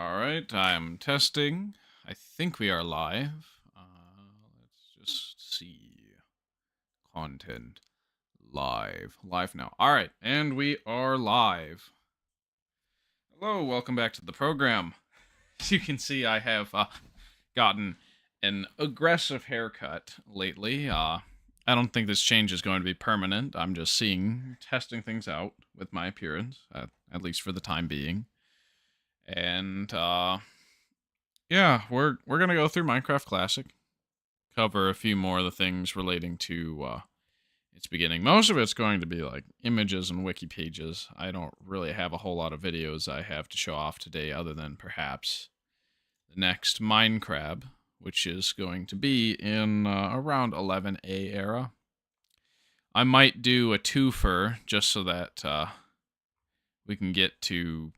All right, I'm testing. I think we are live. Let's just see. Content. Live. Live now. All right, and we are live. Hello, welcome back to the program. As you can see, I have gotten an aggressive haircut lately. I don't think this change is going to be permanent. I'm just testing things out with my appearance, at least for the time being. And yeah, we're gonna go through Minecraft Classic, cover a few more of the things relating to its beginning. Most of it's going to be like images and wiki pages. I don't really have a whole lot of videos I have to show off today, other than perhaps the next Minecraft, which is going to be in around 11A era. I might do a twofer just so that we can get to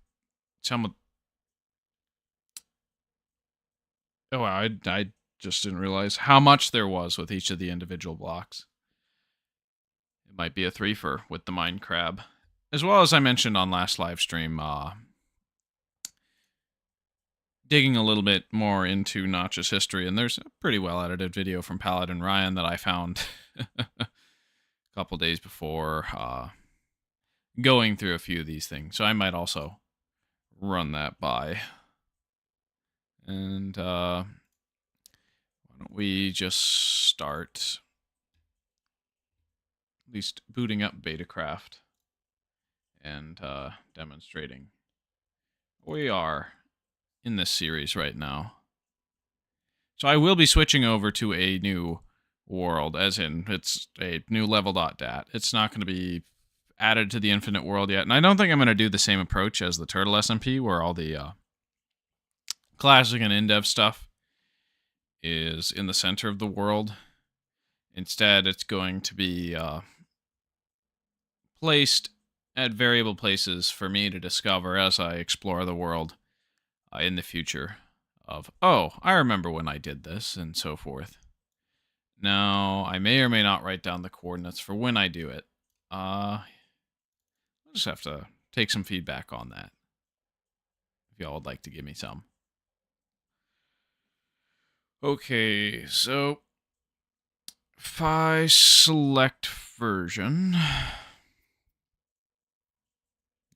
some of. Oh, I just didn't realize how much there was with each of the individual blocks. It might be a threefer with the mine crab. As well as I mentioned on last live stream, digging a little bit more into Notch's history, and there's a pretty well edited video from Paladin Ryan that I found a couple days before going through a few of these things. So I might also run that by. And why don't we just start at least booting up Betacraft and demonstrating. We are in this series right now. So I will be switching over to a new world, as in it's a new level.dat. It's not going to be added to the infinite world yet, and I don't think I'm going to do the same approach as the Turtle SMP, where all the classic and in-dev stuff is in the center of the world. Instead, it's going to be placed at variable places for me to discover as I explore the world in the future of, oh, I remember when I did this, and so forth. Now, I may or may not write down the coordinates for when I do it. I'll just have to take some feedback on that, if y'all would like to give me some. Okay, so if I select version,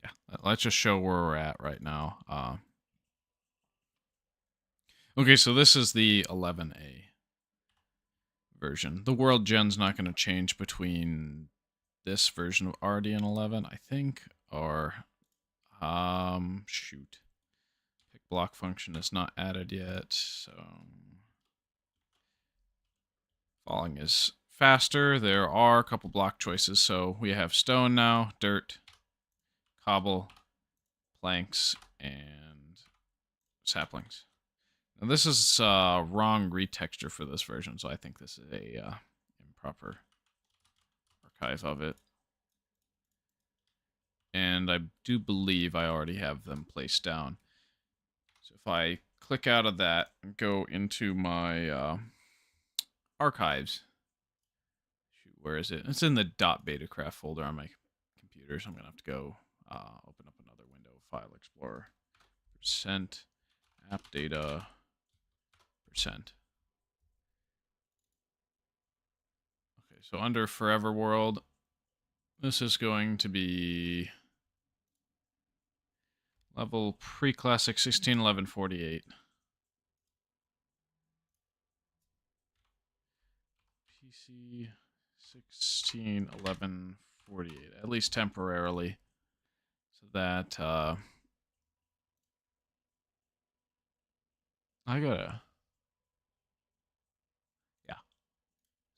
yeah, let's just show where we're at right now. Okay, so this is the 11A version. The world gen's not going to change between this version of RD and 11, I think, or shoot. Pick block function is not added yet, so falling is faster. There are a couple block choices, so we have stone now, dirt, cobble, planks, and saplings. Now this is wrong retexture for this version, so I think this is a improper archive of it. And I do believe I already have them placed down. So if I click out of that and go into my archives, shoot, where is it? It's in the .betacraft folder on my computer, so I'm going to have to go open up another window, File Explorer, percent app data percent. Okay, so under Forever World, this is going to be level pre-classic 161148. PC 161148, at least temporarily, so that I gotta, yeah,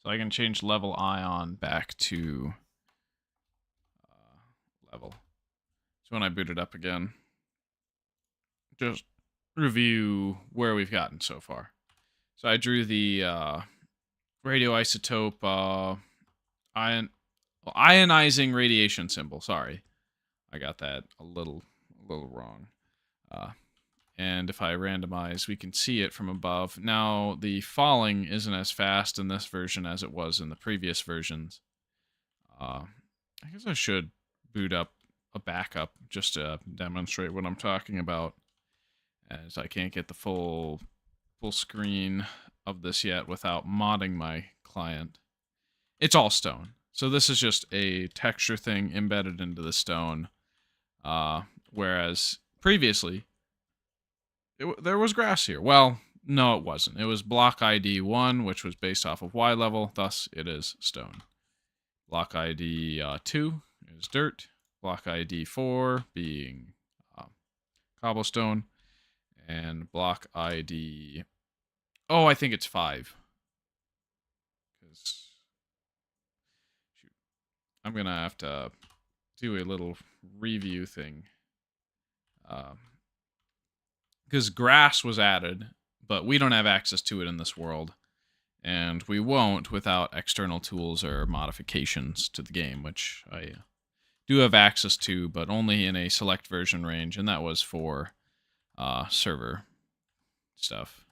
so I can change level ion back to level. So when I boot it up again, just review where we've gotten so far. So I drew the radioisotope ionizing radiation symbol. Sorry, I got that a little wrong. And if I randomize, we can see it from above. Now, the falling isn't as fast in this version as it was in the previous versions. I guess I should boot up a backup just to demonstrate what I'm talking about. as I can't get the full screen of this yet without modding my client. It's all stone. So this is just a texture thing embedded into the stone. Whereas previously, there was grass here. Well, no, it wasn't. It was block ID 1, which was based off of Y level, thus it is stone. Block ID 2 is dirt. Block ID 4 being cobblestone. And block ID... Oh, I think it's 5. Because... Shoot. I'm going to have to do a little review thing. Because grass was added, but we don't have access to it in this world. And we won't without external tools or modifications to the game, which I do have access to, but only in a select version range, and that was for server stuff.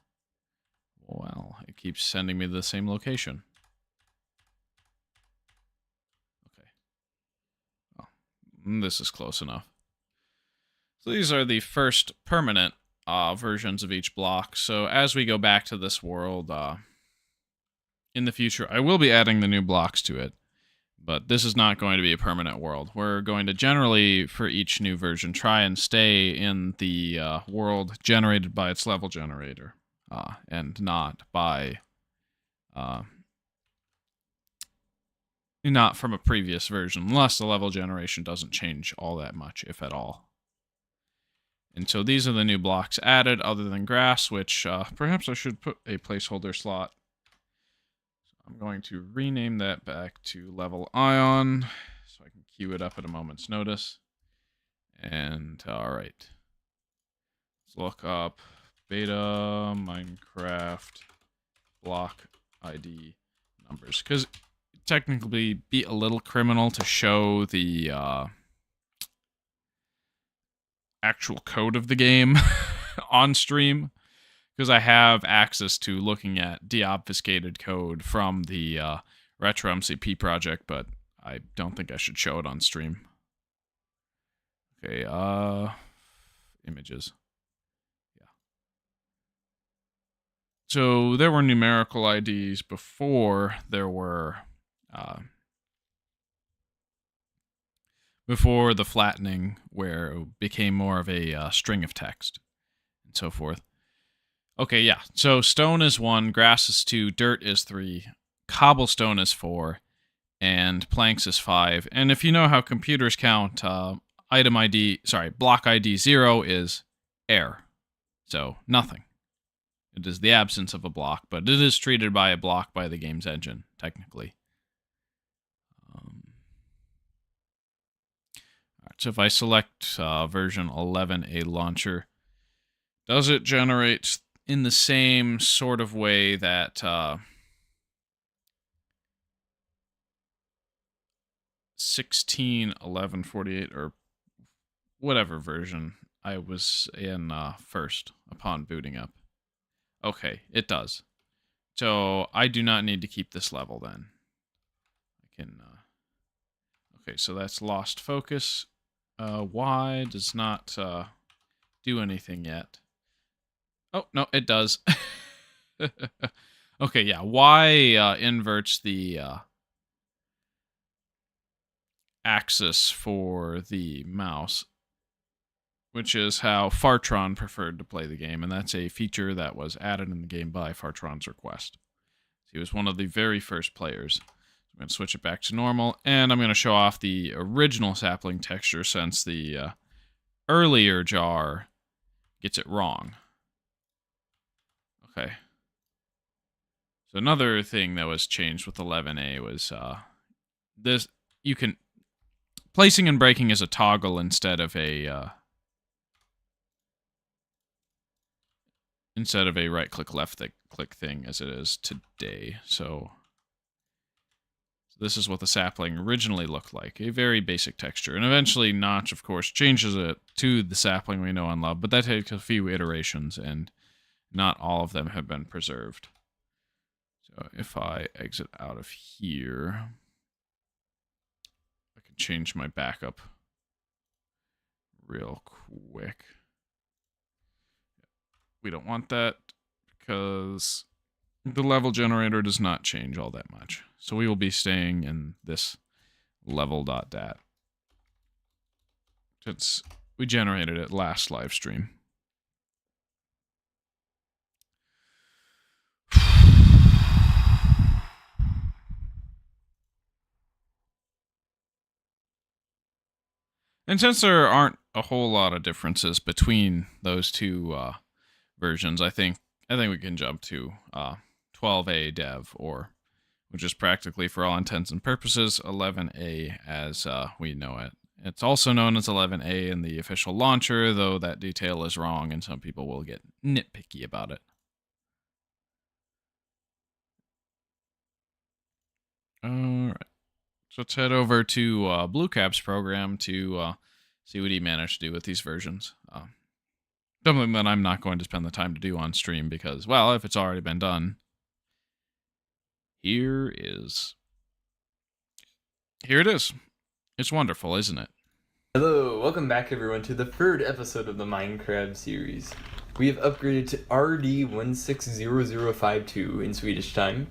Well, it keeps sending me to the same location. Okay. Oh, this is close enough. So these are the first permanent versions of each block. So as we go back to this world, in the future, I will be adding the new blocks to it. But this is not going to be a permanent world. We're going to generally, for each new version, try and stay in the world generated by its level generator, and not by, not from a previous version, unless the level generation doesn't change all that much, if at all. And so these are the new blocks added, other than grass, which perhaps I should put a placeholder slot. I'm going to rename that back to level ion so I can queue it up at a moment's notice. And all right, let's look up beta Minecraft block ID numbers, because technically be a little criminal to show the actual code of the game on stream, because I have access to looking at deobfuscated code from the Retro MCP project, but I don't think I should show it on stream. Okay, images. Yeah. So there were numerical IDs before there were, before the flattening, where it became more of a string of text and so forth. Okay, yeah. So stone is 1, grass is 2, dirt is 3, cobblestone is 4, and planks is 5. And if you know how computers count, block ID 0 is air. So nothing. It is the absence of a block, but it is treated by a block by the game's engine, technically. Alright, so if I select version 11A launcher, does it generate in the same sort of way that 16.11.48 or whatever version I was in first upon booting up? Okay, it does. So I do not need to keep this level then. I can. Okay, so that's lost focus. Y does not do anything yet. Oh, no, it does. Okay, yeah. Y inverts the axis for the mouse, which is how Fartron preferred to play the game, and that's a feature that was added in the game by Fartron's request. He was one of the very first players. I'm going to switch it back to normal, and I'm going to show off the original sapling texture since the earlier jar gets it wrong. Okay. So another thing that was changed with 11A was this. You can placing and breaking is a toggle instead of a right click left click thing as it is today. So this is what the sapling originally looked like, a very basic texture. And eventually Notch, of course, changes it to the sapling we know and love, but that takes a few iterations, and not all of them have been preserved. So if I exit out of here, I can change my backup real quick. We don't want that because the level generator does not change all that much. So we will be staying in this level.dat. Since we generated it last live stream. And since there aren't a whole lot of differences between those two versions, I think we can jump to 12A dev, or which is practically, for all intents and purposes, 11A as we know it. It's also known as 11A in the official launcher, though that detail is wrong and some people will get nitpicky about it. Alright, so let's head over to Blue Cap's program to see what he managed to do with these versions. Something that I'm not going to spend the time to do on stream because, well, if it's already been done, here it is. It's wonderful, isn't it? Hello, welcome back everyone to the third episode of the Minecraft series. We have upgraded to RD160052 in Swedish time,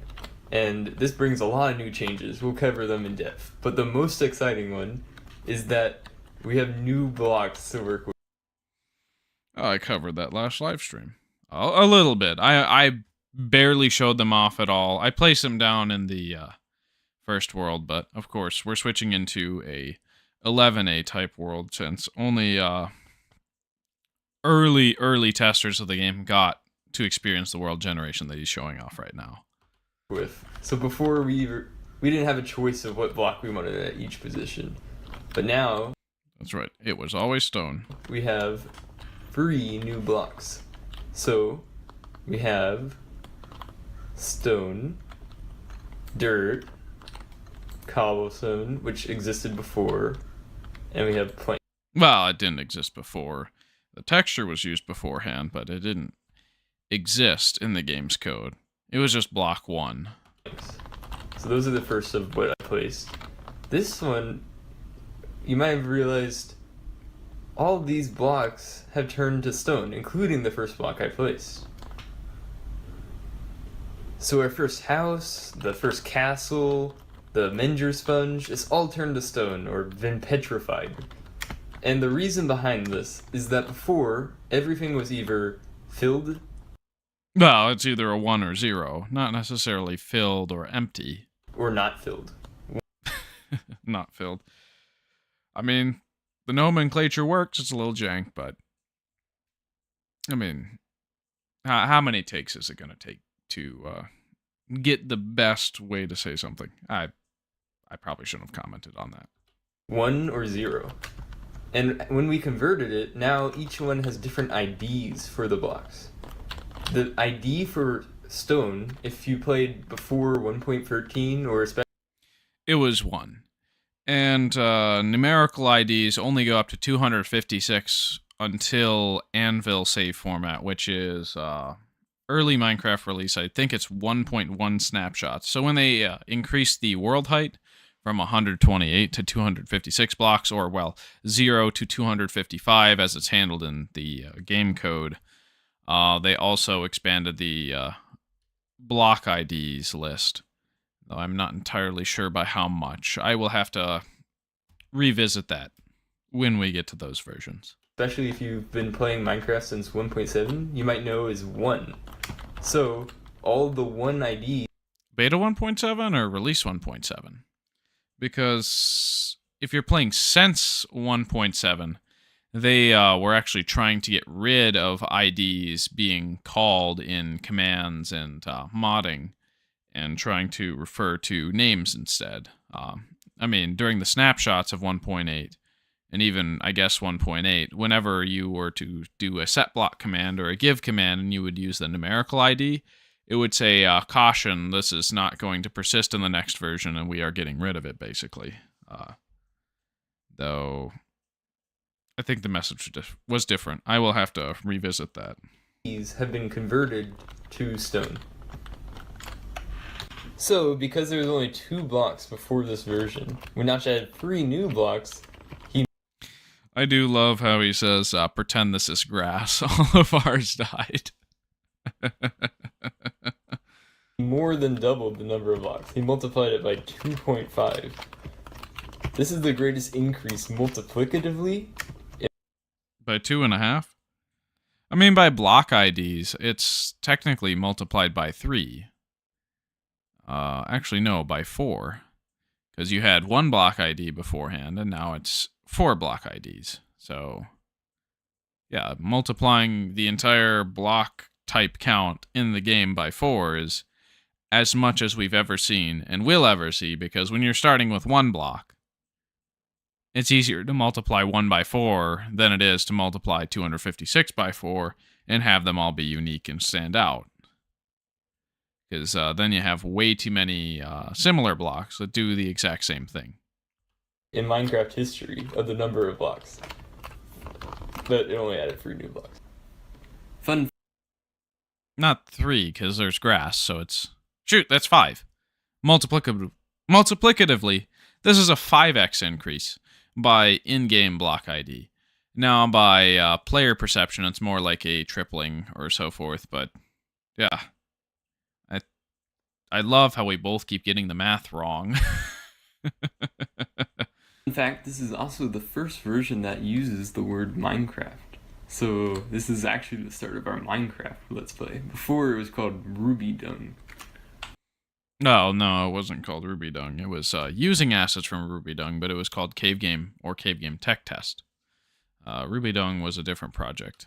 and this brings a lot of new changes. We'll cover them in depth, but the most exciting one is that we have new blocks to work with. I covered that last live stream. A little bit. I barely showed them off at all. I placed them down in the first world, but of course we're switching into a 11A type world since only early testers of the game got to experience the world generation that he's showing off right now. So before we didn't have a choice of what block we wanted at each position, but now that's right. It was always stone. We have 3 new blocks. So we have stone, dirt, cobblestone, which existed before, and we have plank. Well, it didn't exist before. The texture was used beforehand, but it didn't exist in the game's code. It was just block 1. So those are the first of what I placed. This one, you might have realized all these blocks have turned to stone, including the first block I placed. So our first house, the first castle, the Menger sponge, it's all turned to stone or been petrified. And the reason behind this is that before, everything was either filled. Well, it's either a 1 or 0, not necessarily filled or empty. Or not filled. Not filled. I mean, the nomenclature works, it's a little jank, but I mean, how many takes is it going to take to get the best way to say something? I probably shouldn't have commented on that. 1 or 0. And when we converted it, now each one has different IDs for the blocks. The ID for stone, if you played before 1.13 or especially, it was 1. And numerical IDs only go up to 256 until Anvil save format, which is early Minecraft release. I think it's 1.1 snapshots. So when they increase the world height from 128 to 256 blocks, or, well, 0 to 255 as it's handled in the game code, they also expanded the block IDs list. Though I'm not entirely sure by how much. I will have to revisit that when we get to those versions. Especially if you've been playing Minecraft since 1.7, you might know is 1. So all the 1 ID... Beta 1.7 or release 1.7? Because if you're playing since 1.7, they were actually trying to get rid of IDs being called in commands and modding, and trying to refer to names instead. I mean, during the snapshots of 1.8, and even, I guess, 1.8, whenever you were to do a set block command or a give command and you would use the numerical ID, it would say, caution, this is not going to persist in the next version, and we are getting rid of it, basically. Though, I think the message was different. I will have to revisit that. These have been converted to stone. So, because there was only 2 blocks before this version, when Notch added 3 new blocks, I do love how he says, pretend this is grass. All of ours died. More than doubled the number of blocks. He multiplied it by 2.5. This is the greatest increase multiplicatively. By 2.5? I mean, by block IDs, it's technically multiplied by 3. Actually, no, by 4. Because you had 1 block ID beforehand, and now it's 4 block IDs. So, yeah, multiplying the entire block type count in the game by 4 is as much as we've ever seen and will ever see, because when you're starting with 1 block, it's easier to multiply 1 by 4 than it is to multiply 256 by 4 and have them all be unique and stand out. Because then you have way too many similar blocks that do the exact same thing. In Minecraft history of the number of blocks. But it only added 3 new blocks. Fun. Not 3, because there's grass, so it's... Shoot, that's 5. Multiplicatively, this is a 5x increase by in-game block ID. Now, by player perception, it's more like a tripling or so forth, but yeah. I love how we both keep getting the math wrong. In fact, this is also the first version that uses the word Minecraft. So this is actually the start of our Minecraft Let's Play. Before it was called Ruby Dung. No, it wasn't called Ruby Dung. It was using assets from Ruby Dung, but it was called Cave Game or Cave Game Tech Test. Ruby Dung was a different project.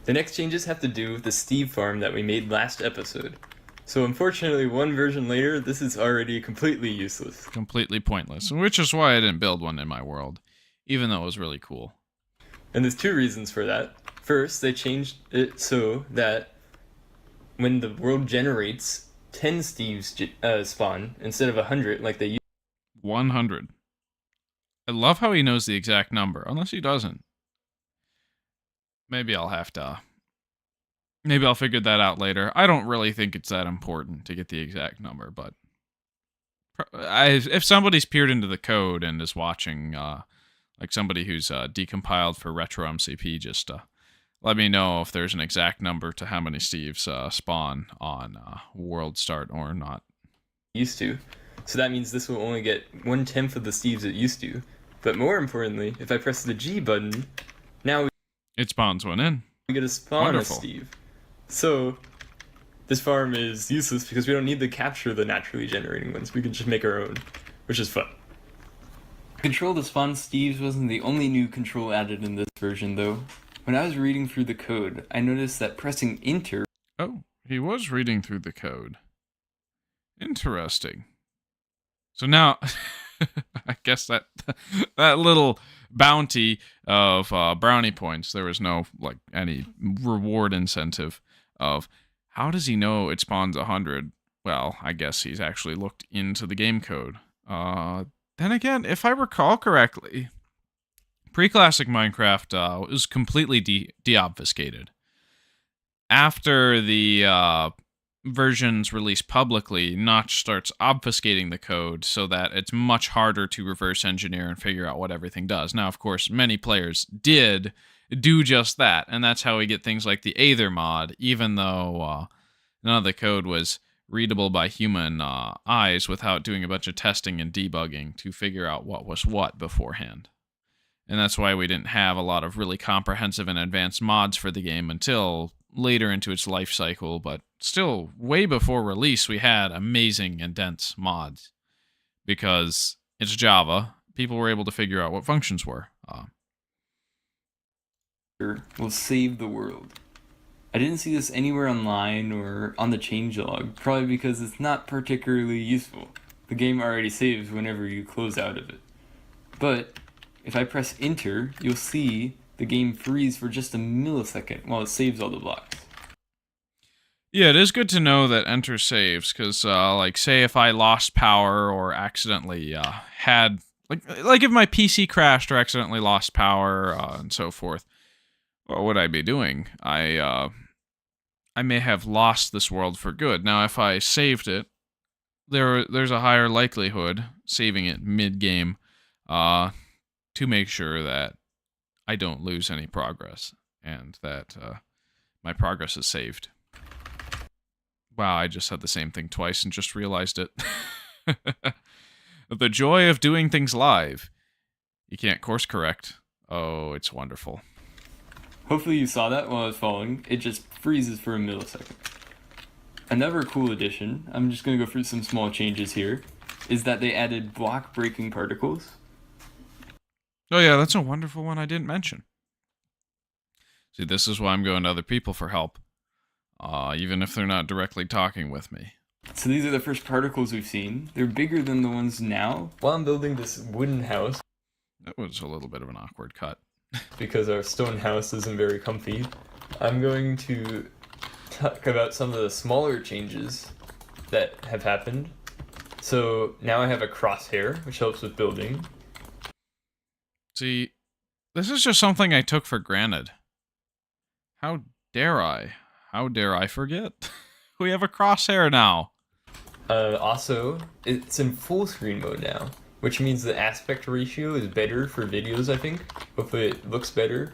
The next changes have to do with the Steve farm that we made last episode. So unfortunately, one version later, this is already completely useless. Completely pointless, which is why I didn't build one in my world, even though it was really cool. And there's 2 reasons for that. First, they changed it so that when the world generates, 10 Steves spawn instead of 100 like they used. 100. I love how he knows the exact number, unless he doesn't. Maybe I'll figure that out later. I don't really think it's that important to get the exact number, but if somebody's peered into the code and is watching, like somebody who's decompiled for Retro MCP, just let me know if there's an exact number to how many Steves spawn on world start or not. Used to. So that means this will only get 1/10 of the Steves it used to. But more importantly, if I press the G button, now it spawns one in. We get a spawn a Steve. So this farm is useless because we don't need to capture the naturally generating ones. We can just make our own, which is fun. Control to spawn Steves wasn't the only new control added in this version, though. When I was reading through the code, I noticed that pressing Enter... Oh, he was reading through the code. Interesting. So now, I guess that little bounty of brownie points, there was no, like, any reward incentive of how does he know it spawns 100? Well, I guess he's actually looked into the game code. Then again, if I recall correctly, pre-classic Minecraft was completely deobfuscated. After the versions released publicly, Notch starts obfuscating the code so that it's much harder to reverse engineer and figure out what everything does. Now, of course, many players did do just that, and that's how we get things like the Aether mod, even though none of the code was readable by human eyes without doing a bunch of testing and debugging to figure out what was what beforehand. And that's why we didn't have a lot of really comprehensive and advanced mods for the game until later into its life cycle, but still, way before release, we had amazing and dense mods. Because it's Java, people were able to figure out what functions were. Will save the world. I didn't see this anywhere online or on the changelog, probably because it's not particularly useful. The game already saves whenever you close out of it. But if I press Enter, you'll see the game freeze for just a millisecond while it saves all the blocks. Yeah, it is good to know that Enter saves, because, like, say if I lost power or accidentally had... Like if my PC crashed or accidentally lost power and so forth, what would I be doing? I may have lost this world for good. Now, if I saved it, there's a higher likelihood, saving it mid-game, to make sure that I don't lose any progress, and that my progress is saved. Wow, I just said the same thing twice and just realized it. The joy of doing things live. You can't course correct. Oh, it's wonderful. Hopefully you saw that while I was falling. It just freezes for a millisecond. Another cool addition, I'm just going to go through some small changes here, is that they added block breaking particles. Oh yeah, that's a wonderful one I didn't mention. See, this is why I'm going to other people for help. Even if they're not directly talking with me. So these are the first particles we've seen. They're bigger than the ones now. While I'm building this wooden house, That was a little bit of an awkward cut. because our stone house isn't very comfy, I'm going to talk about some of the smaller changes that have happened. So now I have a crosshair, which helps with building. See, this is just something I took for granted. How dare I? How dare I forget? We have a crosshair now. Also, it's in full screen mode now, which means the aspect ratio is better for videos, I think. Hopefully it looks better.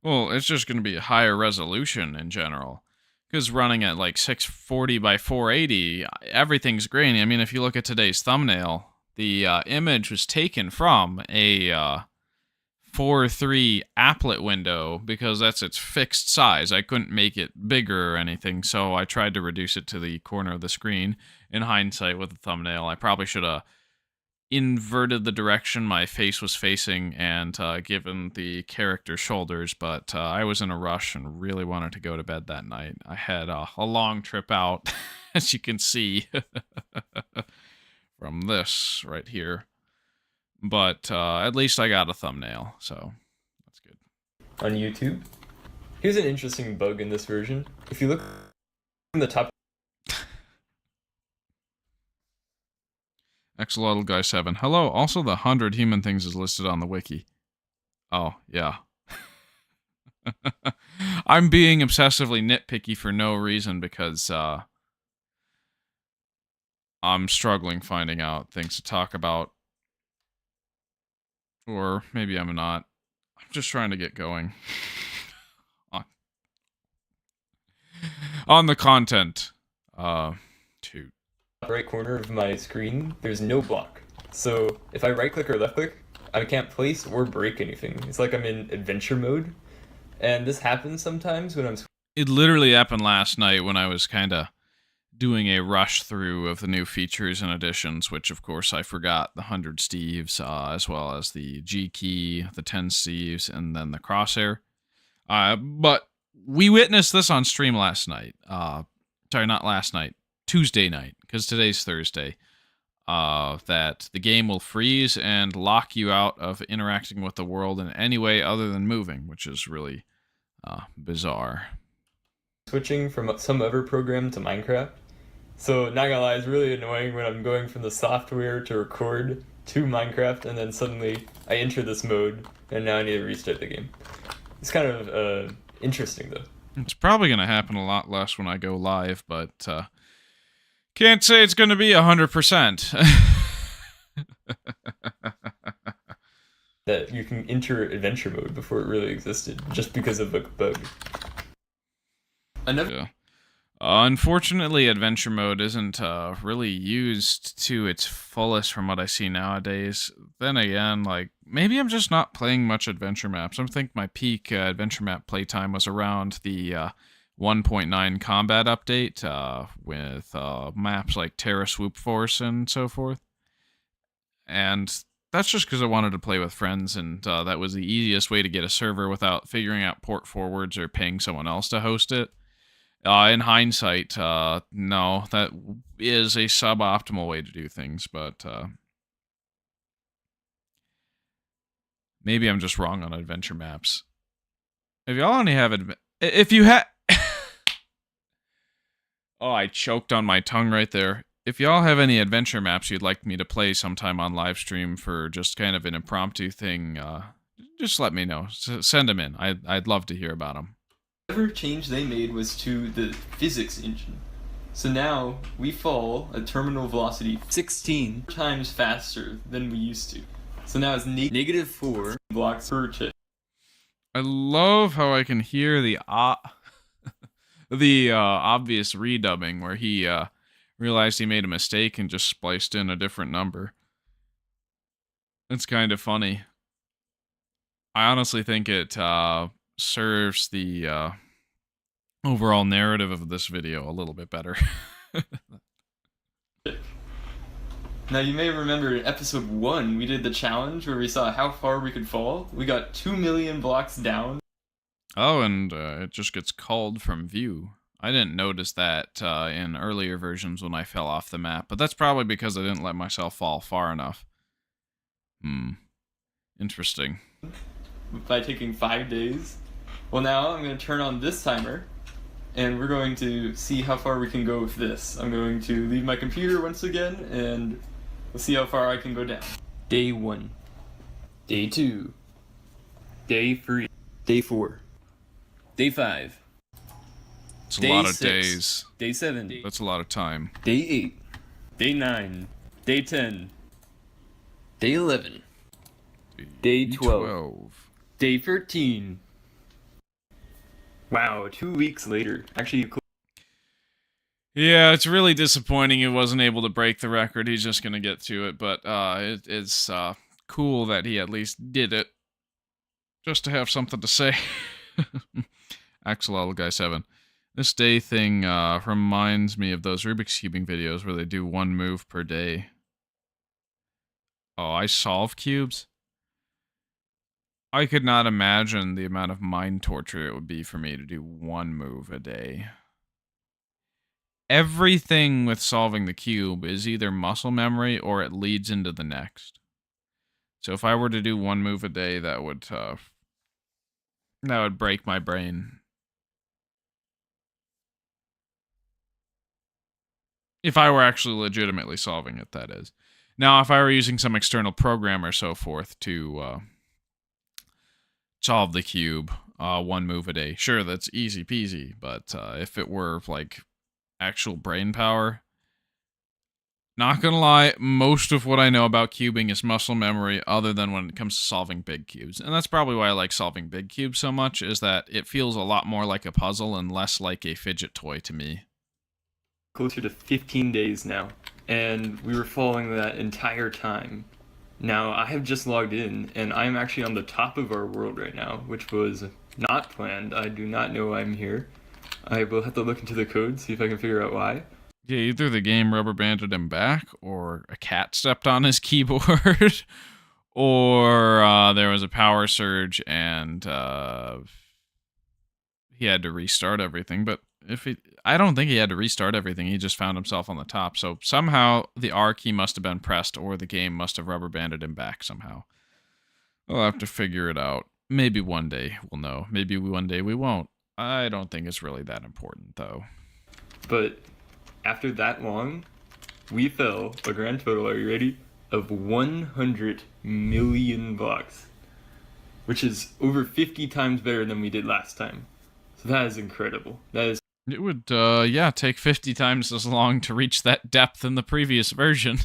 Well, it's just going to be a higher resolution in general. Because running at like 640 by 480, everything's grainy. I mean, if you look at today's thumbnail, the image was taken from a 4:3 applet window because that's its fixed size. I couldn't make it bigger or anything, so I tried to reduce it to the corner of the screen. In hindsight, with the thumbnail, I probably should have inverted the direction my face was facing and given the character shoulders, but I was in a rush and really wanted to go to bed that night. I had a long trip out, as you can see from this right here. But at least I got a thumbnail, so that's good. On YouTube. Here's an interesting bug in this version. If you look in the top, Axolotl Guy 7. Hello, also the 100 human things is listed on the wiki. Oh, yeah. I'm being obsessively nitpicky for no reason because I'm struggling finding out things to talk about. Or maybe I'm not. I'm just trying to get going. On the content. Toot. right corner of my screen, there's no block. So if I right click or left click, I can't place or break anything. It's like I'm in adventure mode. And this happens sometimes when I'm... It literally happened last night when I was kind of doing a rush through of the new features and additions, which of course I forgot the 100 Steves, as well as the G key, the 10 Steves, and then the crosshair. But we witnessed this on stream last night. Sorry, not last night. Tuesday night, because today's Thursday. That the game will freeze and lock you out of interacting with the world in any way other than moving, which is really bizarre. Switching from some other program to Minecraft. So, not gonna lie, it's really annoying when I'm going from the software to record to Minecraft, and then suddenly I enter this mode, and now I need to restart the game. It's kind of interesting, though. It's probably going to happen a lot less when I go live, but can't say it's going to be 100%. That you can enter adventure mode before it really existed, just because of a bug. Another... Yeah. Unfortunately, adventure mode isn't really used to its fullest from what I see nowadays. Then again, like, maybe I'm just not playing much adventure maps. I think my peak adventure map playtime was around the 1.9 combat update with maps like Terra Swoop Force and so forth. And that's just because I wanted to play with friends, and that was the easiest way to get a server without figuring out port forwards or paying someone else to host it. In hindsight, no, that is a suboptimal way to do things, but maybe I'm just wrong on adventure maps. If y'all only have if you had... Oh, I choked on my tongue right there. If y'all have any adventure maps you'd like me to play sometime on live stream for just kind of an impromptu thing, just let me know. Send them in. I'd love to hear about them. Another change they made was to the physics engine. So now we fall at terminal velocity 16 times faster than we used to. So now it's -4 blocks per tick. I love how I can hear the the obvious redubbing where he realized he made a mistake and just spliced in a different number. It's kind of funny. I honestly think it serves the overall narrative of this video a little bit better. Now, you may remember in episode 1, we did the challenge where we saw how far we could fall. We got 2 million blocks down. Oh, and it just gets called from view. I didn't notice that in earlier versions when I fell off the map, but that's probably because I didn't let myself fall far enough. Interesting. By taking 5 days. Well, now I'm going to turn on this timer, and we're going to see how far we can go with this. I'm going to leave my computer once again, and we'll see how far I can go down. Day 1. Day 2. Day 3. Day 4. Day 5. It's a Day lot of 6. days. Day 7. That's a lot of time. Day 8. Day 9. Day 10. Day 11. Day 12. Day 13. Wow, 2 weeks later. Actually, yeah, it's really disappointing he wasn't able to break the record. He's just gonna get to it, but it's cool that he at least did it. Just to have something to say. Axel Guy 7. This day thing reminds me of those Rubik's Cubing videos where they do one move per day. Oh, I solve cubes? I could not imagine the amount of mind torture it would be for me to do one move a day. Everything with solving the cube is either muscle memory or it leads into the next. So if I were to do one move a day, that would break my brain. If I were actually legitimately solving it, that is. Now, if I were using some external program or so forth to solve the cube, one move a day, sure, that's easy peasy. But if it were like actual brain power, not gonna lie, most of what I know about cubing is muscle memory, other than when it comes to solving big cubes. And that's probably why I like solving big cubes so much, is that it feels a lot more like a puzzle and less like a fidget toy to me. Closer to 15 days now, and we were following that entire time. Now, I have just logged in, and I'm actually on the top of our world right now, which was not planned. I do not know I'm here. I will have to look into the code, see if I can figure out why. Yeah, either the game rubber banded him back, or a cat stepped on his keyboard, or there was a power surge and he had to restart everything. But I don't think he had to restart everything. He just found himself on the top. So somehow the R key must have been pressed, or the game must have rubber banded him back somehow. We'll have to figure it out. Maybe one day we'll know. Maybe one day we won't. I don't think it's really that important, though. But after that long, we fell a grand total, are you ready, of 100 million blocks, which is over 50 times better than we did last time. So that is incredible. That is. It would, take 50 times as long to reach that depth in the previous version.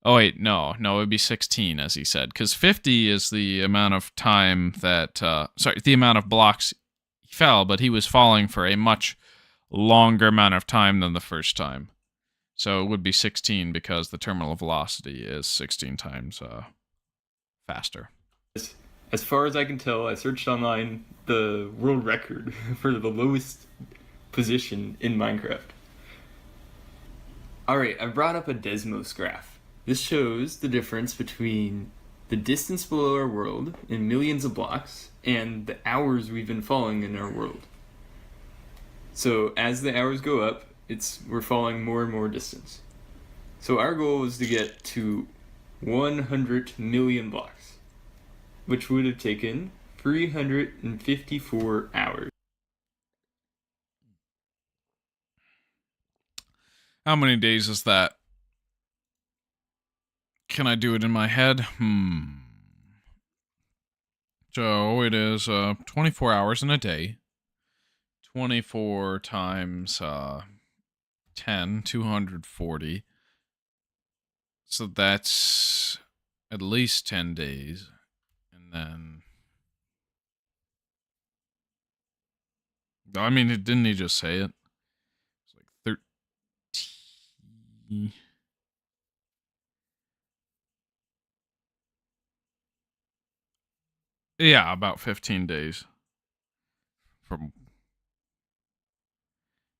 Oh, wait, no, it would be 16, as he said, because 50 is the amount of time that, the amount of blocks he fell, but he was falling for a much longer amount of time than the first time. So it would be 16 because the terminal velocity is 16 times faster. As far as I can tell, I searched online the world record for the lowest position in Minecraft. Alright, I brought up a Desmos graph. This shows the difference between the distance below our world in millions of blocks and the hours we've been falling in our world. So as the hours go up, we're falling more and more distance. So our goal is to get to 100 million blocks, which would have taken 354 hours. How many days is that? Can I do it in my head? So it is 24 hours in a day. 24 times 10, 240. So that's at least 10 days. And then I mean, didn't he just say it? It's like 13. Yeah, about 15 days from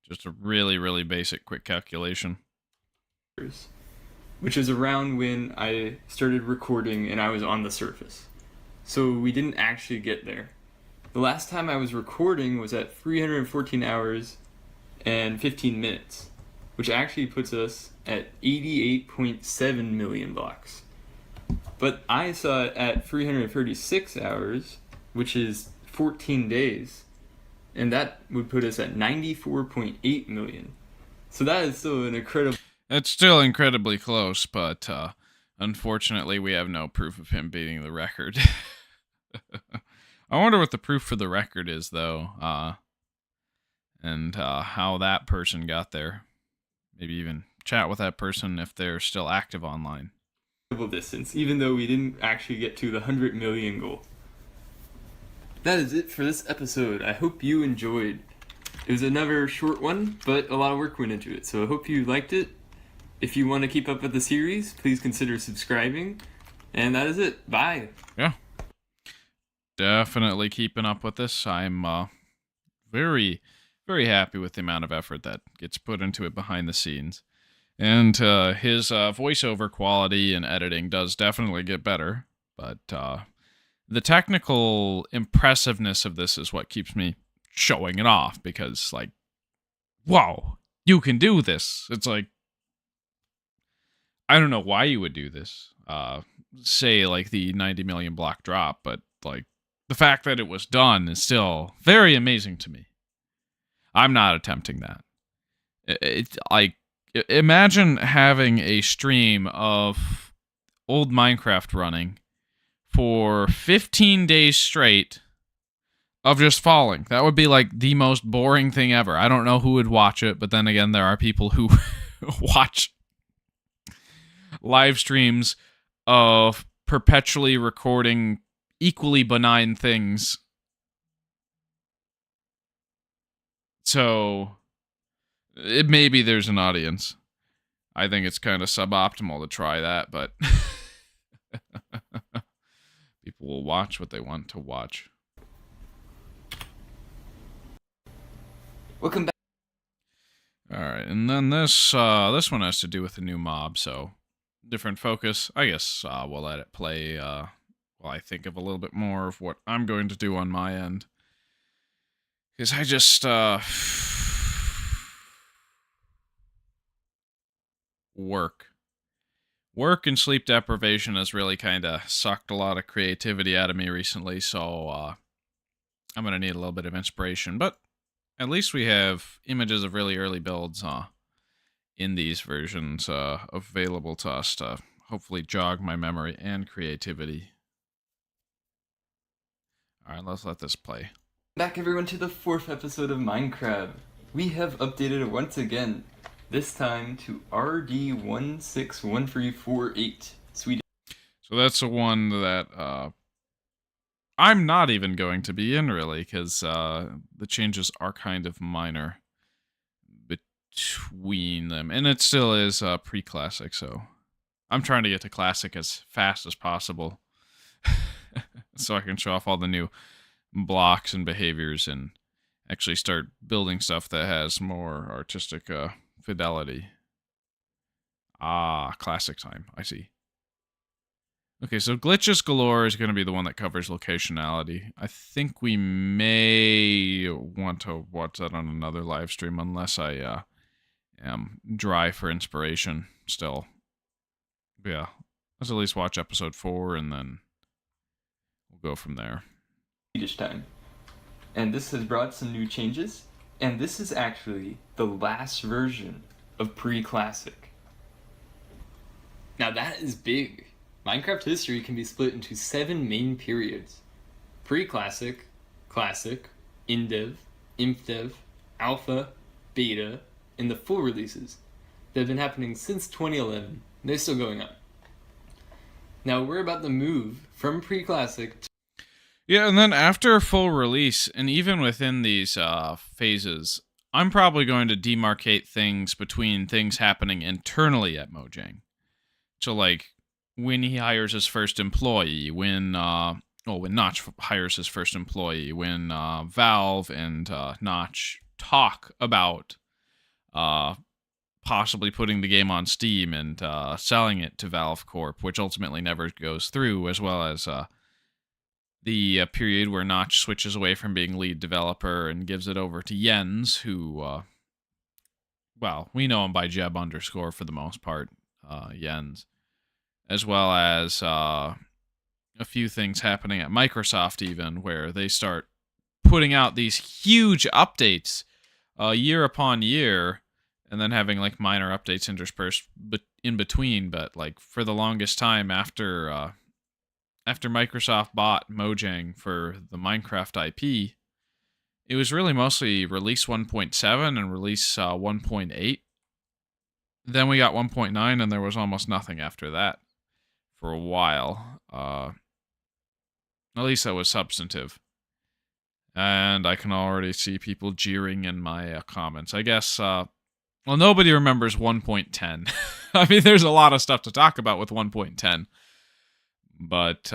just a really, really basic quick calculation. Which is around when I started recording and I was on the surface. So we didn't actually get there. The last time I was recording was at 314 hours and 15 minutes, which actually puts us at 88.7 million blocks. But I saw it at 336 hours, which is 14 days, and that would put us at 94.8 million. So that is still an incredible. It's still incredibly close, but unfortunately, we have no proof of him beating the record. I wonder what the proof for the record is, though, and how that person got there. Maybe even chat with that person if they're still active online. Distance, even though we didn't actually get to the 100 million goal. That is it for this episode. I hope you enjoyed. It was another short one, but a lot of work went into it, so I hope you liked it. If you want to keep up with the series, please consider subscribing. And that is it. Bye. Yeah. Definitely keeping up with this. I'm very, very happy with the amount of effort that gets put into it behind the scenes. And his voiceover quality and editing does definitely get better. But the technical impressiveness of this is what keeps me showing it off. Because, like, whoa, you can do this. It's like, I don't know why you would do this. Say, like, the 90 million block drop. But, like, the fact that it was done is still very amazing to me. I'm not attempting that. It's like, imagine having a stream of old Minecraft running for 15 days straight of just falling. That would be like the most boring thing ever. I don't know who would watch it, but then again, there are people who watch live streams of perpetually recording equally benign things. So maybe there's an audience. I think it's kind of suboptimal to try that, but people will watch what they want to watch. Welcome back. All right, and then this one has to do with a new mob, so different focus. I guess we'll let it play while I think of a little bit more of what I'm going to do on my end. Because I just work and sleep deprivation has really kind of sucked a lot of creativity out of me recently, so I'm going to need a little bit of inspiration. But at least we have images of really early builds in these versions available to us to hopefully jog my memory and creativity. All right, let's let this play. Back everyone to the 4th episode of Minecraft. We have updated it once again, this time to RD161348 Swedish. So that's the one that I'm not even going to be in, really, because the changes are kind of minor between them. And it still is pre-classic, so I'm trying to get to classic as fast as possible so I can show off all the new blocks and behaviors and actually start building stuff that has more artistic fidelity. Classic time. I see. Okay, so Glitches Galore is going to be the one that covers locationality. I think we may want to watch that on another live stream unless I am dry for inspiration still. But yeah, let's at least watch episode 4 and then we'll go from there. Swedish time. And this has brought some new changes, and this is actually the last version of pre-classic. Now that is big. Minecraft history can be split into 7 main periods: pre-classic, classic, in-dev, imp-dev, alpha, beta, and the full releases that have been happening since 2011. They're still going on. Now we're about to move from pre-classic to... Yeah, and then after full release, and even within these phases, I'm probably going to demarcate things between things happening internally at Mojang. So, like, when he hires his first employee, when Notch hires his first employee, when Valve and Notch talk about uh, possibly putting the game on Steam and selling it to Valve Corp, which ultimately never goes through, as well as the period where Notch switches away from being lead developer and gives it over to Jens, who, well, we know him by Jeb underscore for the most part, Jens, as well as a few things happening at Microsoft, even where they start putting out these huge updates year upon year, and then having like minor updates interspersed in between. But like for the longest time after Microsoft bought Mojang for the Minecraft IP, it was really mostly release 1.7 and release 1.8. Then we got 1.9, and there was almost nothing after that for a while. At least that was substantive. And I can already see people jeering in my comments. I guess, well, nobody remembers 1.10. I mean, there's a lot of stuff to talk about with 1.10. But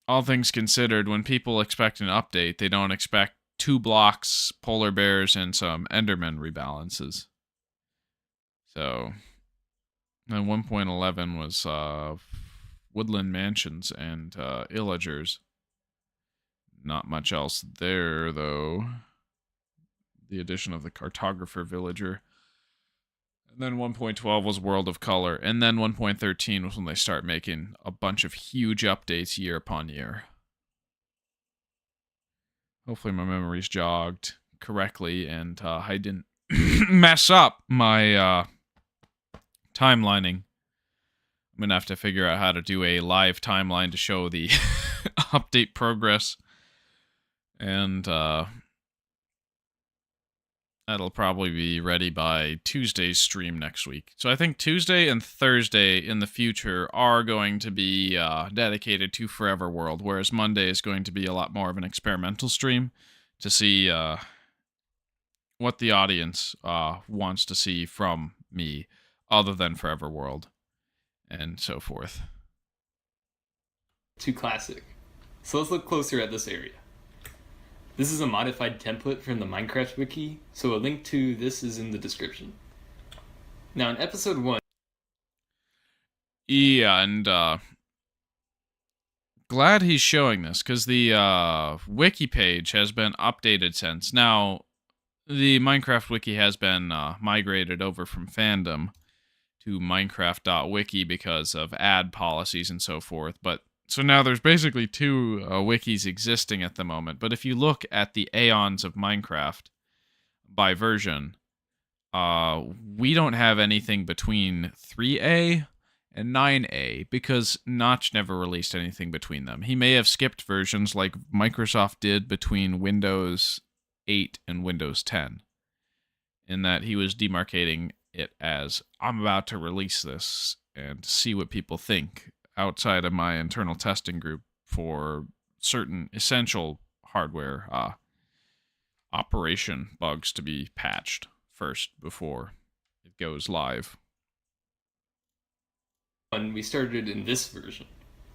all things considered, when people expect an update, they don't expect 2 blocks, polar bears, and some Enderman rebalances. So, and 1.11 was Woodland Mansions and Illagers. Not much else there, though. The addition of the Cartographer Villager. And then 1.12 was World of Color. And then 1.13 was when they start making a bunch of huge updates year upon year. Hopefully my memory's jogged correctly and I didn't mess up my timelining. I'm going to have to figure out how to do a live timeline to show the update progress. And that'll probably be ready by Tuesday's stream next week. So I think Tuesday and Thursday in the future are going to be dedicated to Forever World, whereas Monday is going to be a lot more of an experimental stream to see what the audience wants to see from me other than Forever World and so forth. To classic. So let's look closer at this area. This is a modified template from the Minecraft wiki, so a link to this is in the description. Now in episode 1... Yeah, and glad he's showing this, because the wiki page has been updated since. Now, the Minecraft wiki has been migrated over from fandom to minecraft.wiki because of ad policies and so forth, but so now there's basically 2 wikis existing at the moment. But if you look at the aeons of Minecraft by version, we don't have anything between 3A and 9A because Notch never released anything between them. He may have skipped versions like Microsoft did between Windows 8 and Windows 10, in that he was demarcating it as, I'm about to release this and see what people think outside of my internal testing group for certain essential hardware operation bugs to be patched first before it goes live. we started in this version.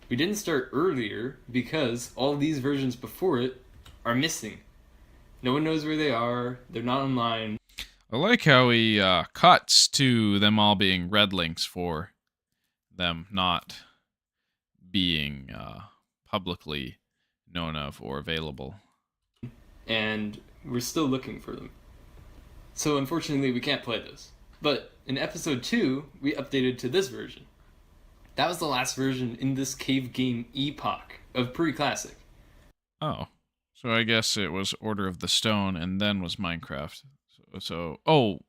We didn't start earlier because all these versions before it are missing. No one knows where they are, they're not online. I like how he cuts to them all being red links for them not being publicly known of or available. And we're still looking for them. So unfortunately we can't play this. But in episode 2, we updated to this version. That was the last version in this cave game epoch of pre-classic. Oh, so I guess it was Order of the Stone and then was Minecraft. Oh,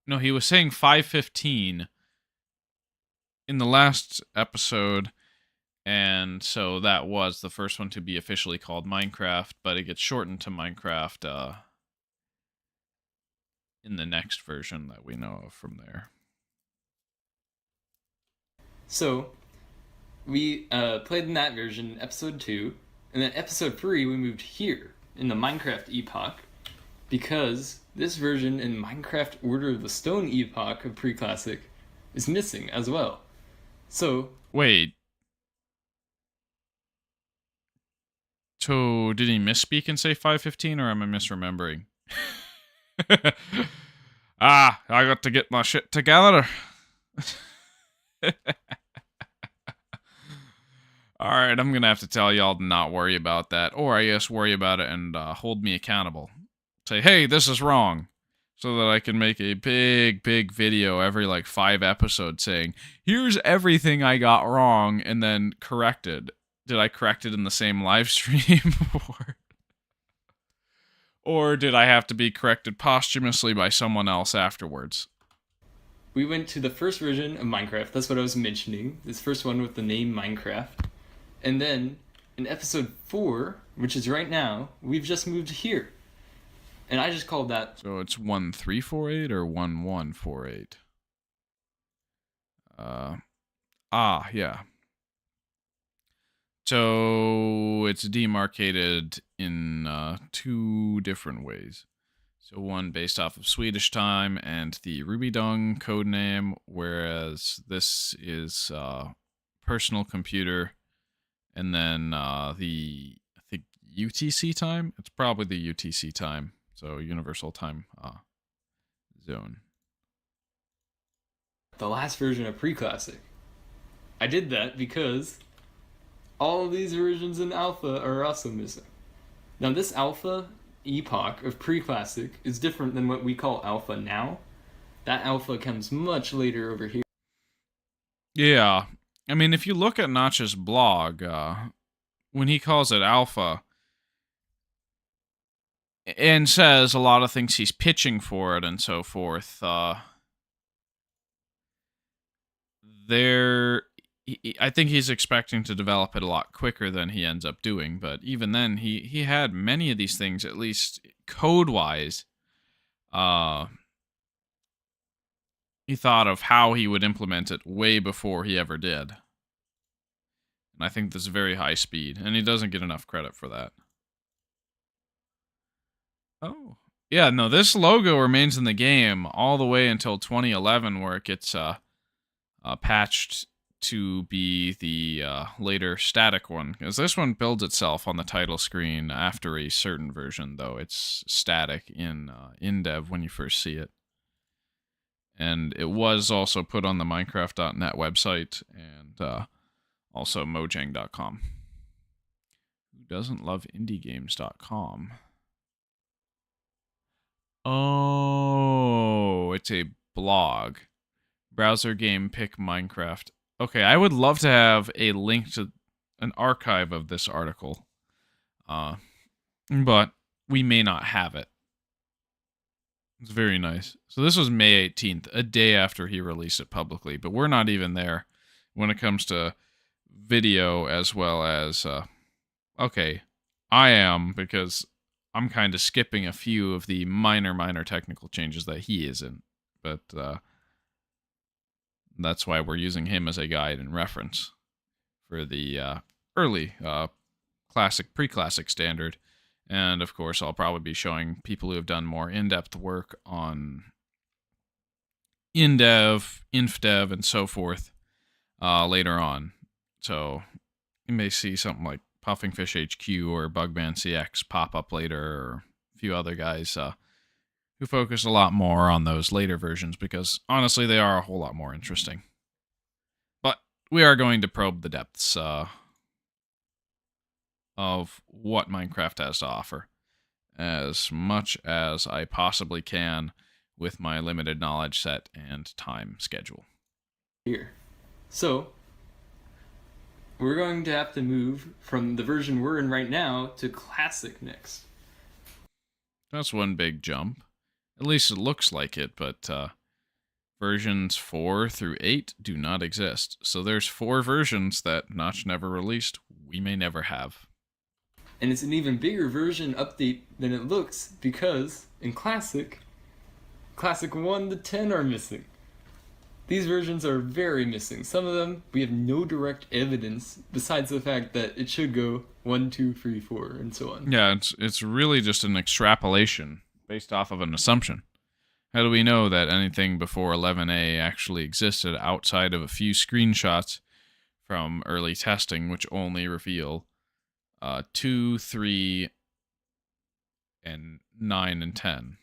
no, he was saying 515 in the last episode, and so that was the first one to be officially called Minecraft, but it gets shortened to Minecraft in the next version that we know of from there. So, we played in that version, episode 2, and then episode 3 we moved here in the Minecraft epoch because this version in Minecraft Order of the Stone epoch of pre-classic is missing as well. So Wait. So did he misspeak and say 515, or am I misremembering? I got to get my shit together. Alright, I'm gonna have to tell y'all to not worry about that. Or I guess worry about it and hold me accountable. Say, hey, this is wrong. So that I can make a big video every like 5 episodes saying, here's everything I got wrong, and then corrected. Did I correct it in the same live stream? Or did I have to be corrected posthumously by someone else afterwards? we went to the first version of Minecraft. That's what I was mentioning. This first one with the name Minecraft. And then in episode 4, which is right now, we've just moved here. And I just called that. So it's 1348 or 1148? Yeah. So it's demarcated in 2 different ways. So one based off of Swedish time and the Ruby Dung codename, whereas this is personal computer, and then the I think UTC time. It's probably the UTC time, so Universal Time Zone. The last version of pre-classic. I did that because all of these versions in alpha are also missing. Now this alpha epoch of pre-classic is different than what we call alpha now. That alpha comes much later over here. Yeah. I mean, if you look at Notch's blog, when he calls it alpha, and says a lot of things he's pitching for it and so forth, I think he's expecting to develop it a lot quicker than he ends up doing, but even then, he had many of these things, at least code-wise, he thought of how he would implement it way before he ever did. And I think this is very high speed, and he doesn't get enough credit for that. Oh. Yeah, no, this logo remains in the game all the way until 2011, where it gets patched to be the later static one. Because this one builds itself on the title screen after a certain version, though. It's static in dev when you first see it. And it was also put on the Minecraft.net website and also Mojang.com. Who doesn't love indiegames.com? Oh, it's a blog. Browser game pick Minecraft. Okay, I would love to have a link to an archive of this article. But we may not have it. It's very nice. So this was May 18th, a day after he released it publicly, but we're not even there when it comes to video as well as, okay, I am, because I'm kind of skipping a few of the minor technical changes that he isn't, but that's why we're using him as a guide and reference for the early classic, pre-classic standard. And of course, I'll probably be showing people who have done more in-depth work on InDev, InfDev, and so forth later on. So you may see something like Puffingfish HQ or Bugman CX pop up later, or a few other guys who focus a lot more on those later versions, because honestly, they are a whole lot more interesting. But we are going to probe the depths of what Minecraft has to offer as much as I possibly can with my limited knowledge set and time schedule. Here. So, we're going to have to move from the version we're in right now to Classic next. That's one big jump. At least it looks like it, but versions 4 through 8 do not exist. So there's 4 versions that Notch never released. We may never have. And it's an even bigger version update than it looks, because in Classic 1 to 10 are missing. These versions are very missing. Some of them, we have no direct evidence besides the fact that it should go 1, 2, 3, 4, and so on. Yeah, it's really just an extrapolation based off of an assumption. How do we know that anything before 11A actually existed outside of a few screenshots from early testing, which only reveal 2, 3, and 9 and 10?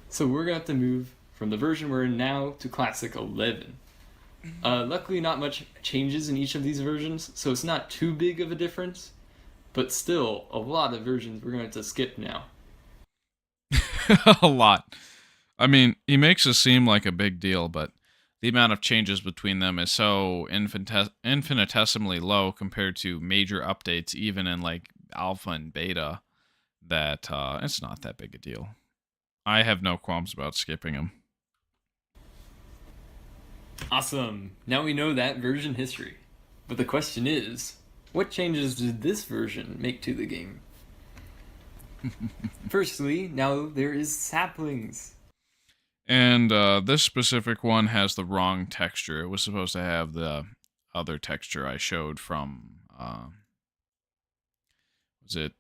So we're going to have to move from the version we're in now to Classic 11. Luckily, not much changes in each of these versions, so it's not too big of a difference, but still, a lot of versions we're going to have to skip now. A lot. I mean, he makes it seem like a big deal, but the amount of changes between them is so infinitesimally low compared to major updates, even in like alpha and beta, that it's not that big a deal. I have no qualms about skipping them. Awesome! Now we know that version history. But the question is, what changes did this version make to the game? Firstly, now there is saplings. And this specific one has the wrong texture. It was supposed to have the other texture I showed from, is it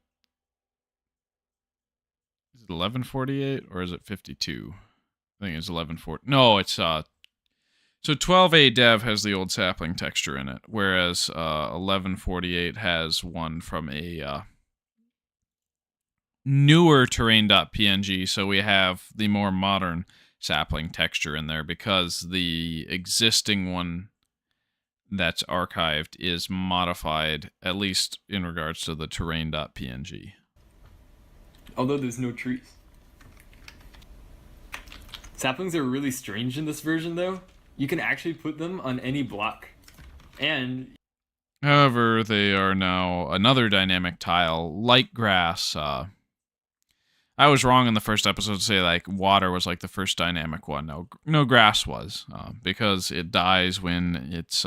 1148 or is it 52? I think it's 1140. No, it's so 12A dev has the old sapling texture in it, whereas 1148 has one from a newer terrain.png. So we have the more modern sapling texture in there because the existing one that's archived is modified, at least in regards to the terrain.png. Although there's no trees. Saplings are really strange in this version, though. You can actually put them on any block. And However, they are now another dynamic tile, like grass. I was wrong in the first episode to say like water was like the first dynamic one. No, grass was because it dies when it's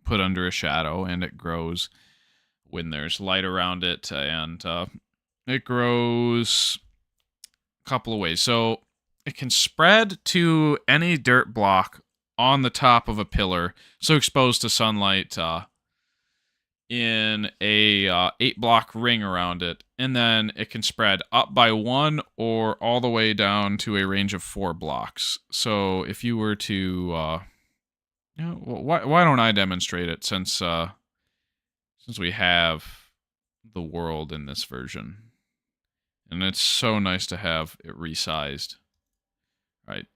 put under a shadow, and it grows when there's light around it, and it grows a couple of ways. So it can spread to any dirt block on the top of a pillar, so exposed to sunlight in a 8-block ring around it, and then it can spread up by 1 or all the way down to a range of 4 blocks. So if you were to, why don't I demonstrate it since we have the world in this version, and it's so nice to have it resized. Right.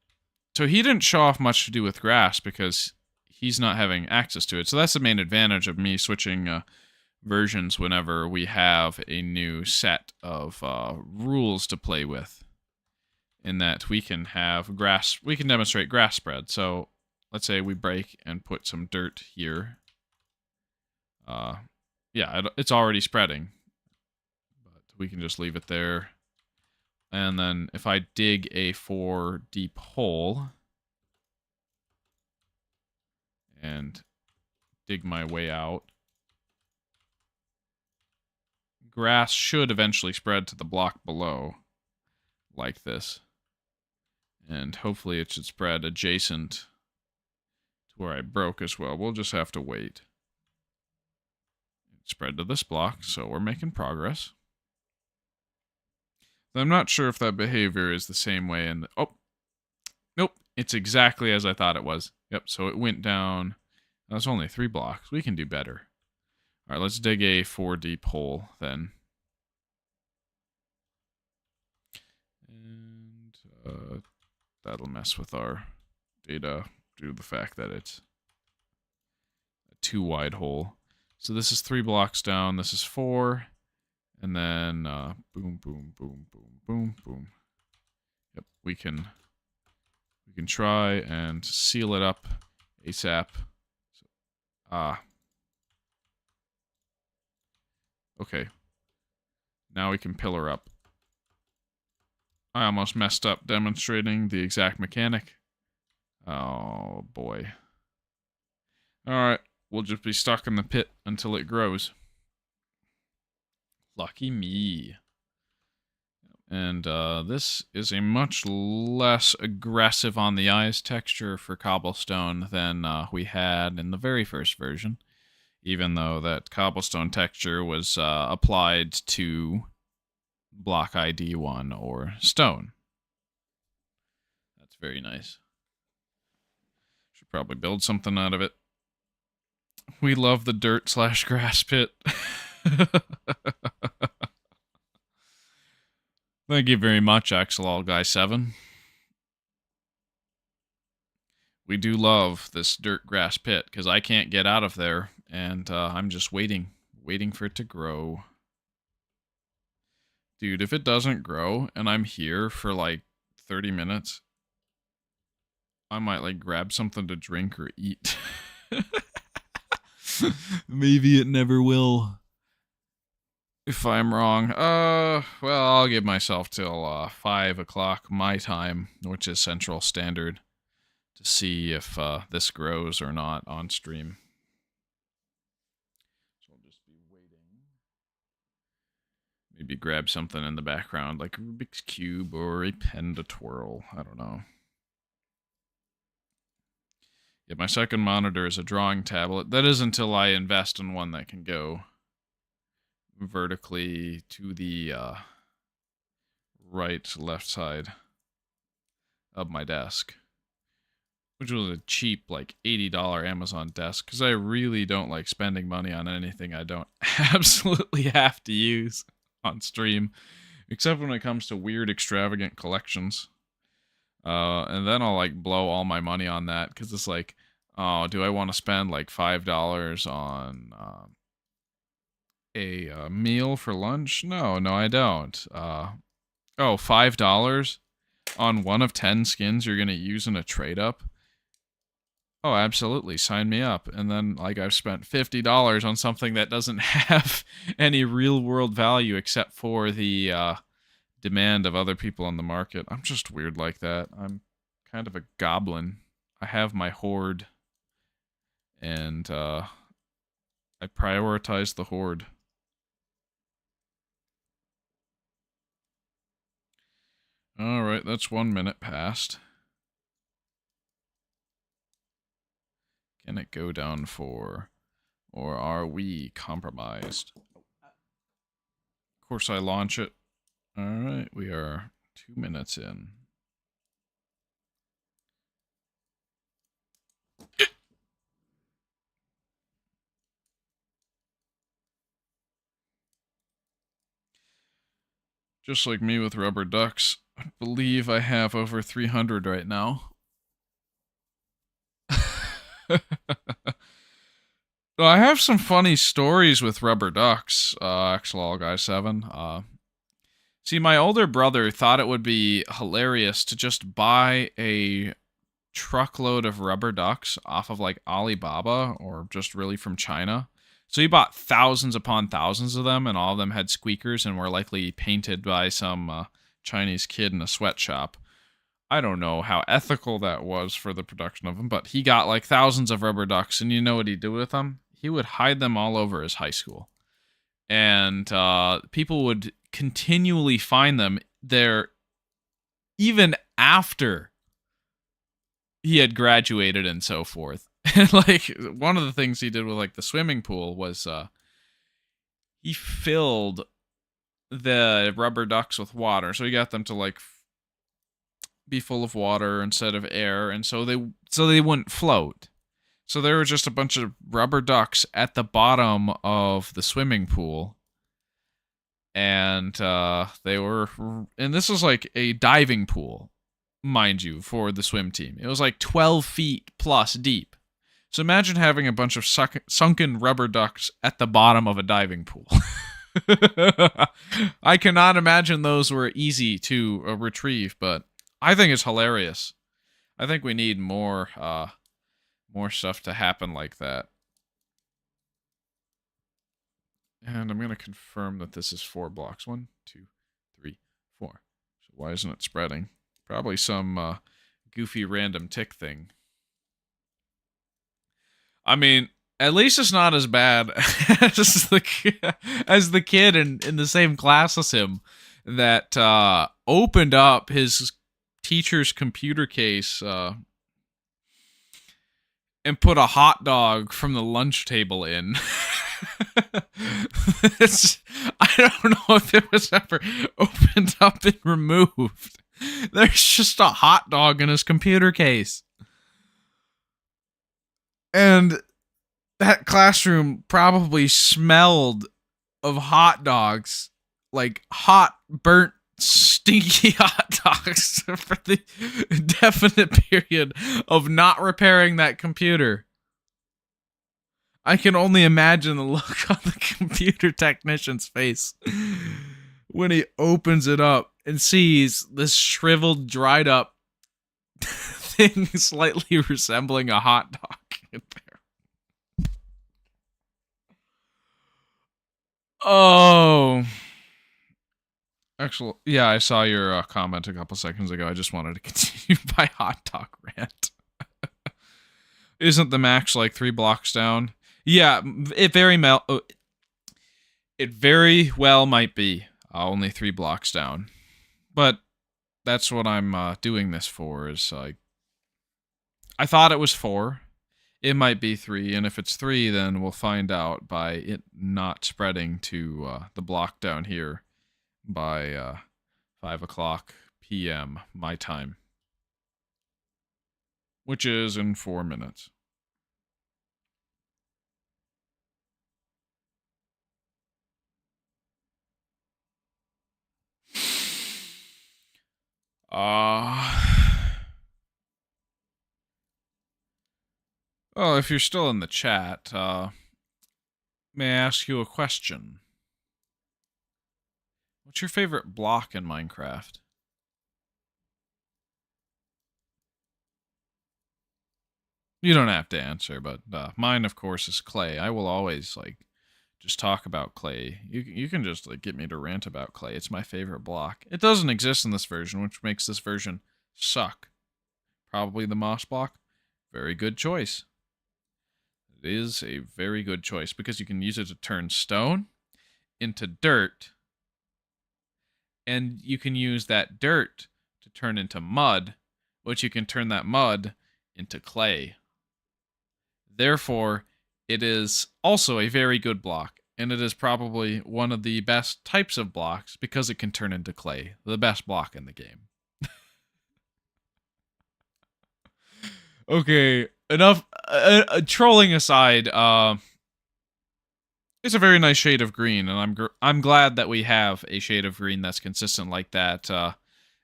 So he didn't show off much to do with grass because he's not having access to it. So that's the main advantage of me switching versions whenever we have a new set of rules to play with. In that we can have grass, we can demonstrate grass spread. So let's say we break and put some dirt here. Yeah, it's already spreading, but we can just leave it there. And then if I dig a 4 deep hole and dig my way out, grass should eventually spread to the block below, like this. And hopefully it should spread adjacent to where I broke as well. We'll just have to wait. It spread to this block, so we're making progress. I'm not sure if that behavior is the same way in the... Oh! Nope. It's exactly as I thought it was. Yep, so it went down. That's only 3 blocks. We can do better. Alright, let's dig a 4 deep hole then. And that'll mess with our data due to the fact that it's a 2 wide hole. So this is 3 blocks down. This is 4. And then boom, boom, boom, boom, boom, boom. Yep, we can try and seal it up ASAP. Okay. Now we can pillar up. I almost messed up demonstrating the exact mechanic. Oh boy. Alright, we'll just be stuck in the pit until it grows. Lucky me. And this is a much less aggressive on the eyes texture for cobblestone than we had in the very first version, even though that cobblestone texture was applied to block ID 1 or stone. That's very nice. Should probably build something out of it. We love the dirt/grass pit. Thank you very much, Axelall Guy 7. We do love this dirt grass pit because I can't get out of there, and I'm just waiting for it to grow. Dude, if it doesn't grow and I'm here for like 30 minutes, I might like grab something to drink or eat. Maybe it never will. If I'm wrong, well, I'll give myself till 5 o'clock my time, which is Central Standard, to see if this grows or not on stream. So I'll just be waiting. Maybe grab something in the background, like a Rubik's Cube or a pen to twirl. I don't know. Yeah, my second monitor is a drawing tablet. That is until I invest in one that can go vertically to the left side of my desk, which was a cheap like $80 Amazon desk because I really don't like spending money on anything I don't absolutely have to use on stream, except when it comes to weird extravagant collections, and then I'll like blow all my money on that because it's like, oh, do I want to spend like $5 on a meal for lunch? No, I don't. $5 on one of 10 skins you're gonna use in a trade up? Oh, absolutely, sign me up. And then like I've spent $50 on something that doesn't have any real world value except for the demand of other people on the market. I'm just weird like that. I'm kind of a goblin. I have my horde, and I prioritize the horde. Alright, that's 1 minute past. Can it go down 4? Or are we compromised? Of course I launch it. Alright, we are 2 minutes in. Just like me with rubber ducks, I believe I have over 300 right now. Well, I have some funny stories with rubber ducks, Axelall Guy 7. See, my older brother thought it would be hilarious to just buy a truckload of rubber ducks off of like Alibaba or just really from China. So he bought thousands upon thousands of them, and all of them had squeakers and were likely painted by some Chinese kid in a sweatshop. I don't know how ethical that was for the production of them, but he got like thousands of rubber ducks, and you know what he'd do with them? He would hide them all over his high school. And people would continually find them there even after he had graduated and so forth. And like one of the things he did with like the swimming pool was he filled the rubber ducks with water. So he got them to like be full of water instead of air, and so they wouldn't float. So there were just a bunch of rubber ducks at the bottom of the swimming pool. And and this was like a diving pool, mind you, for the swim team. It was like 12 feet plus deep. So imagine having a bunch of sunken rubber ducks at the bottom of a diving pool. I cannot imagine those were easy to retrieve, but I think it's hilarious. I think we need more stuff to happen like that. And I'm going to confirm that this is 4 blocks. 1, 2, 3, 4. So why isn't it spreading? Probably some goofy random tick thing. I mean, at least it's not as bad as the kid in the same class as him. that opened up his teacher's computer case and put a hot dog from the lunch table in. I don't know if it was ever opened up and removed. There's just a hot dog in his computer case. And that classroom probably smelled of hot dogs, like hot, burnt, stinky hot dogs for the definite period of not repairing that computer. I can only imagine the look on the computer technician's face when he opens it up and sees this shriveled, dried up thing slightly resembling a hot dog in there. Oh. Actually, yeah, I saw your comment a couple seconds ago. I just wanted to continue my hot dog rant. Isn't the max like 3 blocks down? Yeah, it very well might be only 3 blocks down, but that's what I'm doing this for. Is like, I thought it was 4. It might be 3, and if it's 3, then we'll find out by it not spreading to the block down here by 5 o'clock p.m. my time, which is in 4 minutes. Well, if you're still in the chat, may I ask you a question? What's your favorite block in Minecraft? You don't have to answer, but mine, of course, is clay. I will always just talk about clay. You can just get me to rant about clay. It's my favorite block. It doesn't exist in this version, which makes this version suck. Probably the moss block. Very good choice. It is a very good choice because you can use it to turn stone into dirt, and you can use that dirt to turn into mud, which you can turn that mud into clay. Therefore, it is also a very good block, and it is probably one of the best types of blocks because it can turn into clay, the best block in the game. Okay, enough trolling aside. It's a very nice shade of green, and I'm glad that we have a shade of green that's consistent like that,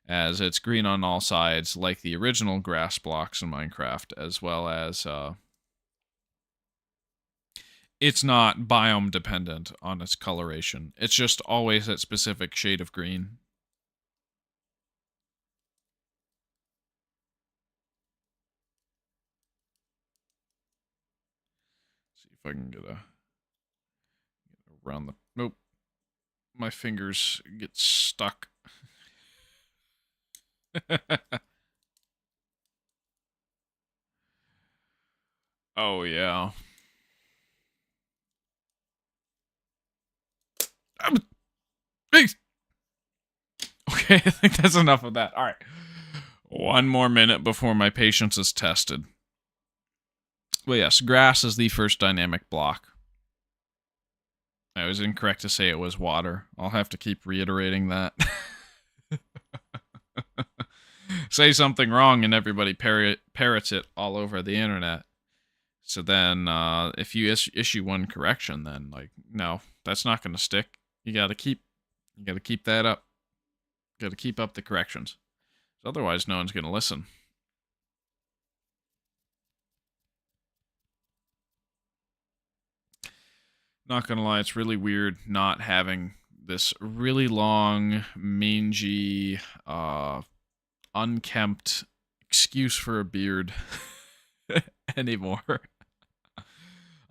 as it's green on all sides, like the original grass blocks in Minecraft, as well as it's not biome dependent on its coloration. It's just always that specific shade of green. See if I can get around the. Nope. My fingers get stuck. Oh, yeah. Okay, I think that's enough of that. All right. One more minute before my patience is tested. Well, yes, grass is the first dynamic block. I was incorrect to say it was water. I'll have to keep reiterating that. Say something wrong and everybody parrots it all over the internet. So then, if you issue one correction, then no, that's not going to stick. You got to keep that up. Got to keep up the corrections. Otherwise, no one's going to listen. Not going to lie, it's really weird not having this really long, mangy, unkempt excuse for a beard anymore.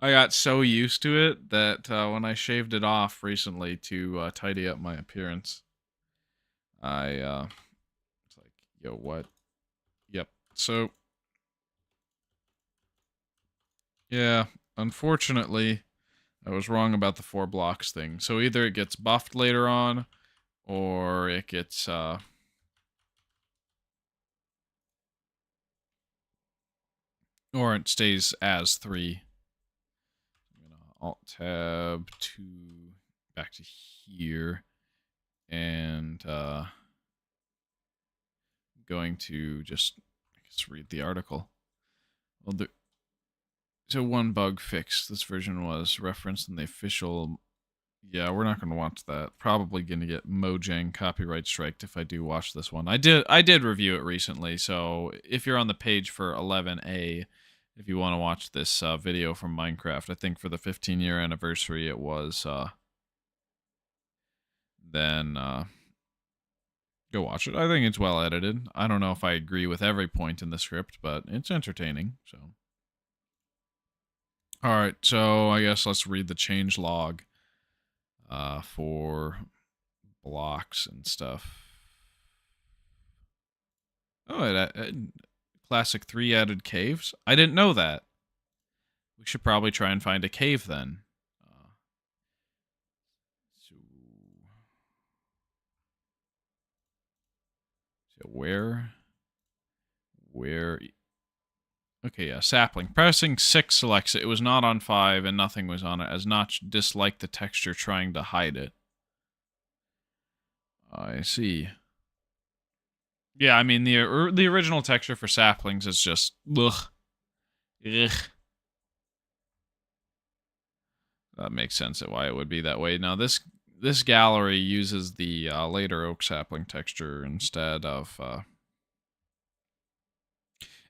I got so used to it that when I shaved it off recently to tidy up my appearance, it's like, yo, what? Yep. So, yeah, unfortunately, I was wrong about the 4 blocks thing. So either it gets buffed later on, or it gets or it stays as 3. I'm gonna Alt Tab to back to here, and going to just, I guess, read the article. Well, so one bug fixed. This version was referenced in the official. Yeah, we're not going to watch that. Probably going to get Mojang copyright striked if I do watch this one. I did review it recently, so if you're on the page for 11A, if you want to watch this video from Minecraft, I think for the 15-year anniversary it was, then go watch it. I think it's well edited. I don't know if I agree with every point in the script, but it's entertaining. So, all right. So I guess let's read the change log for blocks and stuff. Oh, Classic 3 added caves? I didn't know that. We should probably try and find a cave then. So where? Okay, yeah, sapling. Pressing 6 selects it. It was not on 5 and nothing was on it, as Notch disliked the texture trying to hide it. I see. Yeah, I mean, the original texture for saplings is just, ugh. Ugh. That makes sense at why it would be that way. Now, this gallery uses the later oak sapling texture instead of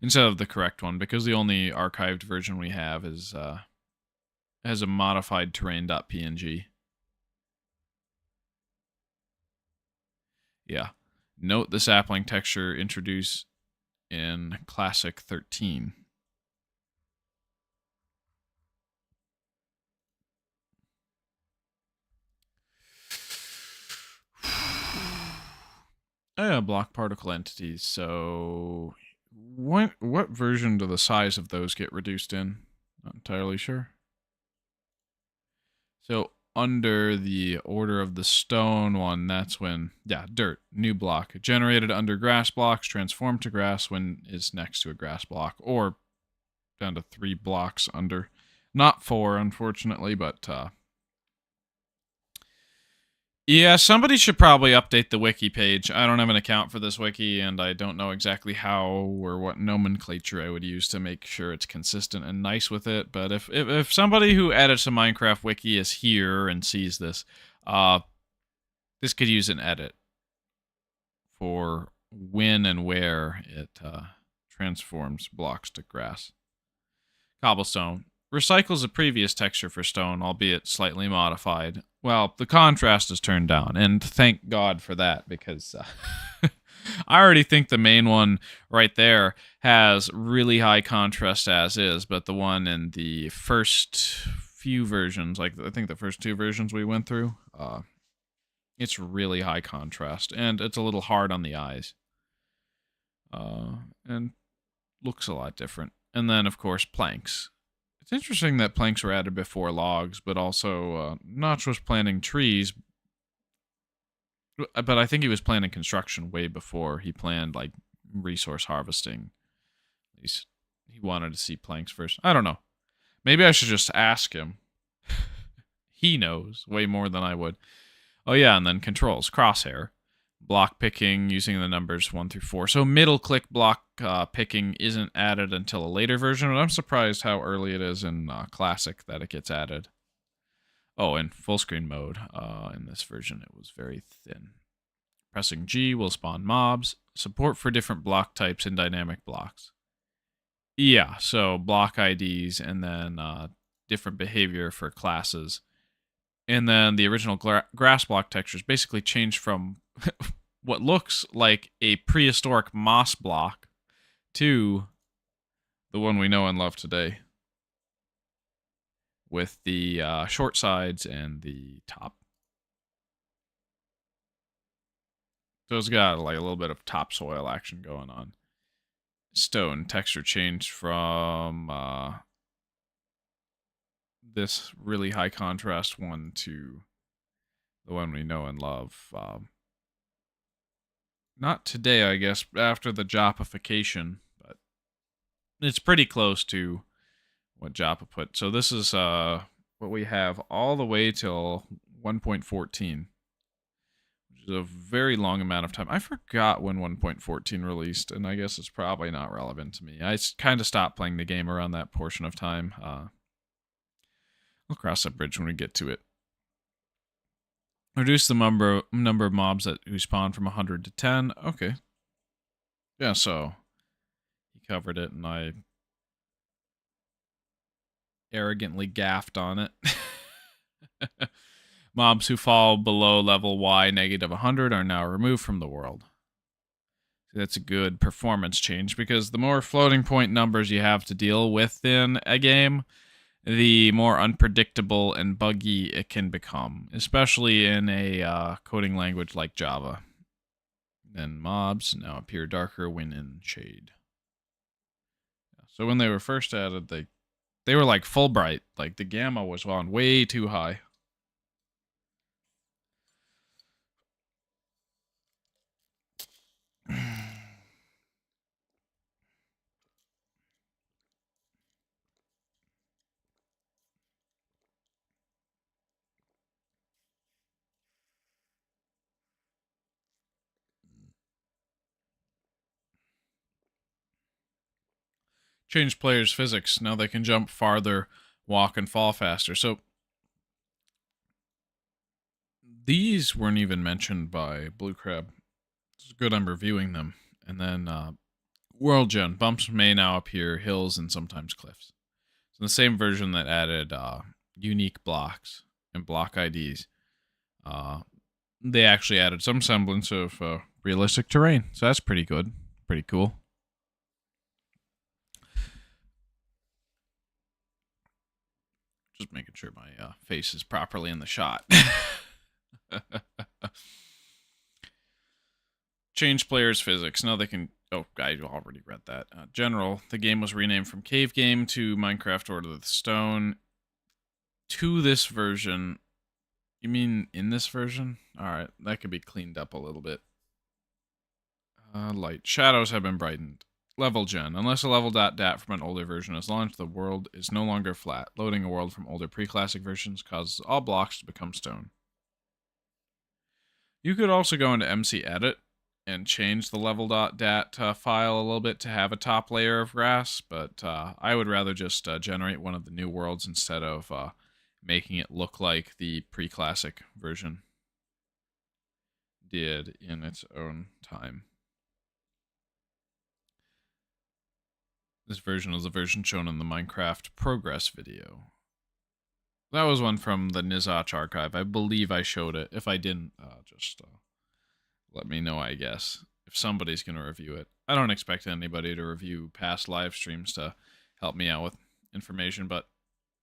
the correct one, because the only archived version we have is has a modified terrain.png. Yeah. Note the sapling texture introduced in Classic 13. Oh, yeah, block particle entities. So, what version do the size of those get reduced in? Not entirely sure. So under the order of the stone one, that's when, yeah, dirt, new block. Generated under grass blocks, transformed to grass when is next to a grass block, or down to 3 blocks under. Not 4, unfortunately, but yeah, somebody should probably update the wiki page. I don't have an account for this wiki, and I don't know exactly how or what nomenclature I would use to make sure it's consistent and nice with it. But if somebody who edits a Minecraft wiki is here and sees this, this could use an edit for when and where it transforms blocks to grass. Cobblestone. Recycles a previous texture for stone, albeit slightly modified. Well, the contrast is turned down, and thank God for that, because I already think the main one right there has really high contrast as is, but the one in the first few versions, like I think the first 2 versions we went through, it's really high contrast, and it's a little hard on the eyes, and looks a lot different. And then, of course, planks. It's interesting that planks were added before logs, but also Notch was planting trees, but I think he was planning construction way before he planned, like, resource harvesting. At least he wanted to see planks first. I don't know. Maybe I should just ask him. He knows way more than I would. Oh yeah, and then controls. Crosshair. Block picking using the numbers 1 through 4. So middle click block picking isn't added until a later version, but I'm surprised how early it is in Classic that it gets added. Oh, in full screen mode, in this version, it was very thin. Pressing G will spawn mobs. Support for different block types in dynamic blocks. Yeah, so block IDs and then different behavior for classes. And then the original grass block textures basically changed from what looks like a prehistoric moss block to the one we know and love today, with the short sides and the top. So it's got like a little bit of topsoil action going on. Stone texture changed from this really high contrast one to the one we know and love. Not today, I guess, after the Joppification, but it's pretty close to what Joppa put. So this is what we have all the way till 1.14, which is a very long amount of time. I forgot when 1.14 released, and I guess it's probably not relevant to me. I kind of stopped playing the game around that portion of time. I'll cross that bridge when we get to it. Reduce the number of mobs who spawn from 100 to 10. Okay. Yeah, so he covered it, and I arrogantly gaffed on it. Mobs who fall below level Y negative 100 are now removed from the world. That's a good performance change because the more floating point numbers you have to deal with in a game, the more unpredictable and buggy it can become, especially in a coding language like Java. And mobs now appear darker when in shade. So when they were first added, they were like full bright. Like the gamma was on way too high. Change players' physics. Now they can jump farther, walk, and fall faster. So these weren't even mentioned by Blue Crab. It's good I'm reviewing them. And then World Gen. Bumps may now appear, hills, and sometimes cliffs. So the same version that added unique blocks and block IDs. They actually added some semblance of realistic terrain. So that's pretty good. Pretty cool. Just making sure my face is properly in the shot. Change players' physics. Now they can. Oh, I already read that. General. The game was renamed from Cave Game to Minecraft Order of the Stone. To this version. You mean in this version? Alright, that could be cleaned up a little bit. Light. Shadows have been brightened. Level gen. Unless a level.dat from an older version is launched, the world is no longer flat. Loading a world from older pre-classic versions causes all blocks to become stone. You could also go into MC Edit and change the level.dat file a little bit to have a top layer of grass, but I would rather just generate one of the new worlds instead of making it look like the pre-classic version did in its own time. This version is the version shown in the Minecraft progress video. That was one from the Nizach archive. I believe I showed it. If I didn't, just let me know, I guess, if somebody's going to review it. I don't expect anybody to review past live streams to help me out with information, but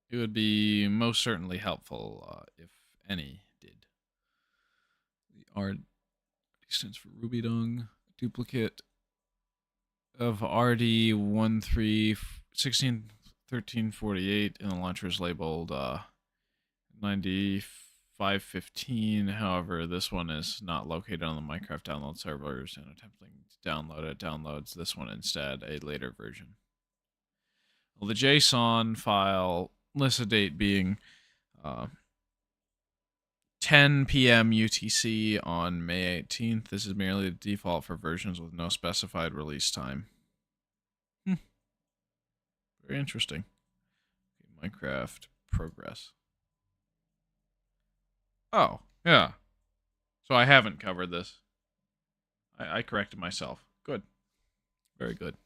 it would be most certainly helpful if any did. The R stands for Ruby Dung. Duplicate of RD13161348 and the launcher is labeled 9515. However, this one is not located on the Minecraft download servers, and attempting to download it downloads this one instead, a later version. Well, the JSON file lists a date being 10 p.m. UTC on May 18th. This is merely the default for versions with no specified release time. Very interesting. Okay, Minecraft progress. Oh, yeah. So I haven't covered this. I corrected myself. Good. Very good.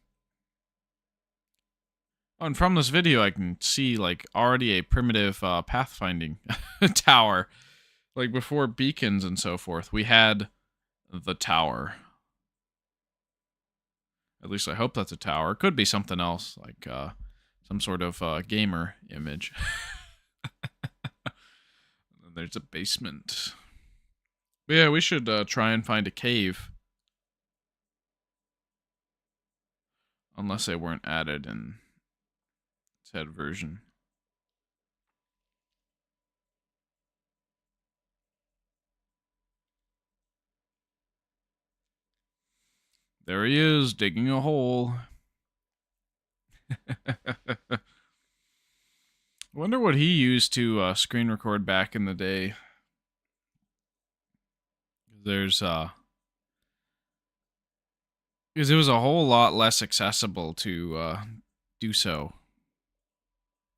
Oh, and from this video, I can see, like, already a primitive pathfinding tower. Like, before beacons and so forth, we had the tower. At least I hope that's a tower. It could be something else, like some sort of gamer image. And there's a basement. But yeah, we should try and find a cave. Unless they weren't added in said version. There he is, digging a hole. Wonder what he used to screen record back in the day. There's because it was a whole lot less accessible to do so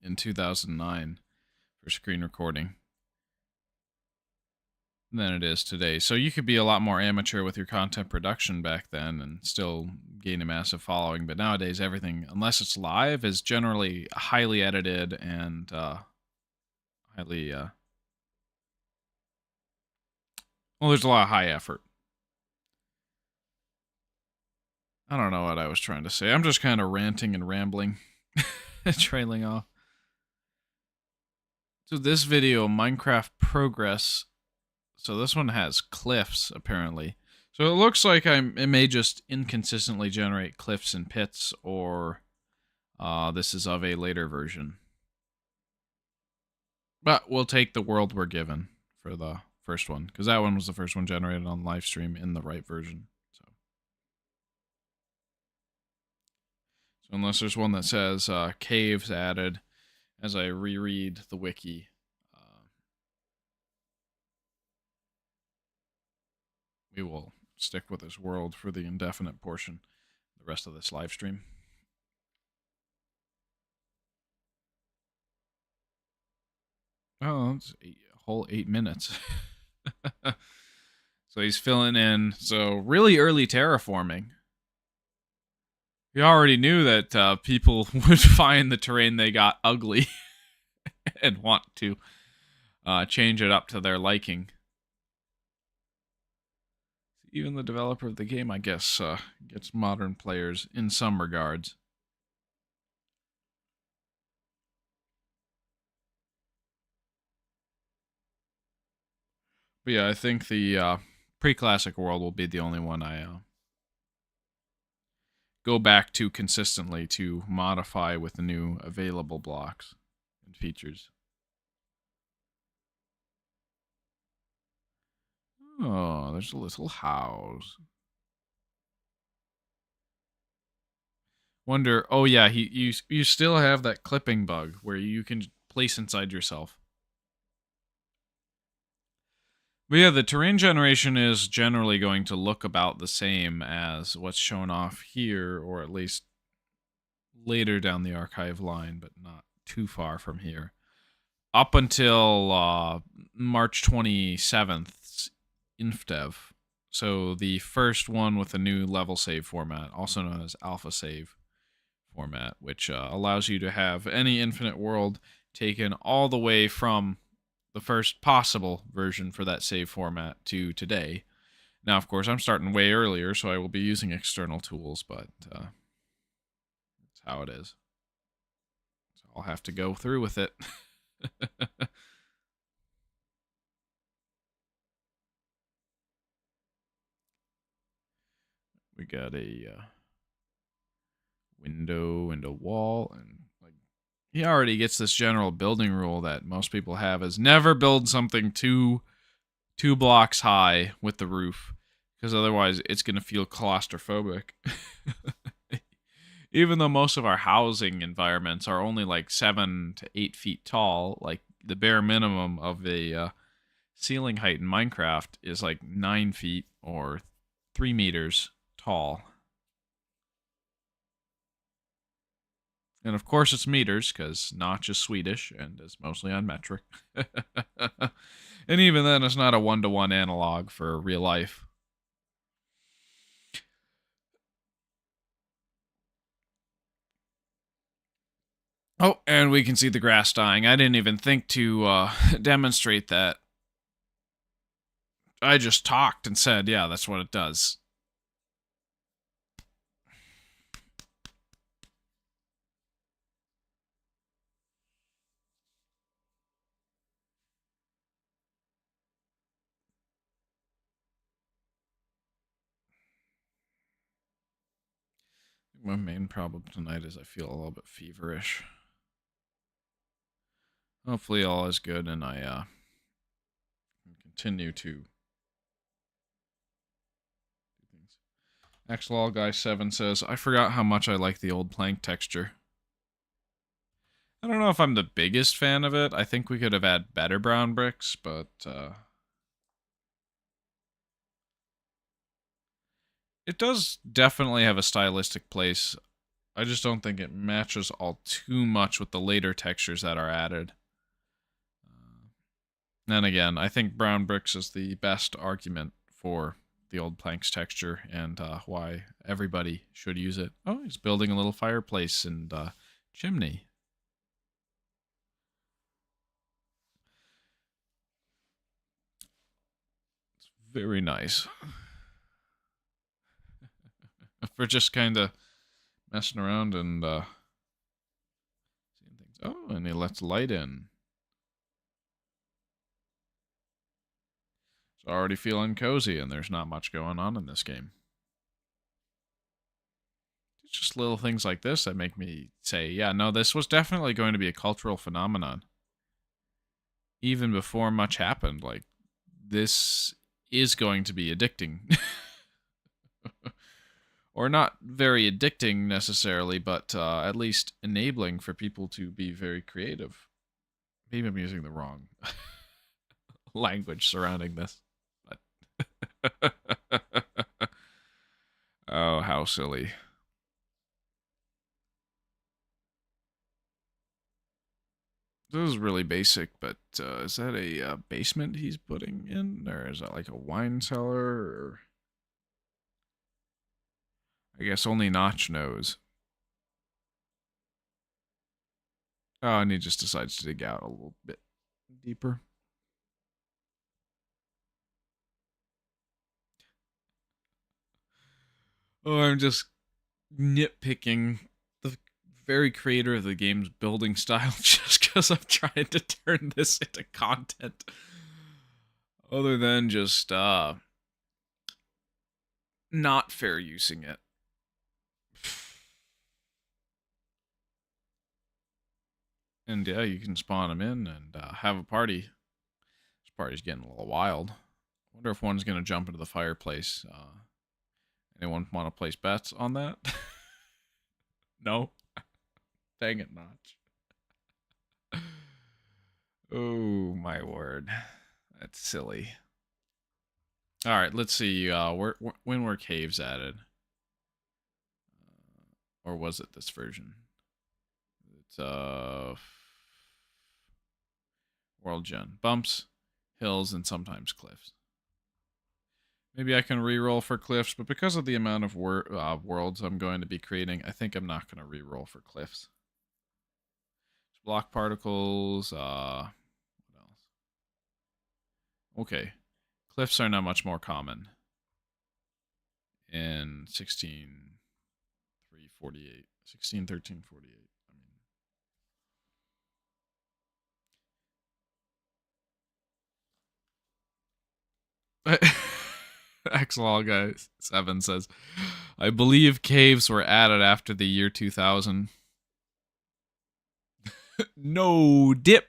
in 2009 for screen recording than it is today. So you could be a lot more amateur with your content production back then and still gain a massive following. But nowadays, everything, unless it's live, is generally highly edited and highly. Well, there's a lot of high effort. I don't know what I was trying to say. I'm just kind of ranting and rambling, trailing off. So this video, Minecraft Progress. So this one has cliffs, apparently. So it looks like it may just inconsistently generate cliffs and pits, or this is of a later version. But we'll take the world we're given for the first one, because that one was the first one generated on live stream in the right version. So unless there's one that says caves added, as I reread the wiki, we will stick with this world for the indefinite portion, the rest of this live stream. Oh, it's a whole 8 minutes. So he's filling in. So really early terraforming. We already knew that people would find the terrain they got ugly and want to change it up to their liking. Even the developer of the game, I guess, gets modern players in some regards. But yeah, I think the pre-classic world will be the only one I go back to consistently to modify with the new available blocks and features. Oh, there's a little house. Wonder. Oh yeah, you still have that clipping bug where you can place inside yourself. But yeah, the terrain generation is generally going to look about the same as what's shown off here, or at least later down the archive line, but not too far from here. Up until March 27th, InfDev. So the first one with a new level save format, also known as alpha save format, which allows you to have any infinite world taken all the way from the first possible version for that save format to today. Now, of course, I'm starting way earlier, so I will be using external tools, but that's how it is. So I'll have to go through with it. We got a window and a wall, and like he already gets this general building rule that most people have is never build something two blocks high with the roof, because otherwise it's going to feel claustrophobic. Even though most of our housing environments are only like 7 to 8 feet tall, like the bare minimum of a ceiling height in Minecraft is like 9 feet or 3 meters tall. And of course it's meters, because Notch is Swedish and is mostly on metric. And even then, it's not a one-to-one analog for real life. Oh, and we can see the grass dying. I didn't even think to demonstrate that. I just talked and said, yeah, that's what it does. My main problem tonight is I feel a little bit feverish. Hopefully all is good and I continue to do things. Xlol Guy 7 says, I forgot how much I like the old plank texture. I don't know if I'm the biggest fan of it. I think we could have had better brown bricks, but it does definitely have a stylistic place. I just don't think it matches all too much with the later textures that are added. And again, I think brown bricks is the best argument for the old planks texture and why everybody should use it. Oh, he's building a little fireplace and chimney. It's very nice. For just kind of messing around and seeing things. Oh, and he lets light in. It's already feeling cozy, and there's not much going on in this game. It's just little things like this that make me say, yeah, no, this was definitely going to be a cultural phenomenon. Even before much happened, like, this is going to be addicting. Or not very addicting necessarily, but at least enabling for people to be very creative. Maybe I'm using the wrong language surrounding this. But oh, how silly. This is really basic, but is that a basement he's putting in? Or is that like a wine cellar? Or I guess only Notch knows. Oh, and he just decides to dig out a little bit deeper. Oh, I'm just nitpicking the very creator of the game's building style just because I'm trying to turn this into content. Other than just not fair using it. And yeah, you can spawn them in and have a party. This party's getting a little wild. I wonder if one's going to jump into the fireplace. Anyone want to place bets on that? No? Dang it, Notch. Oh, my word. That's silly. All right, let's see. When were caves added? Or was it this version? It's World Gen. Bumps, hills, and sometimes cliffs. Maybe I can re-roll for cliffs, but because of the amount of worlds I'm going to be creating, I think I'm not going to re-roll for cliffs. Block particles, what else? Okay. Cliffs are now much more common in 16.3.48. 16.13.48. Xlol guys 7 says, I believe caves were added after the year 2000. No dip.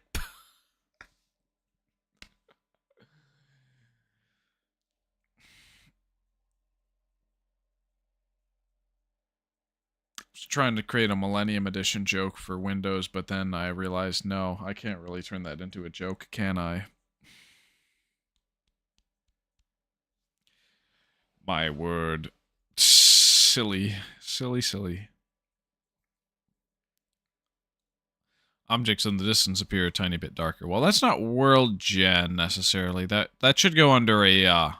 Was trying to create a Millennium Edition joke for Windows, but then I realized, no, I can't really turn that into a joke, can I? My word. Silly. Silly, silly. Objects in the distance appear a tiny bit darker. Well, that's not world gen necessarily. That should go under a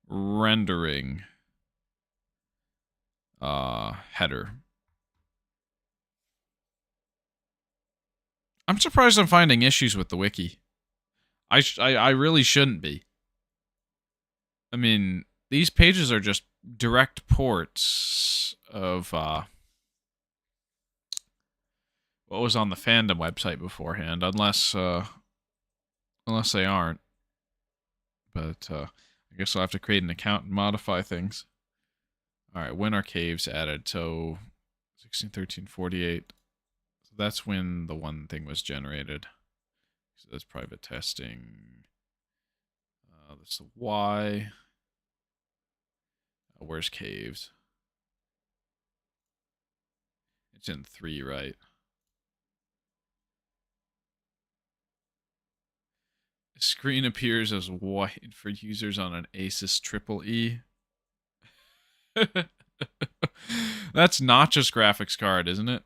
rendering header. I'm surprised I'm finding issues with the wiki. I really shouldn't be. I mean, these pages are just direct ports of what was on the fandom website beforehand, unless they aren't. But I guess I'll have to create an account and modify things. All right, when are caves added? So 16.13.48. So that's when the one thing was generated. So that's private testing. That's the Y. Where's caves? It's in 3, right? Screen appears as white for users on an Asus Triple E. That's not just graphics card, isn't it?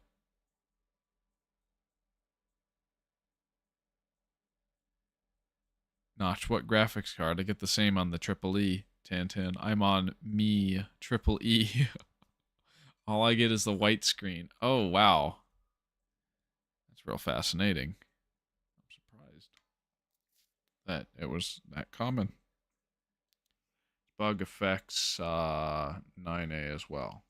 Notch, what graphics card? I get the same on the Triple E. Tantan. I'm on me Triple E. All I get is the white screen. Oh, wow. That's real fascinating. I'm surprised that it was that common. Bug affects 9A as well.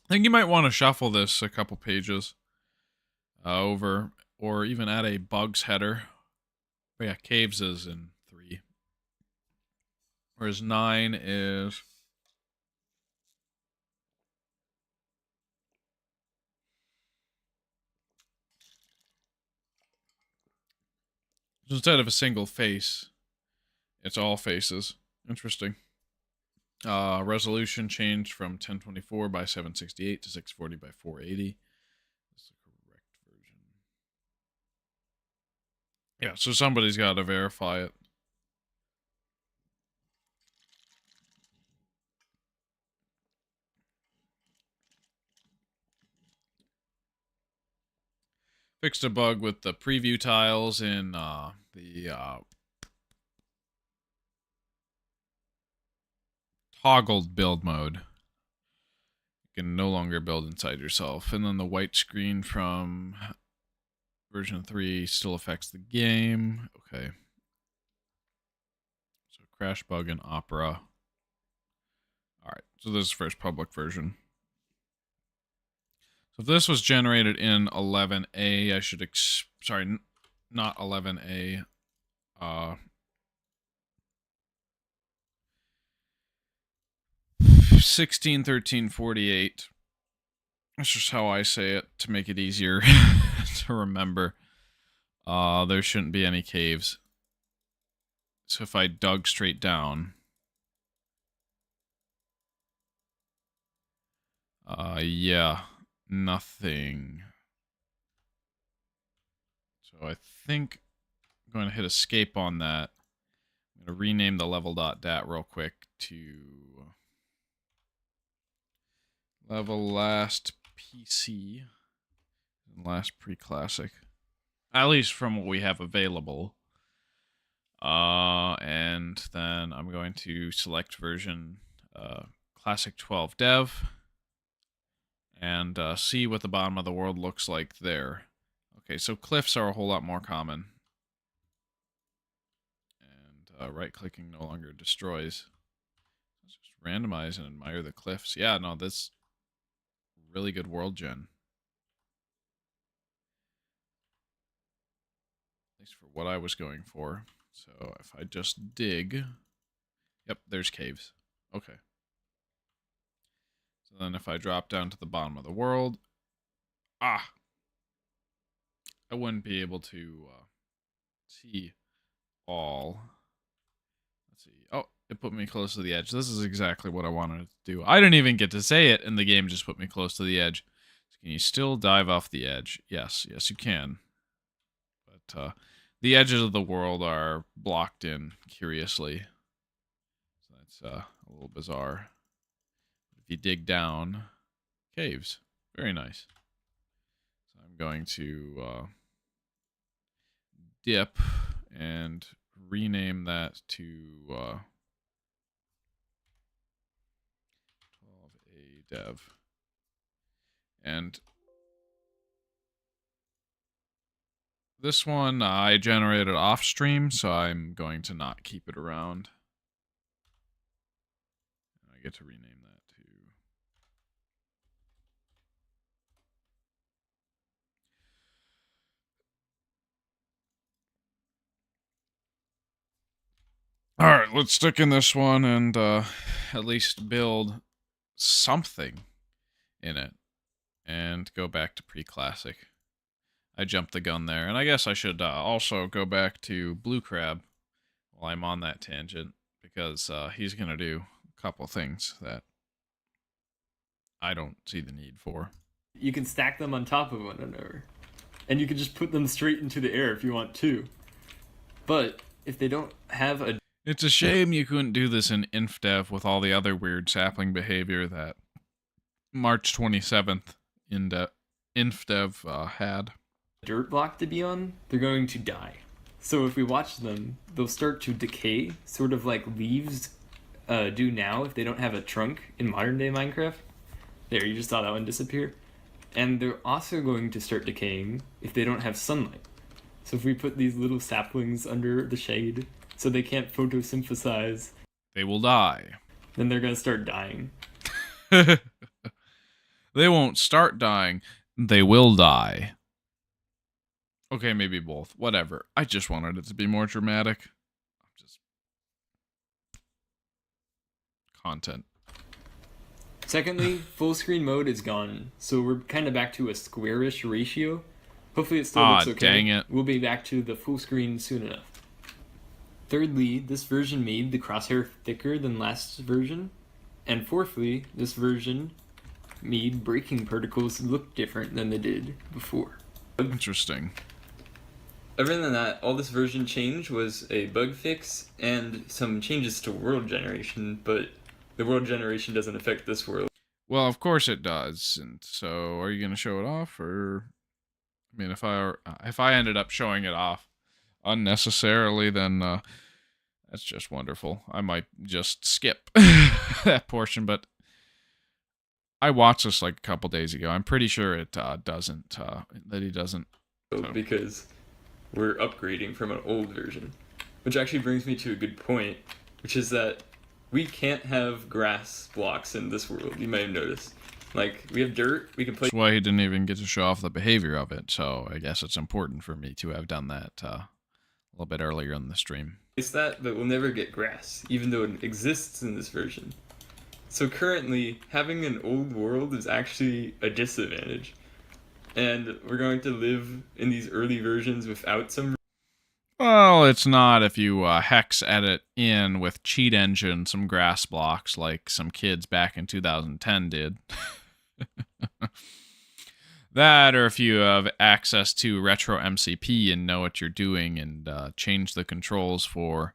I think you might want to shuffle this a couple pages over, or even add a bugs header. But yeah, caves is in 3. Whereas 9 is... instead of a single face, it's all faces. Interesting. Resolution changed from 1024 by 768 to 640 by 480. That's the correct version. Yeah, so somebody's got to verify it. Fixed a bug with the preview tiles in the toggled build mode. You can no longer build inside yourself. And then the white screen from version 3 still affects the game. Okay. So crash bug in Opera. Alright, so this is the first public version. So if this was generated in 11A, I should sorry, not 11A. 16, 13, 48. That's just how I say it to make it easier to remember. There shouldn't be any caves. So if I dug straight down, yeah, nothing. So I think I'm going to hit escape on that. I'm going to rename the level.dat real quick to level last PC, last pre-classic. At least from what we have available. And then I'm going to select version Classic 12 Dev and see what the bottom of the world looks like there. Okay, so cliffs are a whole lot more common. And right-clicking no longer destroys. Let's just randomize and admire the cliffs. Yeah, no, that's really good world gen. At least for what I was going for. So if I just dig... Yep, there's caves. Okay. So then if I drop down to the bottom of the world... Ah! I wouldn't be able to see all. Let's see. Oh, it put me close to the edge. This is exactly what I wanted it to do. I didn't even get to say it, and the game just put me close to the edge. So can you still dive off the edge? Yes, yes, you can. But the edges of the world are blocked in, curiously. So that's a little bizarre. If you dig down, caves. Very nice. So I'm going to dip and rename that to 12A dev. And this one I generated off stream, so I'm going to not keep it around. I get to rename that to... Alright, let's stick in this one and at least build something in it. And go back to pre-classic. I jumped the gun there. And I guess I should also go back to Blue Crab while I'm on that tangent, because he's going to do a couple things that I don't see the need for. You can stack them on top of one another. And you can just put them straight into the air if you want to. But if they don't have a... It's a shame you couldn't do this in InfDev with all the other weird sapling behavior that March 27th InfDev had. dirt block to be on, they're going to die. So if we watch them, they'll start to decay, sort of like leaves do now if they don't have a trunk in modern day Minecraft. There, you just saw that one disappear. And they're also going to start decaying if they don't have sunlight. So if we put these little saplings under the shade so they can't photosynthesize, they will die. Then they're going to start dying. They won't start dying. They will die. Okay, maybe both. Whatever. I just wanted it to be more dramatic. Just content. Secondly, full screen mode is gone, so we're kind of back to a squarish ratio. Hopefully it still looks okay. Dang it. We'll be back to the full screen soon enough. Thirdly, this version made the crosshair thicker than last version. And fourthly, this version made braking particles look different than they did before. Interesting. Other than that, all this version change was a bug fix and some changes to world generation, but the world generation doesn't affect this world. Well, of course it does. And so, are you going to show it off, or I mean, if I ended up showing it off unnecessarily, then that's just wonderful. I might just skip that portion, but I watched this like a couple days ago. I'm pretty sure it doesn't. That he doesn't. So. Because we're upgrading from an old version, which actually brings me to a good point, which is that we can't have grass blocks in this world. You may have noticed. Like, we have dirt, we can play... That's why he didn't even get to show off the behavior of it, so I guess it's important for me to have done that a little bit earlier in the stream. It's that, but we'll never get grass, even though it exists in this version. So currently, having an old world is actually a disadvantage. And we're going to live in these early versions without some... Well, it's not if you hex edit in with cheat engine some grass blocks like some kids back in 2010 did. That, or if you have access to retro MCP and know what you're doing and change the controls for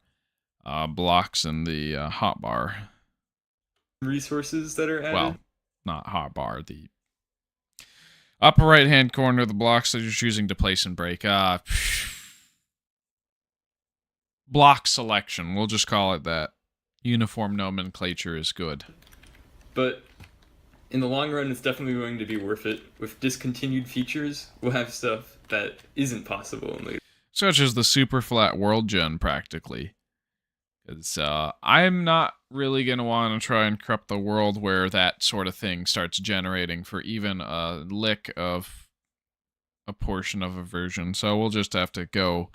blocks in the hotbar. Resources that are added? Well, not hotbar, the upper right hand corner, the blocks that you're choosing to place and break. Block selection, we'll just call it that. Uniform nomenclature is good. But in the long run, it's definitely going to be worth it. With discontinued features, we'll have stuff that isn't possible in later. Such as the super flat world gen, practically. Because I'm not really going to want to try and corrupt the world where that sort of thing starts generating for even a lick of a portion of a version. So we'll just have to go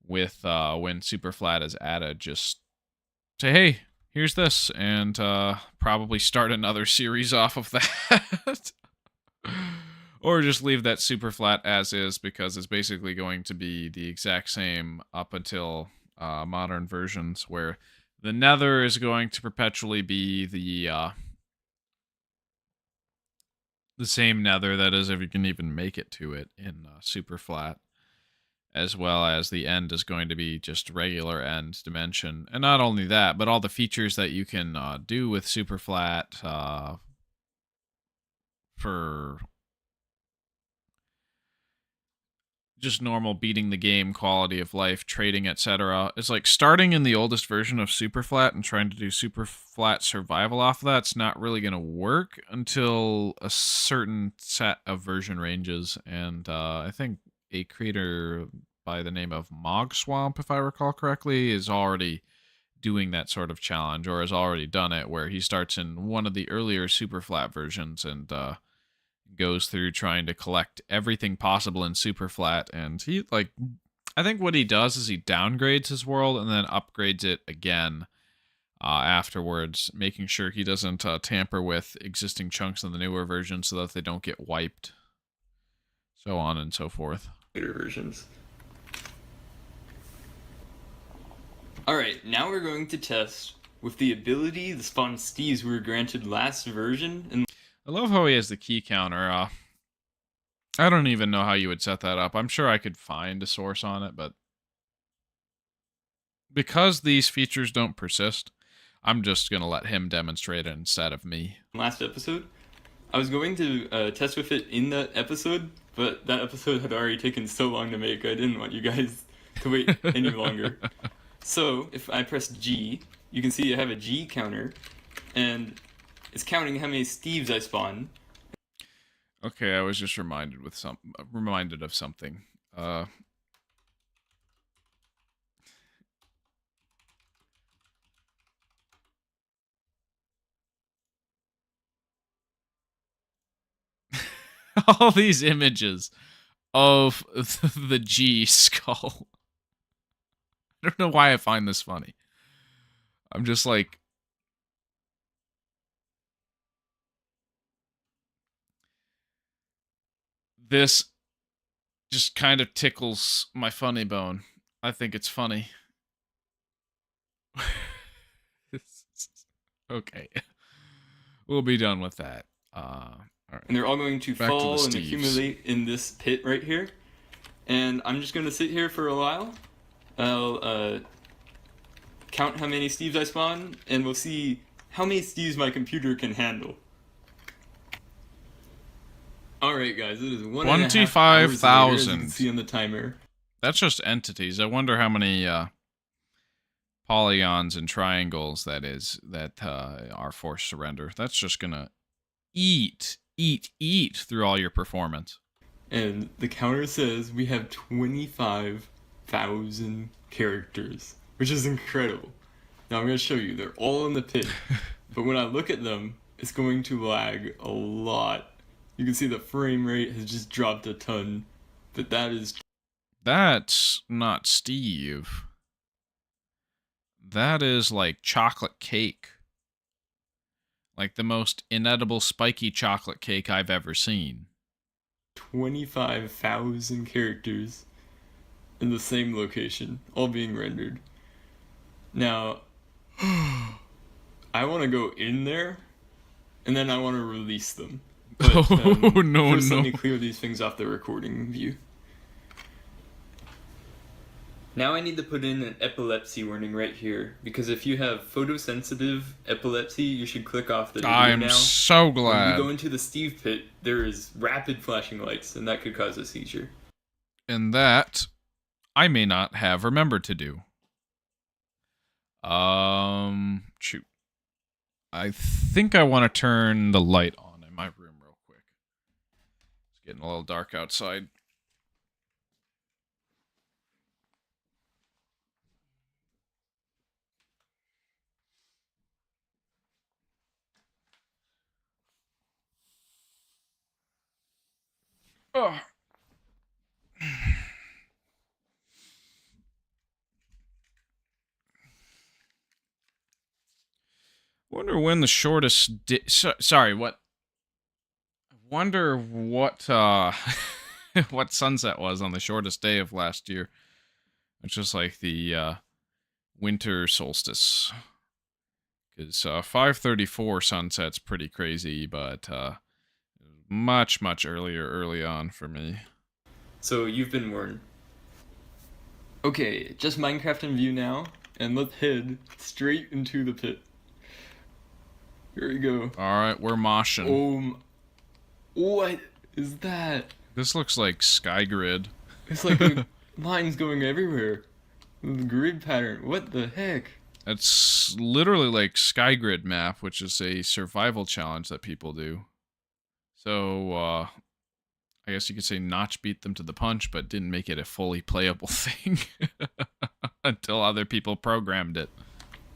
with when super flat is added, just say, hey, here's this, and probably start another series off of that. Or just leave that super flat as is, because it's basically going to be the exact same up until modern versions, where the nether is going to perpetually be the same nether that is, if you can even make it to it in super flat, as well as the end is going to be just regular end dimension. And not only that, but all the features that you can do with super flat for just normal beating the game, quality of life, trading, etc. It's like starting in the oldest version of super flat and trying to do super flat survival off of that's not really going to work until a certain set of version ranges. And I think a creator by the name of Mog Swamp, if I recall correctly, is already doing that sort of challenge, or has already done it, where he starts in one of the earlier super flat versions and goes through trying to collect everything possible in super flat. And he, like, I think what he does is he downgrades his world and then upgrades it again afterwards, making sure he doesn't tamper with existing chunks in the newer version so that they don't get wiped, so on and so forth. later versions. Alright, now we're going to test with the ability the spawn Steves were granted last version. And I love how he has the key counter. I don't even know how you would set that up. I'm sure I could find a source on it, but because these features don't persist, I'm just going to let him demonstrate it instead of me. last episode, I was going to test with it in that episode, but that episode had already taken so long to make, I didn't want you guys to wait any longer. So, if I press G, you can see I have a G counter, and it's counting how many Steves I spawn. Okay, I was just reminded of something. All these images of the G skull. I don't know why I find this funny. I'm just like, this just kind of tickles my funny bone. I think it's funny. Okay. We'll be done with that. All right. And they're all going to Back to fall the and Steves. accumulate in this pit right here. And I'm just going to sit here for a while. I'll count how many Steves I spawn, and we'll see how many Steves my computer can handle. Alright guys, it is 1.5 hours later, as you can see on the timer. That's just entities. I wonder how many polygons and triangles that is that are forced to render. That's just gonna eat through all your performance. And the counter says we have 25,000 characters, which is incredible. Now I'm going to show you. They're all in the pit, but when I look at them, it's going to lag a lot. You can see the frame rate has just dropped a ton, but That's not Steve. That is like chocolate cake. Like the most inedible spiky chocolate cake I've ever seen. 25,000 characters in the same location, all being rendered. Now, I want to go in there, and then I want to release them. But, no. Let me clear these things off the recording view. Now I need to put in an epilepsy warning right here, because if you have photosensitive epilepsy, you should click off the video now. I'm so glad. When you go into the Steve pit, there is rapid flashing lights, and that could cause a seizure. And that I may not have remembered to do. Shoot. I think I want to turn the light on in my room real quick. It's getting a little dark outside. Oh. Wonder when the shortest sorry, what? I wonder what what sunset was on the shortest day of last year. Which was like the winter solstice. Because 5:34 sunset's pretty crazy, but much early on for me. So you've been warned. Okay, just Minecraft in view now, and let's head straight into the pit. Here we go. Alright, we're moshing. What is that? This looks like SkyGrid. It's like the lines going everywhere. The grid pattern. What the heck? It's literally like SkyGrid map, which is a survival challenge that people do. So, I guess you could say Notch beat them to the punch, but didn't make it a fully playable thing. Until other people programmed it.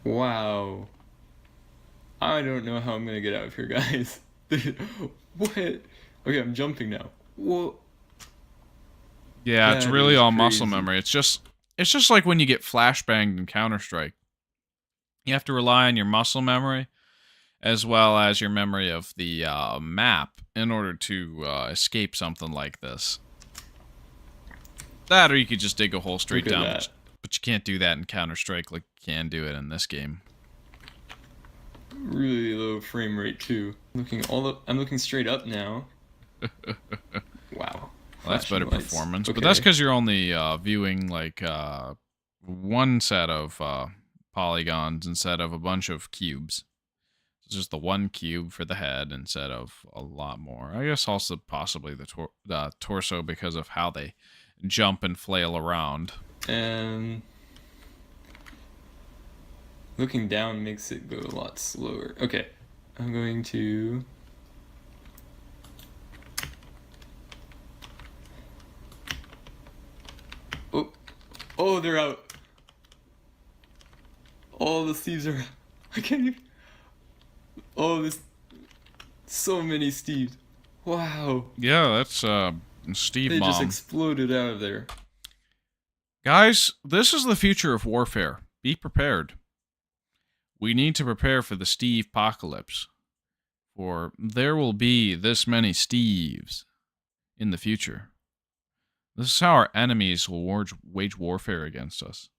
Wow. I don't know how I'm gonna get out of here, guys. What? Okay, I'm jumping now. Whoa. Yeah, it's really all crazy. muscle memory. It's just like when you get flashbanged in Counter-Strike. You have to rely on your muscle memory as well as your memory of the map in order to escape something like this. That, or you could just dig a hole straight Look at down, that. but you can't do that in Counter-Strike like you can do it in this game. Really low frame rate too. I'm looking straight up now. Wow. Well, that's better Flashing lights. performance, Okay. but that's because you're only viewing like one set of polygons instead of a bunch of cubes. It's just the one cube for the head instead of a lot more. I guess also possibly the torso because of how they jump and flail around. And looking down makes it go a lot slower. Okay, I'm going to... Oh, they're out. All the Steves are... I can't even... Oh, this... So many Steves. Wow. Yeah, that's Steve They Mom. just exploded out of there. Guys, this is the future of warfare. Be prepared. We need to prepare for the Steve apocalypse. For there will be this many Steves in the future. This is how our enemies will wage warfare against us.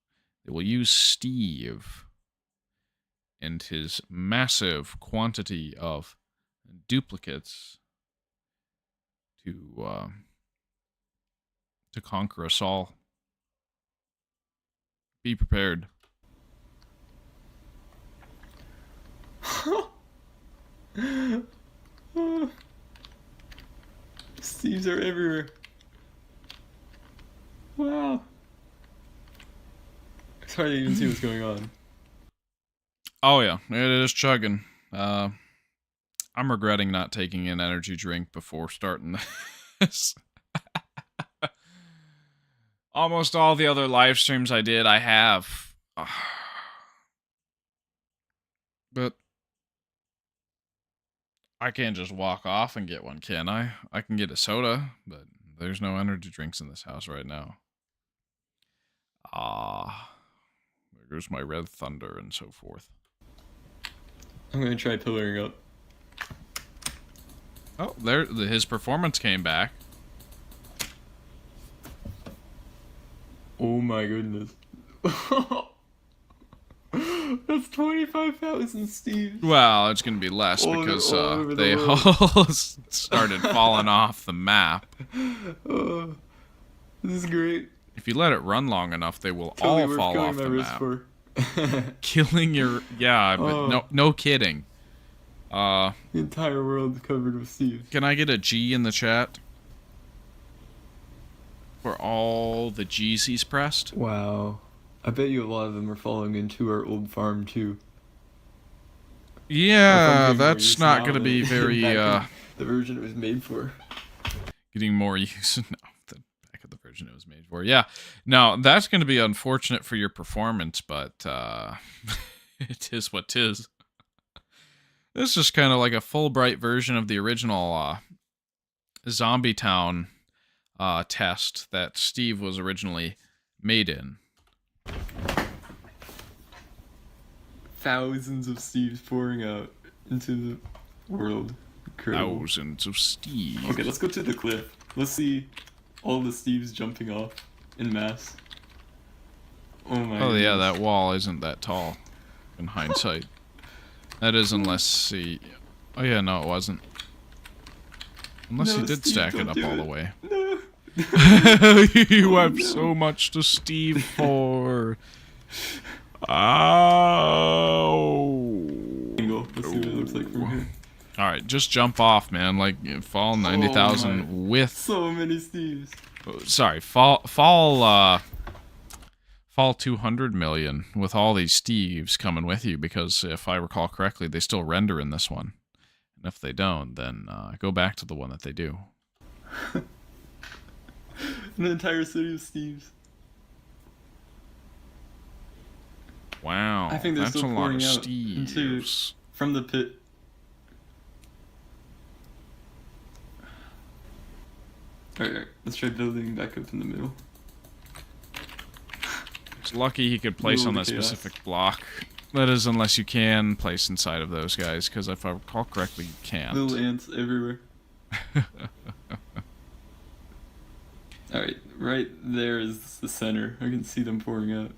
They will use Steve and his massive quantity of duplicates to conquer us all. Be prepared. Steves are everywhere. Wow. It's hard to even see what's going on. Oh yeah, it is chugging. I'm regretting not taking an energy drink before starting this. Almost all the other live streams I did, I have. But I can't just walk off and get one, can I? I can get a soda, but there's no energy drinks in this house right now. There goes my red thunder and so forth. I'm gonna try pillaring up. Oh, there, his performance came back. Oh my goodness. That's 25,000 Steves. Well, it's going to be less All because over the they world. all started falling off the map. Oh, this is great. If you let it run long enough, they will Totally all worth fall killing off my the wrist map. for. Killing your... Yeah, but Oh. no kidding. The entire world's covered with Steves. Can I get a G in the chat? For all the G's he's pressed? Wow. I bet you a lot of them are falling into our old farm too. Yeah, that's not going to be very... the version it was made for. Getting more use... No, the back of the version it was made for. Yeah. No, that's going to be unfortunate for your performance, but it is what 'tis. This is kind of like a Fulbright version of the original Zombie Town test that Steve was originally made in. Thousands of Steves pouring out into the world. Incredible. Thousands of Steve. Okay, let's go to the cliff. Let's see all the Steves jumping off in mass. Oh my Oh yeah, goodness. that wall isn't that tall in hindsight. That is unless he... Oh yeah, no it wasn't. Unless No, he did Steve, stack it don't up do all the it. way. No. You have no. so much to Steve for. Ow. Angle. Let's see what it looks like from here. Alright, just jump off, man. Like, fall 90,000 Oh with... So many Steves. Sorry, fall 200 million with all these Steves coming with you, because if I recall correctly, they still render in this one. And if they don't, then go back to the one that they do. An entire city of Steves. Wow, I think they're that's a still lot pouring of out into Steves. from the pit. Alright, let's try building back up in the middle. It's lucky he could place on Little that chaos. specific block. That is, unless you can place inside of those guys, because if I recall correctly, you can't. Little ants everywhere. Alright, right there is the center. I can see them pouring out.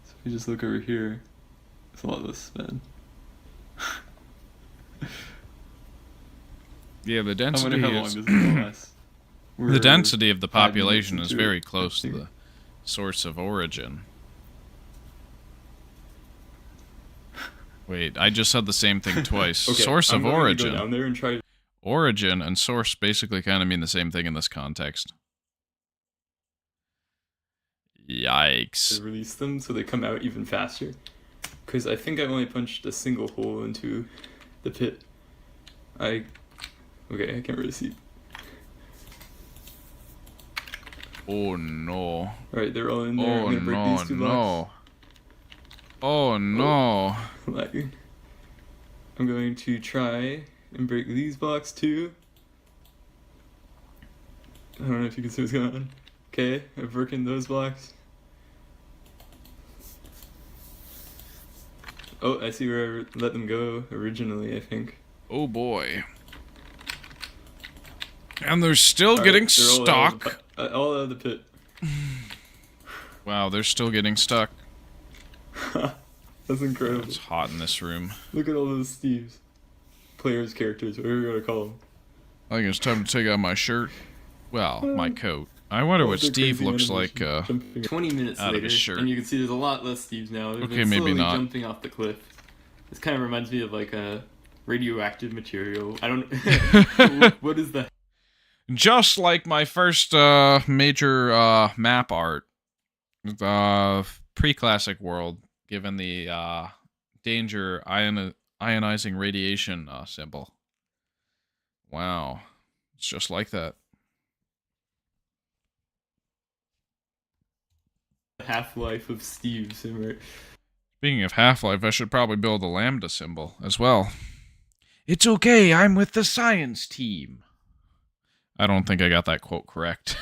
So if you just look over here, it's a lot less bad. Yeah, the I density wonder how long is... this is gonna last. The density of the 5 minutes population is into very it, close to I think. the source of origin. Wait, I just said the same thing twice. Okay, Source I'm of going origin. to go down there and try. Origin and source basically kind of mean the same thing in this context. Yikes. To release them so they come out even faster. Because I think I only punched a single hole into the pit. Okay, I can't really see. Oh no. Alright, they're all in there. I'm Oh gonna break no, these 2 no. Oh no. Lagging. I'm going to try and break these blocks too. I don't know if you can see what's going on. Okay, I've broken those blocks. Oh, I see where I let them go originally, I think. Oh boy. And they're still Alright, getting they're all stuck. All out of the pit. Wow, they're still getting stuck. That's incredible. It's hot in this room. Look at all those Steves. Players, characters, whatever you want to call them. I think it's time to take out my shirt. Well, my coat. I wonder what They're Steve crazy looks like animations. 20 minutes out of later, his shirt. and you can see there's a lot less Steves now. They've Okay, been maybe slowly not. jumping off the cliff. This kind of reminds me of like a radioactive material. I don't. What is that? Just like my first major map art. Pre-classic world, given the danger ionizing radiation symbol. Wow. It's just like that. Half-life of Steves, right? Speaking of Half-Life, I should probably build a lambda symbol as well. It's okay, I'm with the science team. I don't think I got that quote correct.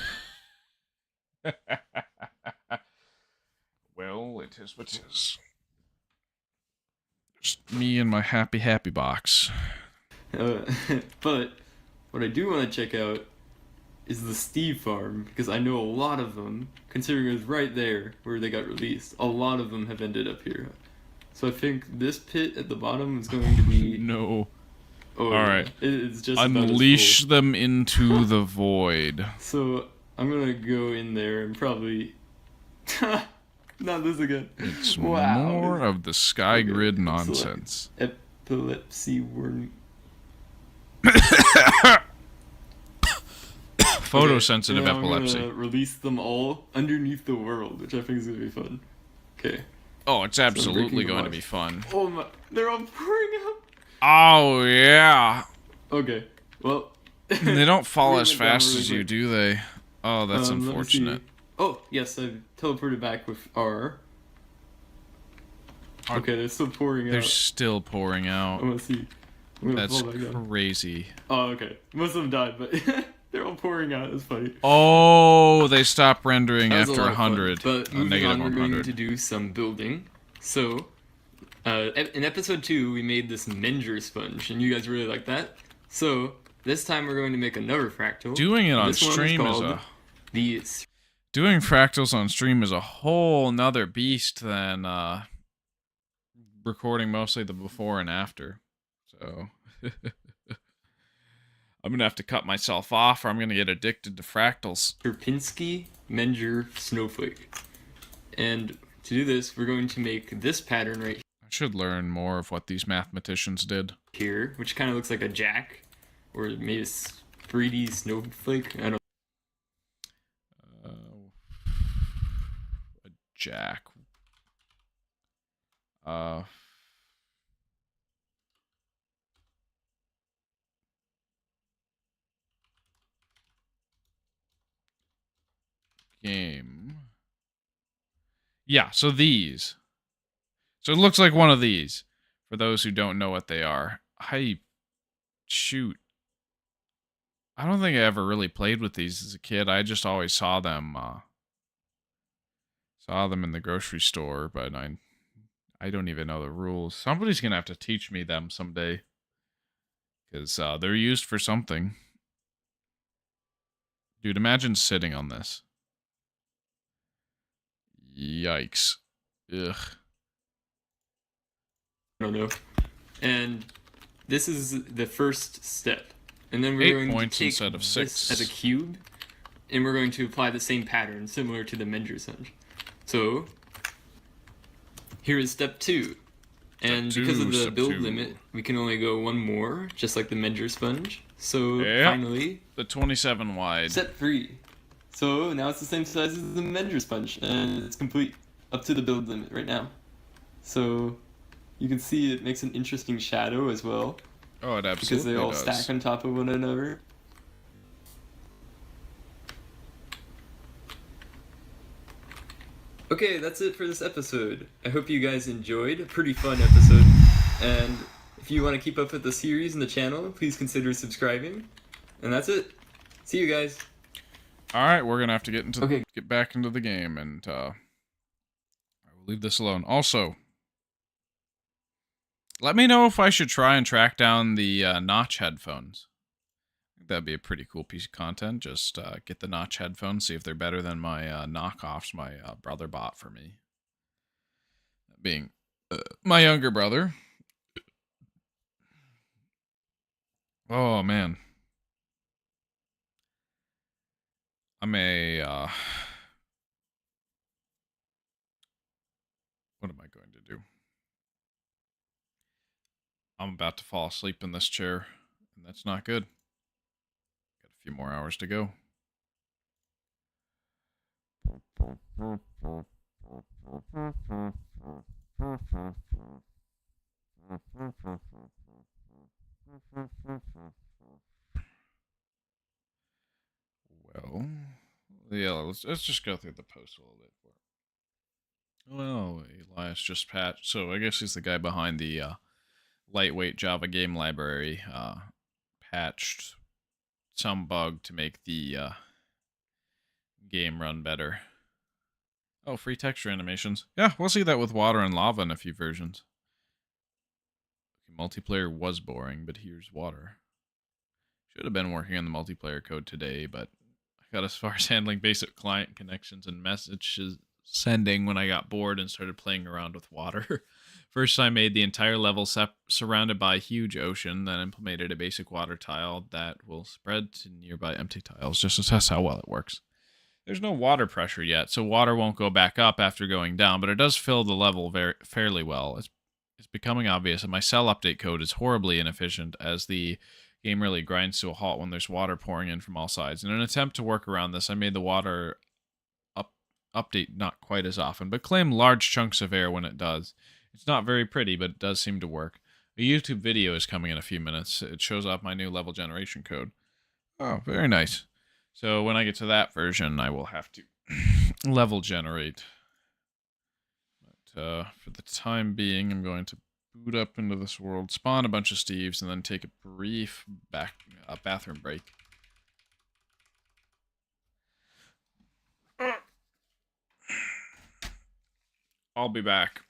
Well, it is what it is. Just me and my happy box. But what I do want to check out is the Steve farm, because I know a lot of them, considering it was right there where they got released, a lot of them have ended up here. So I think this pit at the bottom is going to be... No. Oh, Alright. It's just about as Unleash full. them into the void. So I'm gonna go in there and probably... Not this again. It's Wow. more of the sky Okay, grid so, like, nonsense. Epilepsy worm... Photosensitive Okay, now epilepsy. I'm gonna release them all underneath the world, which I think is gonna be fun. Okay. Oh, it's breaking absolutely the going to box. be fun. Oh my, they're all pouring out. Oh, yeah. Okay, well. They don't fall we as went down fast really as you, quick. do they? Oh, that's Let me unfortunate. see. Oh, yes, I teleported back with R. Okay, they're still pouring They're out. still pouring I out. wanna see. I'm gonna That's fall back down. crazy. Oh, okay. Most of them died, but they're all pouring out. It's funny. Oh, they stop rendering That was a after lot of fun. 100. But moving Negative on, we're going 100. to do some building. So, in episode 2, we made this Menger sponge, and you guys really liked that. So, this time we're going to make another fractal. Doing it on This one stream is called a... the Doing fractals on stream is a whole nother beast than recording mostly the before and after. So I'm gonna have to cut myself off or I'm gonna get addicted to fractals. Sierpinski Menger snowflake. And to do this, we're going to make this pattern right I should learn more of what these mathematicians did. here, which kind of looks like a jack, or maybe a 3D snowflake. I don't. A jack. Game. Yeah, so these. So it looks like one of these. For those who don't know what they are. Shoot. I don't think I ever really played with these as a kid. I just always saw them in the grocery store, but I don't even know the rules. Somebody's gonna have to teach me them someday. Because they're used for something. Dude, imagine sitting on this. Yikes. Ugh. I don't know. And this is the first step. And then we're 8 going to points take instead of this as a 6. cube, and we're going to apply the same pattern similar to the Menger sponge. So here is step 2. And because of the step build 2. limit, we can only go one more, just like the Menger sponge. So Yep. finally, The 27 wide. step 3. So now it's the same size as the Menger sponge, and it's complete up to the build limit right now. So you can see it makes an interesting shadow as well, Oh, it because absolutely they all does. stack on top of one another. Okay, that's it for this episode. I hope you guys enjoyed. A pretty fun episode. And if you want to keep up with the series and the channel, please consider subscribing. And that's it. See you guys. All right, we're gonna have to Okay. get back into the game, and I will leave this alone. Also, let me know if I should try and track down the notch headphones. That'd be a pretty cool piece of content. Just get the notch headphones, see if they're better than my knockoffs my brother bought for me. That being my younger brother. Oh man, I'm a. What am I going to do? I'm about to fall asleep in this chair, and that's not good. Got a few more hours to go. Well, yeah, let's just go through the post a little bit. Well, Elias just patched, so I guess he's the guy behind the lightweight Java game library. Patched some bug to make the game run better. Oh, free texture animations. Yeah, we'll see that with water and lava in a few versions. Multiplayer was boring, but here's water. Should have been working on the multiplayer code today, but I got as far as handling basic client connections and messages sending when I got bored and started playing around with water. First, I made the entire level surrounded by a huge ocean, then implemented a basic water tile that will spread to nearby empty tiles just to test how well it works. There's no water pressure yet, so water won't go back up after going down, but it does fill the level fairly well. It's becoming obvious that my cell update code is horribly inefficient, as the game really grinds to a halt when there's water pouring in from all sides. In an attempt to work around this, I made the water update not quite as often, but claim large chunks of air when it does. It's not very pretty, but it does seem to work. A YouTube video is coming in a few minutes. It shows off my new level generation code. Oh, very nice. So when I get to that version, I will have to level generate. But for the time being, I'm going to boot up into this world, spawn a bunch of Steves, and then take a brief bathroom break. I'll be back.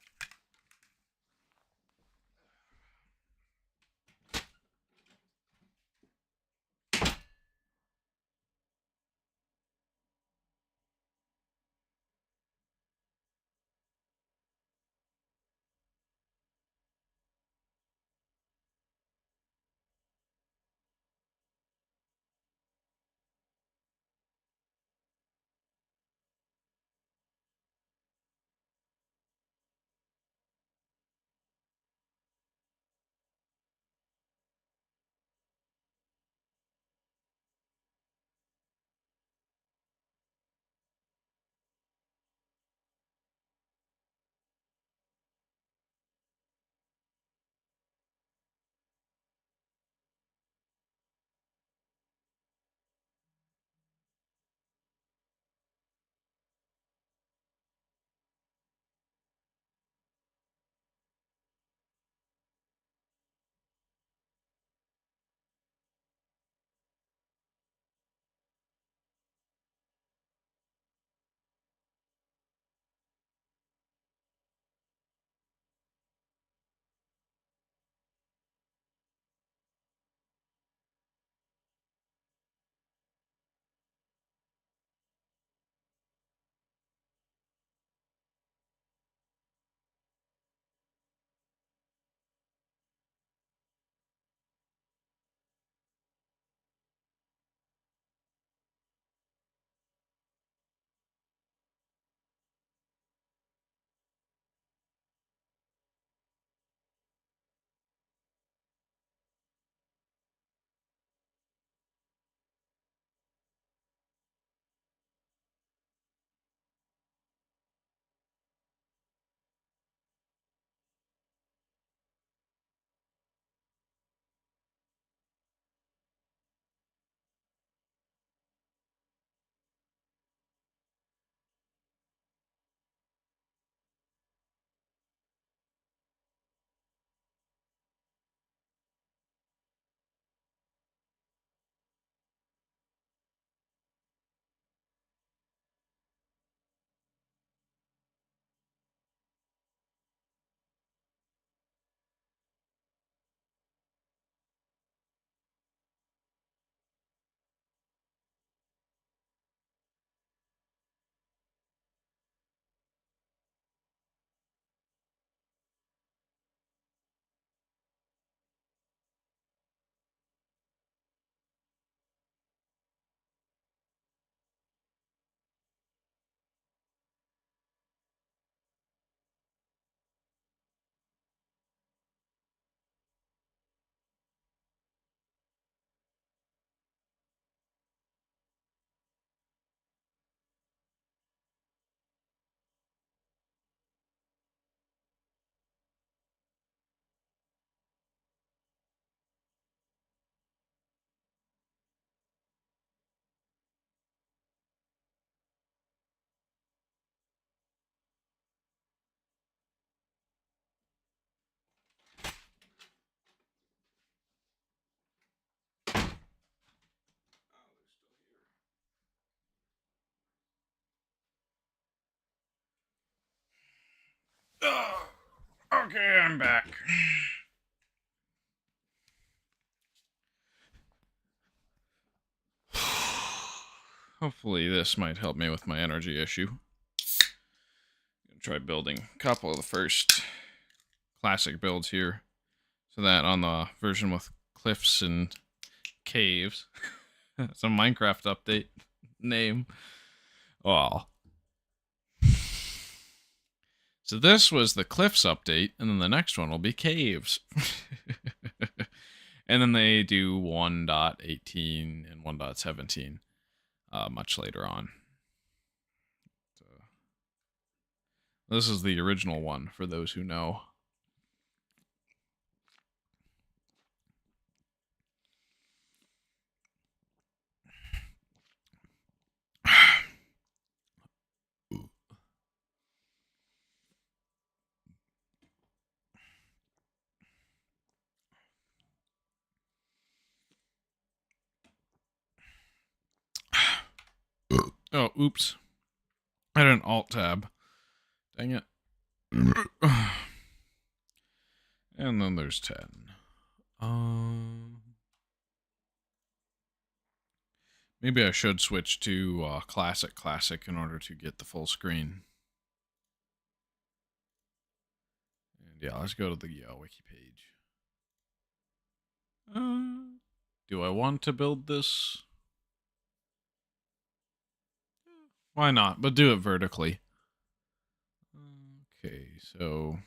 Okay, I'm back. Hopefully this might help me with my energy issue. Gonna try building a couple of the first classic builds here. So that on the version with cliffs and caves. It's a Minecraft update name. Oh. So this was the cliffs update, and then the next one will be caves. And then they do 1.18 and 1.17 much later on. So this is the original one for those who know. Oh, oops. I had an alt tab. Dang it. And then there's 10. Maybe I should switch to classic in order to get the full screen. And yeah, let's go to the wiki page. Do I want to build this? Why not? But do it vertically. Okay, so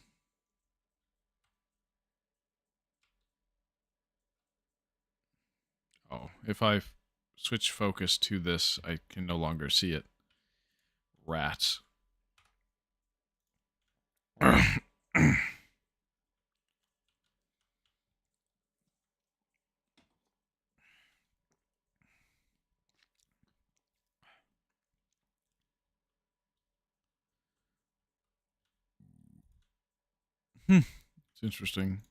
if I switch focus to this, I can no longer see it. Rats. It's interesting.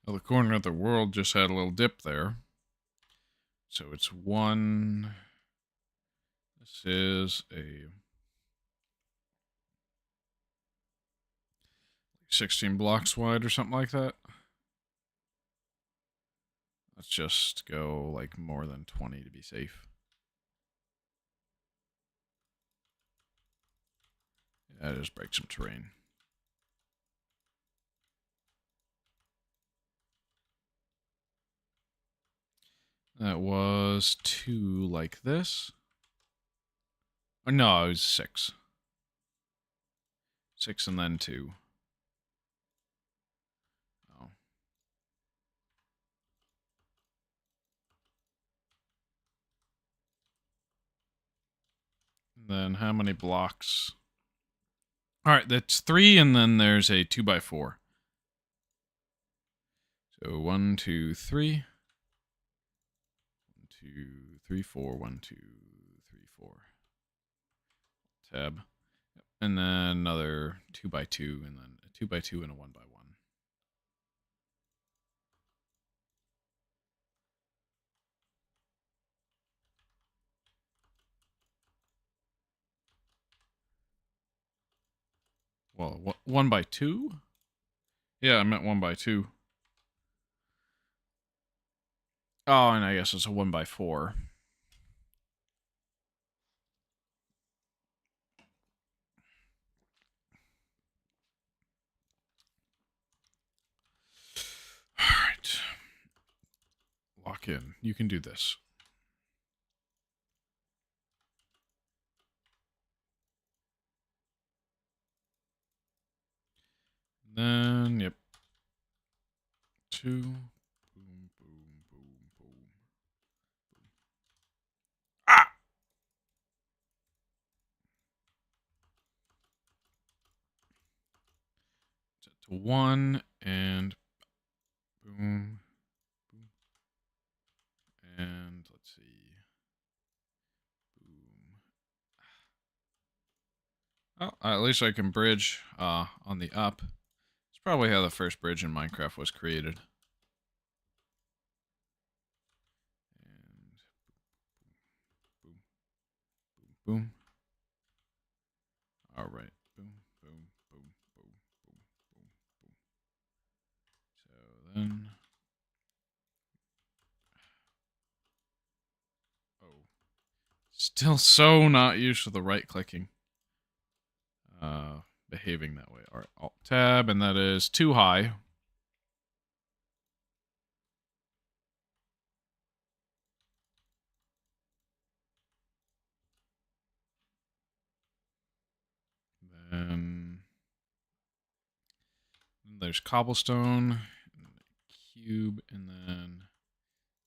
Well, the corner of the world just had a little dip there. So it's one. This is a 16 blocks wide or something like that. Let's just go like more than 20 to be safe. Yeah, just break some terrain. That was 2 like this. Oh, no, it was 6. 6 and then 2. Oh. And then how many blocks? All right, that's 3, and then there's a 2x4. So 1, 2, 3. 1, 2, 3, 4. 1, 2, 3, 4. Tab. And then another 2x2, and then a 2x2 and a 1x1. Well, 1x2? Yeah, I meant 1x2. Oh, and I guess it's a 1x4. All right. Lock in. You can do this. Then, yep. 2. Boom, boom, boom, boom. Ah! Set to 1, and boom, boom. And let's see. Boom. Oh, at least I can bridge on the up. It's probably how the first bridge in Minecraft was created. And boom, boom, boom. All right. Boom, boom, boom, boom. Still so not used to the right clicking. Behaving that way. Alright, Alt Tab, and that is too high. Then there's cobblestone, cube, and then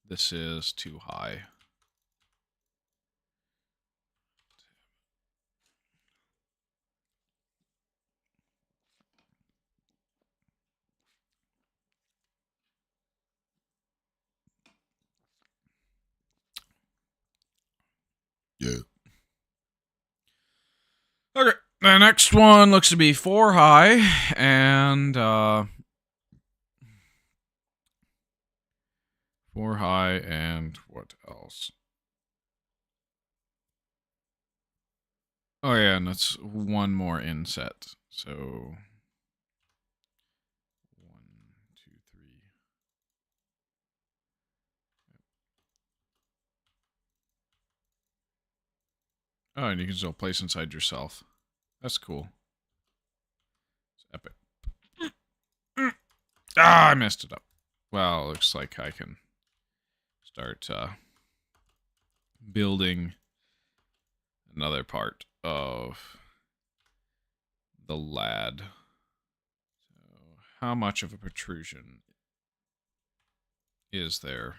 this is too high. Yeah. Okay, the next one looks to be 4 high, and 4 high, and what else? Oh yeah, and it's one more inset. So 1, 2, 3. Oh, and you can still place inside yourself. That's cool. It's epic. Ah, I messed it up. Well, looks like I can start building another part of the lad. So, how much of a protrusion is there?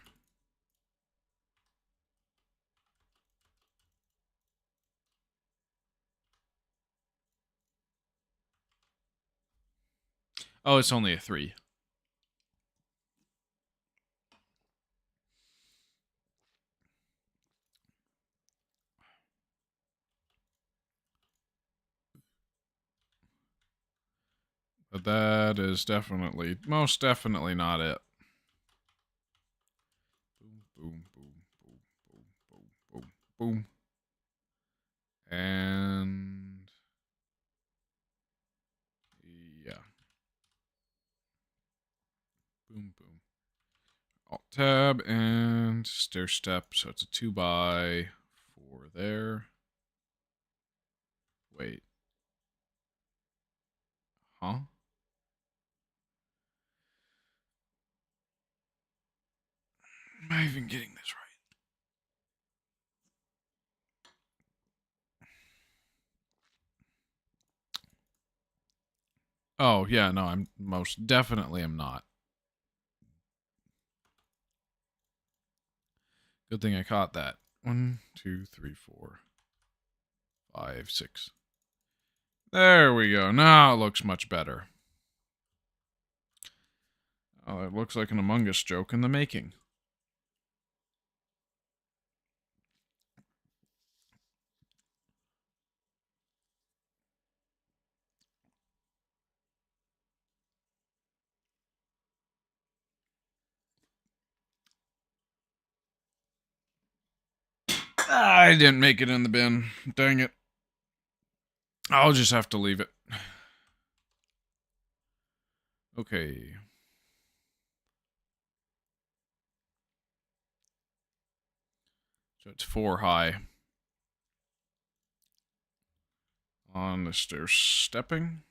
Oh, it's only a 3. But that is definitely, most definitely not it. Boom, boom, boom, boom, boom, boom, boom, boom. And yeah. Boom, boom. Alt tab and stair step. So it's a 2x4 there. Wait. Huh? Am I even getting this right? Oh, yeah, no, I'm most definitely am not. Good thing I caught that. 1, 2, 3, 4, 5, 6. There we go. Now it looks much better. Oh, it looks like an Among Us joke in the making. I didn't make it in the bin. Dang it. I'll just have to leave it. Okay. So it's 4 high. On the stairs stepping.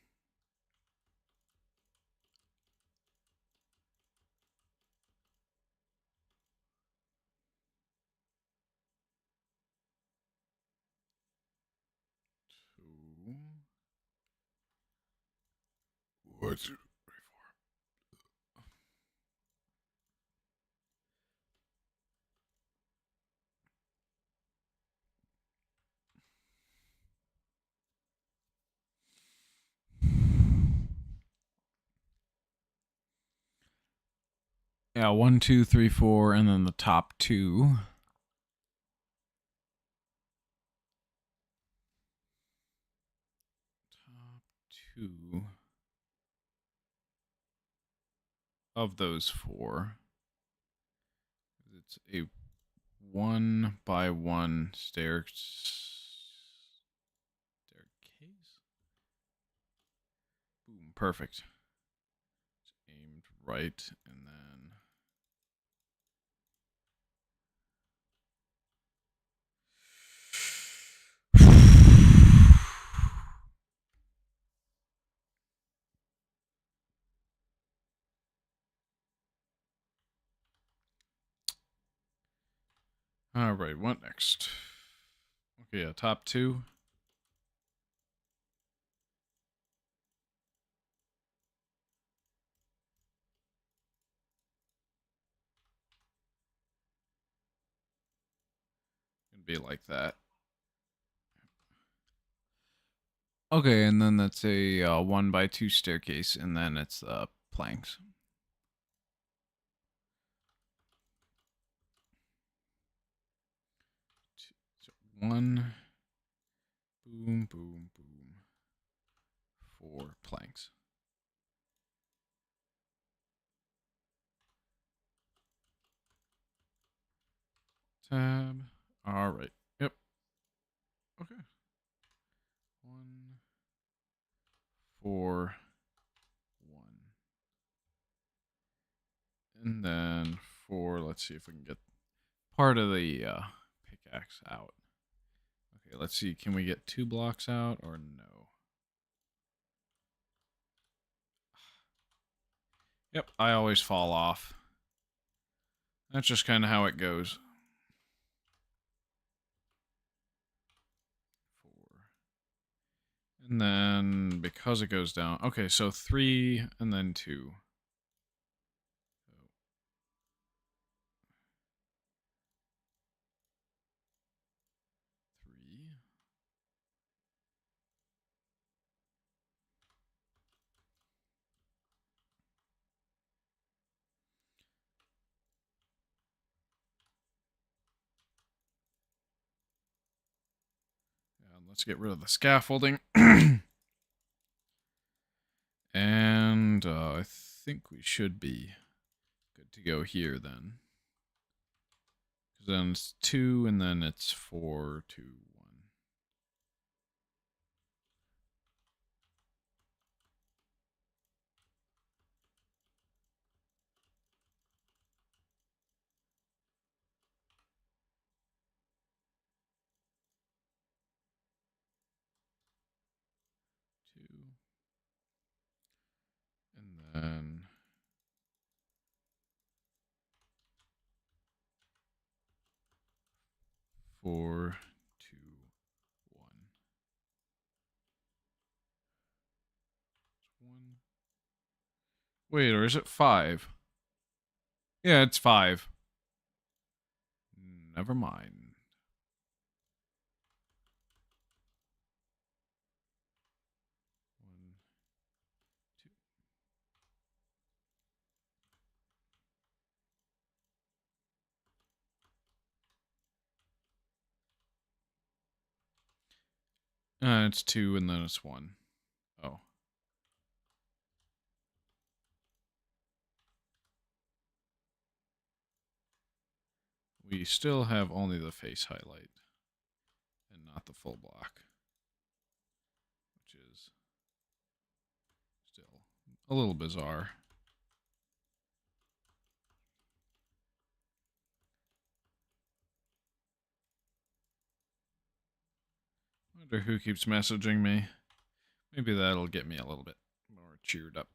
What? Yeah, 1, 2, 3, 4, and then the top 2. Top 2 of those 4. It's a 1x1 staircase. Boom, perfect. It's aimed right, and then All right, what next? Okay, yeah, top two. Gonna be like that. Okay, and then that's a 1x2 staircase, and then it's planks. So one, boom, boom, boom, 4 planks. Tab. All right. Yep. Okay. 1, 4, 1, and then 4. Let's see if we can get part of the pickaxe out. Okay, let's see. Can we get 2 blocks out or no? Yep, I always fall off. That's just kind of how it goes. 4. And then because it goes down. Okay, so 3 and then 2. So 3. And let's get rid of the scaffolding. And I think we should be good to go here then. Then it's 2 and then it's 4, 2, 1. 2. And then 4, 2, 1. 1. Wait, or is it 5? Yeah, it's 5. Never mind. 1, 2. It's 2 and then it's 1. Oh. We still have only the face highlight and not the full block, which is still a little bizarre. Wonder who keeps messaging me. Maybe that'll get me a little bit more cheered up.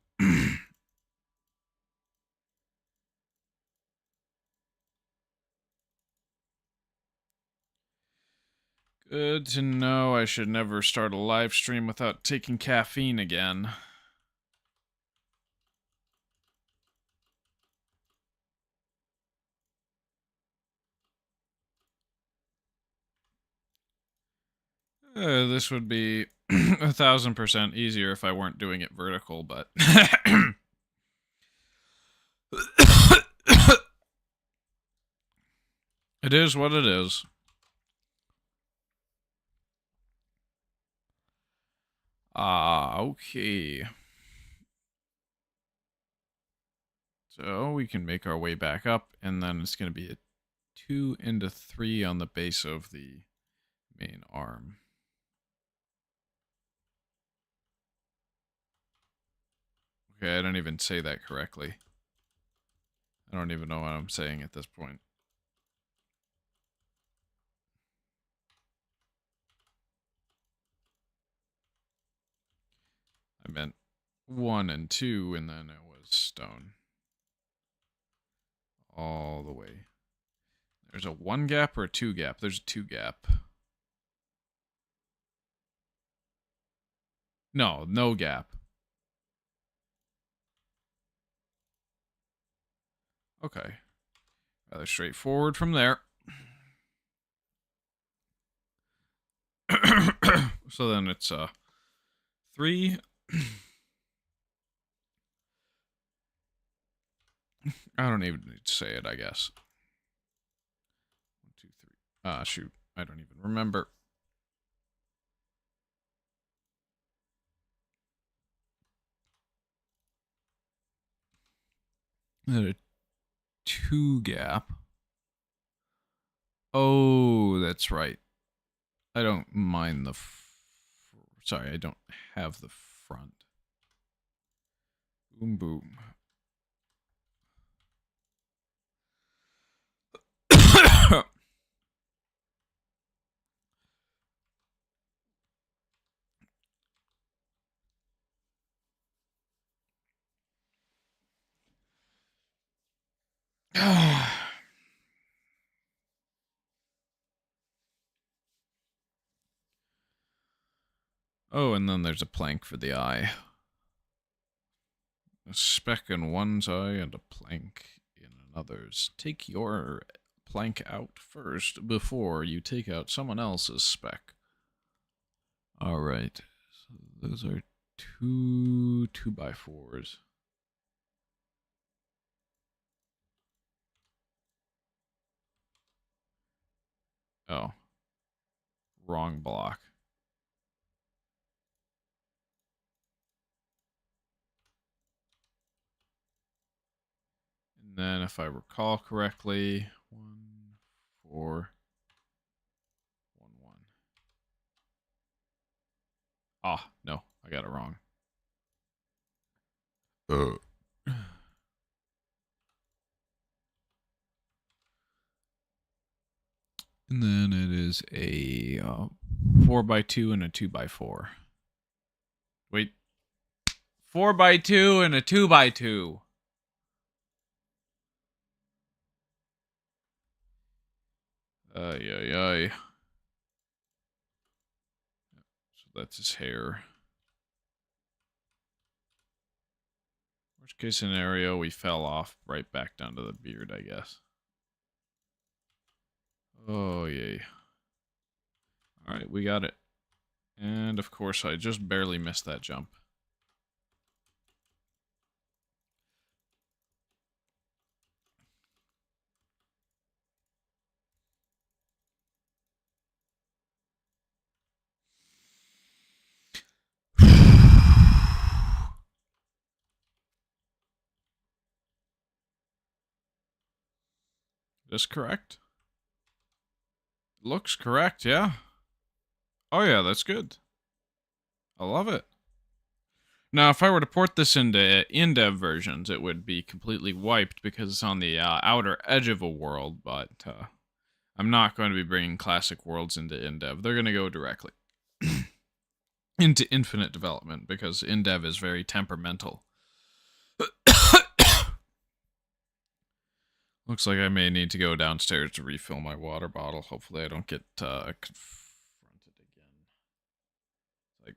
Good to know. I should never start a live stream without taking caffeine again. This would be 1,000% easier if I weren't doing it vertical, but it is what it is. Okay. So we can make our way back up, and then it's going to be a 2 into 3 on the base of the main arm. Okay, I don't even say that correctly. I don't even know what I'm saying at this point. I meant 1 and 2, and then it was stone. All the way. There's a 1 gap or a 2 gap? There's a 2 gap. No, no gap. Okay. Rather straightforward from there. So then it's 3. I don't even need to say it, I guess. 1, 2, 3. Shoot. I don't even remember. A 2 gap. Oh, that's right. I don't mind the. Sorry, I don't have the front. Boom, boom. Oh, and then there's a plank for the eye. A speck in one's eye and a plank in another's. Take your plank out first before you take out someone else's speck. Alright. So those are 2 2x4s. Oh. Wrong block. And then if I recall correctly, 1 4 1 1. Ah, no, I got it wrong. And then it is a 4x2 and a 2x4. Wait, 4x2 and a 2x2. Ay, ay, ay. So that's his hair. Worst case scenario, we fell off right back down to the beard, I guess. Oh, yay. Alright, we got it. And of course, I just barely missed that jump. This correct? Looks correct, yeah. Oh yeah, that's good. I love it. Now, if I were to port this into in-dev versions, it would be completely wiped because it's on the outer edge of a world, but I'm not going to be bringing classic worlds into in-dev. They're going to go directly into infinite development because in-dev is very temperamental. Looks like I may need to go downstairs to refill my water bottle. Hopefully I don't get confronted again. Like,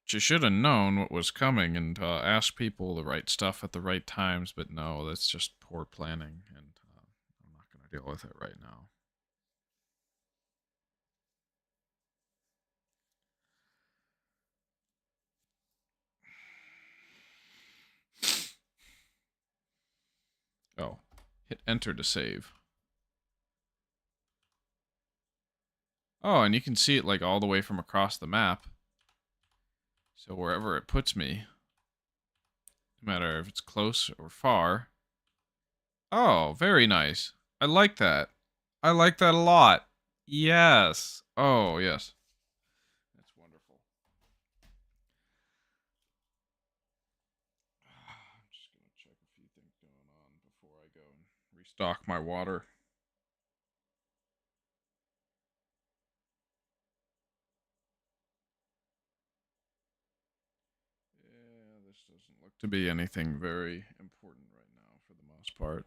she should have known what was coming and asked people the right stuff at the right times, but no, that's just poor planning, and I'm not going to deal with it right now. Oh, hit enter to save. Oh, and you can see it like all the way from across the map. So wherever it puts me, no matter if it's close or far. Oh, very nice. I like that. I like that a lot. Yes. Oh, yes. That's wonderful. I'm just going to check a few things going on before I go and restock my water. Yeah, this doesn't look to be anything very important right now for the most part.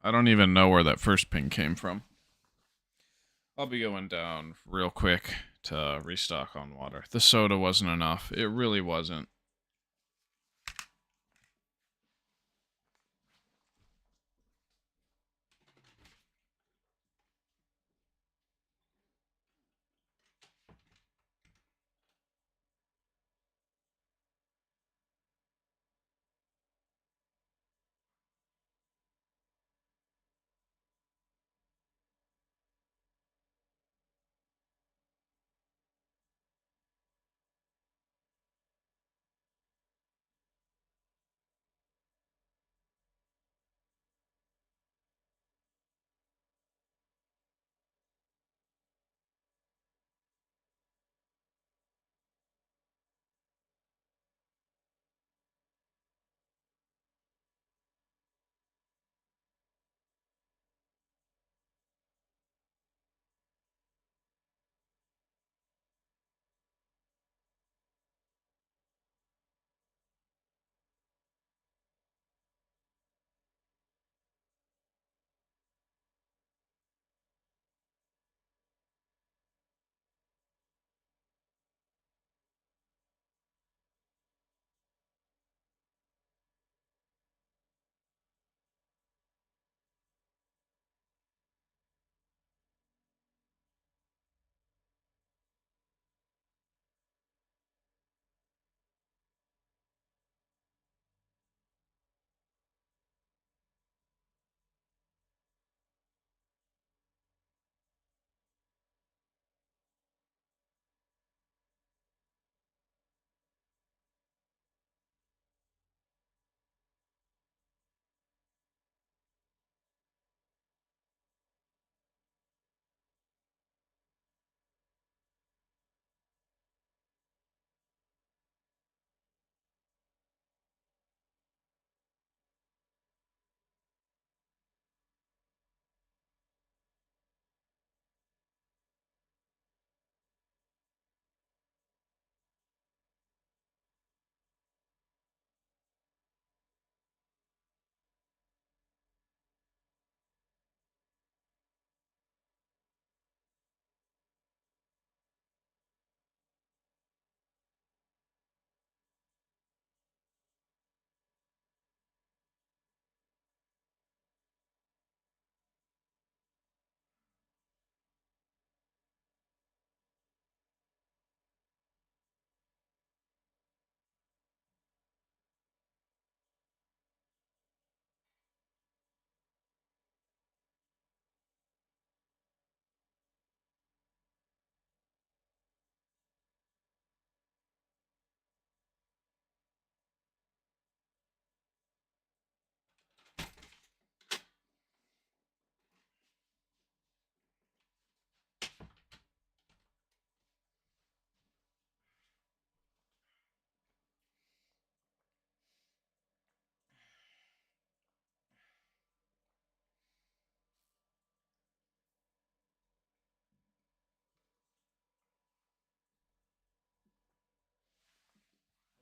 I don't even know where that first ping came from. I'll be going down real quick to restock on water. The soda wasn't enough. It really wasn't.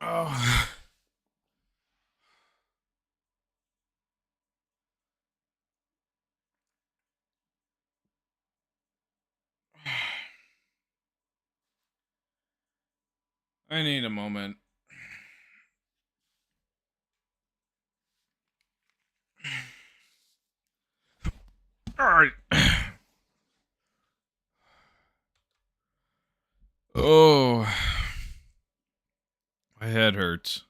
Oh, I need a moment. All right. Oh, my head hurts.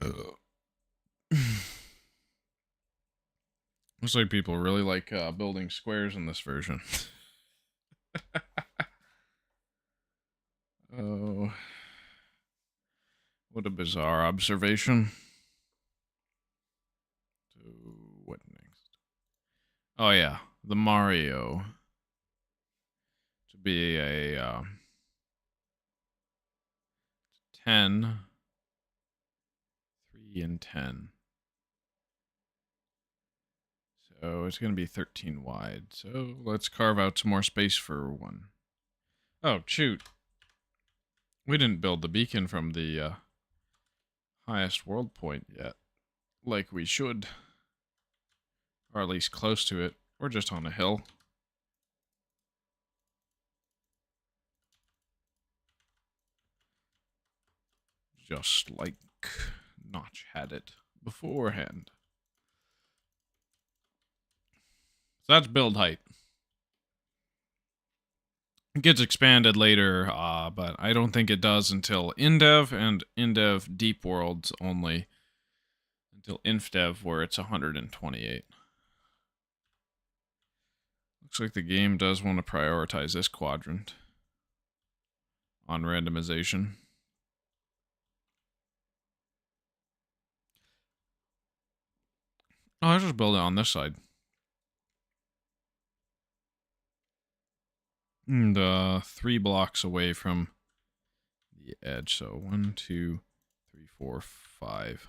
Ugh. Looks like people really like building squares in this version. Oh, what a bizarre observation. So, what next? Oh, yeah. The Mario to be a 10, 3, and 10. So it's going to be 13 wide. So let's carve out some more space for one. Oh, shoot. We didn't build the beacon from the highest world point yet. Like we should. Or at least close to it. Or just on a hill. Just like Notch had it beforehand. So that's build height. It gets expanded later, but I don't think it does until InDev and InDev Deep Worlds only. Until InfDev, where it's 128. Looks like the game does want to prioritize this quadrant on randomization. Oh, I'll just build it on this side. And 3 blocks away from the edge. So 1, 2, 3, 4, 5.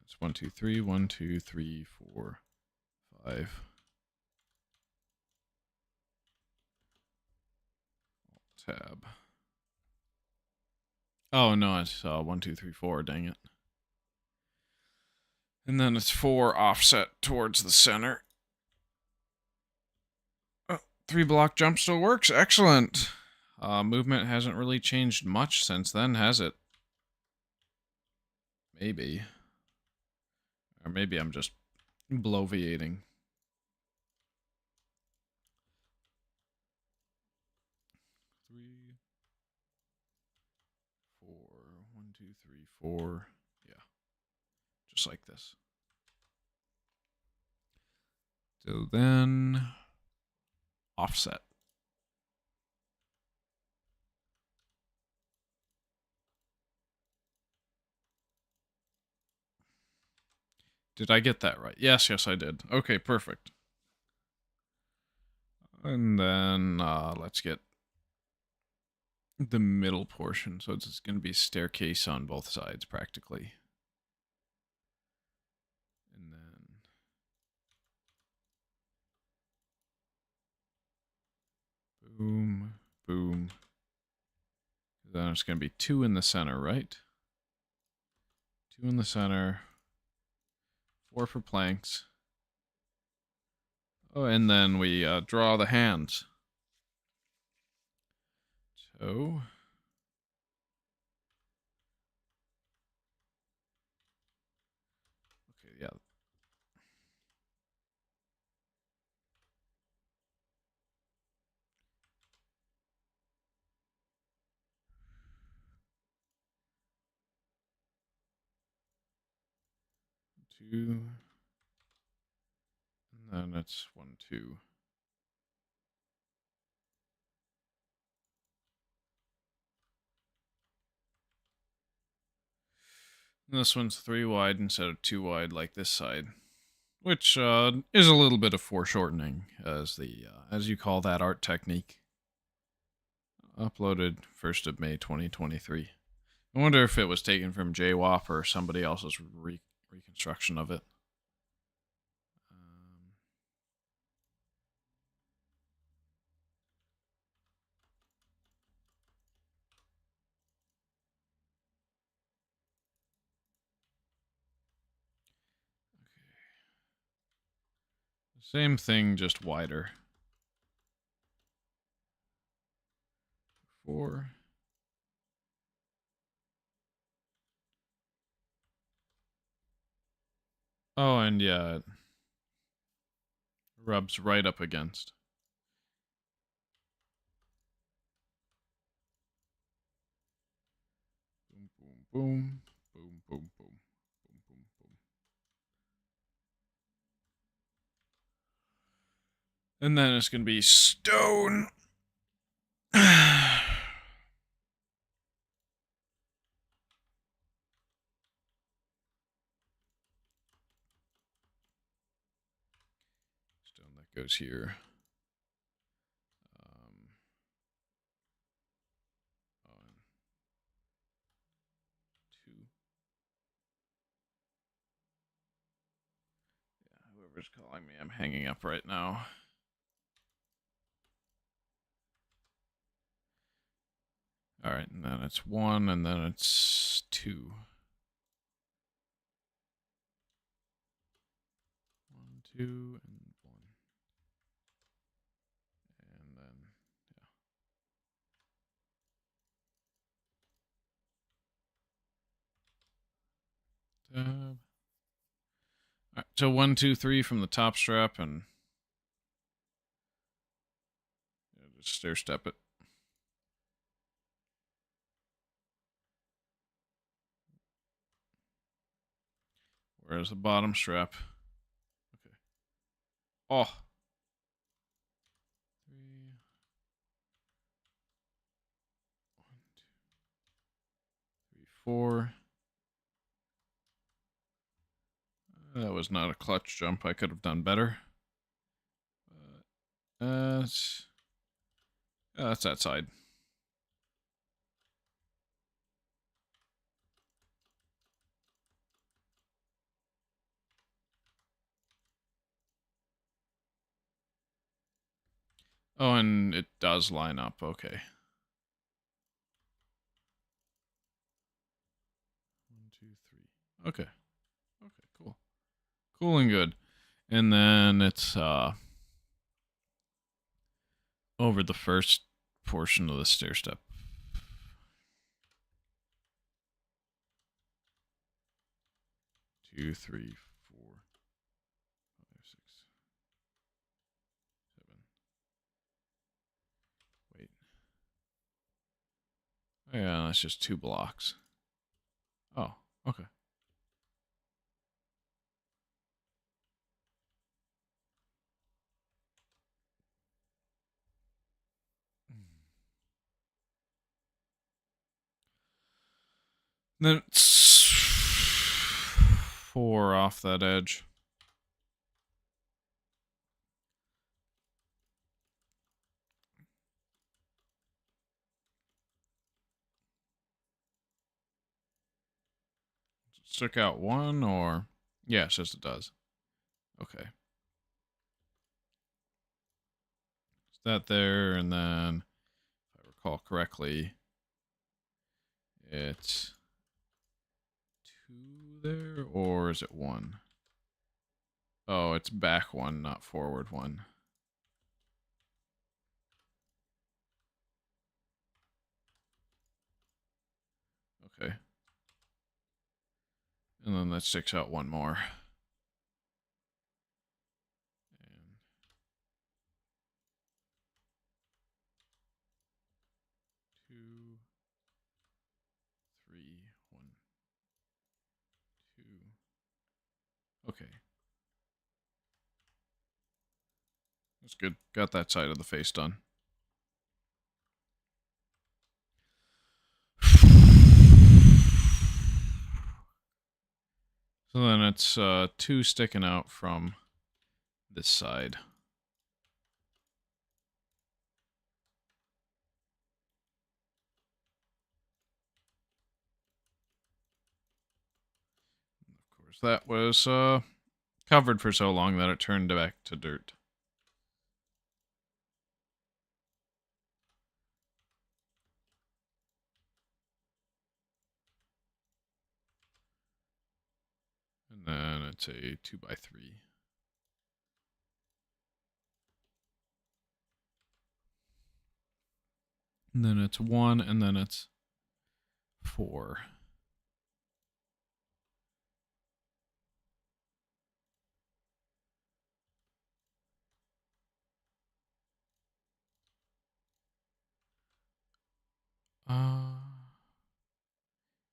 It's 1, 2, 3, 1, 2, 3, 4, 5. Tab. Oh no, it's 1, 2, 3, 4. Dang it. And then it's 4 offset towards the center. Oh, 3 block jump still works. Excellent. Movement hasn't really changed much since then, has it? Maybe. Or maybe I'm just bloviating. 3, 4. 1, 2, 3, 4. Yeah. Just like this. So then offset. Did I get that right? Yes, I did. Okay, perfect. And then let's get the middle portion. So it's going to be staircase on both sides practically. And then boom, boom. Then it's going to be 2 in the center, right? 2 in the center. 4 for planks. Oh, and then we draw the hands. So okay, yeah. Two, and then it's 1, 2. And this one's 3 wide instead of 2 wide like this side, which is a little bit of foreshortening, as you call that art technique. Uploaded 1st of May 2023. I wonder if it was taken from JWAP or somebody else's reconstruction of it. Same thing, just wider. 4. Oh, and yeah, it rubs right up against. Boom, boom, boom, boom, boom, boom, boom, boom, boom. And then it's gonna be stone. Stone that goes here. Oh, and 2. Yeah, whoever's calling me, I'm hanging up right now. All right, and then it's 1, and then it's 2. 2, and 1. And then, yeah. Tab. All right, so 1, 2, 3 from the top strap, and just stair step it. Where's the bottom strap? Okay. Oh. 3. 1, 2, 3, 4. That was not a clutch jump. I could have done better. That's that side. Oh, and it does line up. Okay. 1, 2, 3. Okay. Okay, cool. Cool and good. And then it's over the first portion of the stair step. 2, 3, 4, 5, 6, 7. Wait. Oh, yeah, that's just 2 blocks. Oh, okay. Then it's 4 off that edge. Stick out 1 or... Yeah, it says it does. Okay. Is that there, and then, if I recall correctly, it's 2 there, or is it 1? Oh, it's back 1, not forward 1. Okay. And then that sticks out 1 more. And 2, 3, 1, 2. Okay. That's good. Got that side of the face done. So then it's 2 sticking out from this side. Of course, that was covered for so long that it turned back to dirt. And then it's a 2x3. And then it's 1, and then it's 4.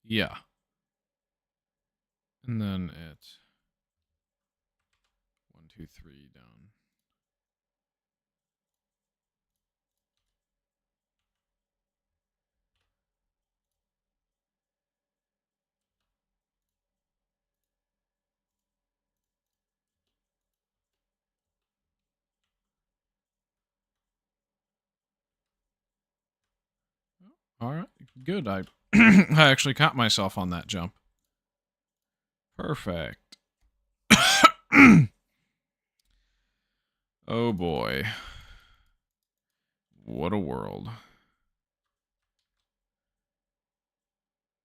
Yeah. And then it's 1, 2, 3 down. All right, good. I I actually caught myself on that jump. Perfect. Oh boy. What a world.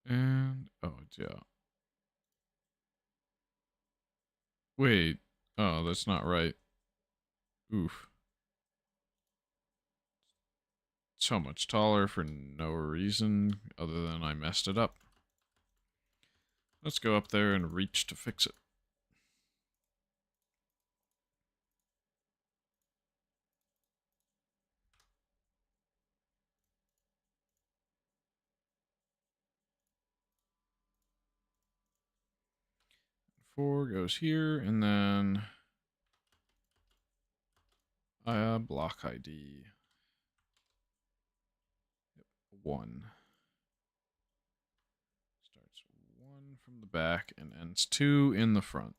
And oh, yeah. Wait. Oh, that's not right. Oof. So much taller for no reason other than I messed it up. Let's go up there and reach to fix it. Four goes here, and then block ID. Yep, one. Starts one from the back and ends two in the front.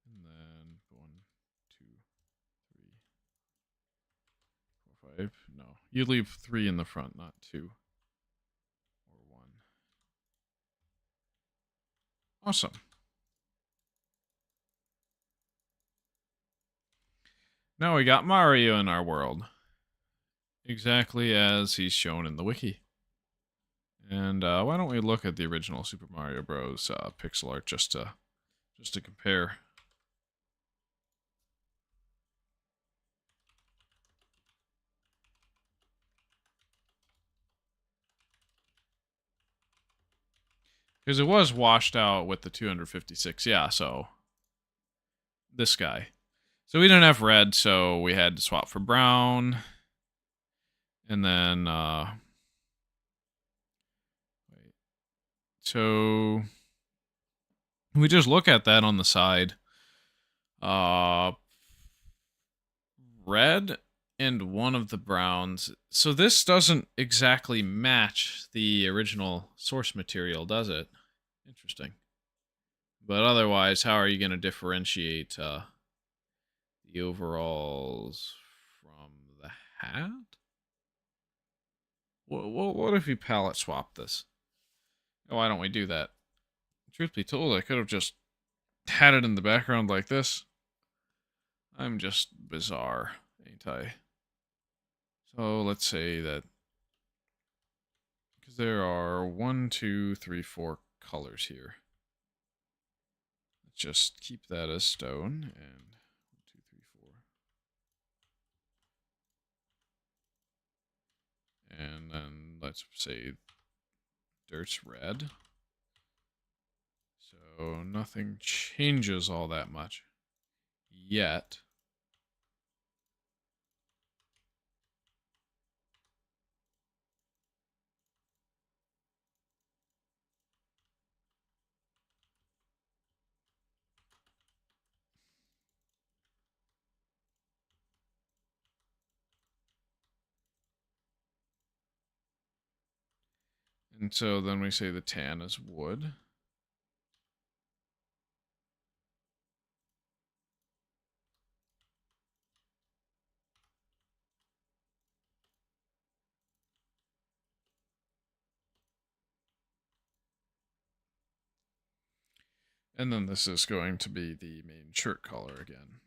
And then one, two, three, four, five. No, you leave three in the front, not two or one. Awesome. Now we got Mario in our world, exactly as he's shown in the wiki. And why don't we look at the original Super Mario Bros. Pixel art just to compare. Because it was washed out with the 256. Yeah, so this guy. So we didn't have red, so we had to swap for brown. And then, wait. So we just look at that on the side. Uh, red and one of the browns. So this doesn't exactly match the original source material, does it? Interesting. But otherwise, how are you going to differentiate the overalls from the hat? What if you palette swap this? Why don't we do that? Truth be told, I could have just had it in the background like this. I'm just bizarre, ain't I? So let's say that, because there are 1, 2, 3, 4 colors here. Let's just keep that as stone, and 1, 2, 3, 4. And then let's say dirt's red. So nothing changes all that much yet. And so then we say the tan is wood. And then this is going to be the main shirt color again.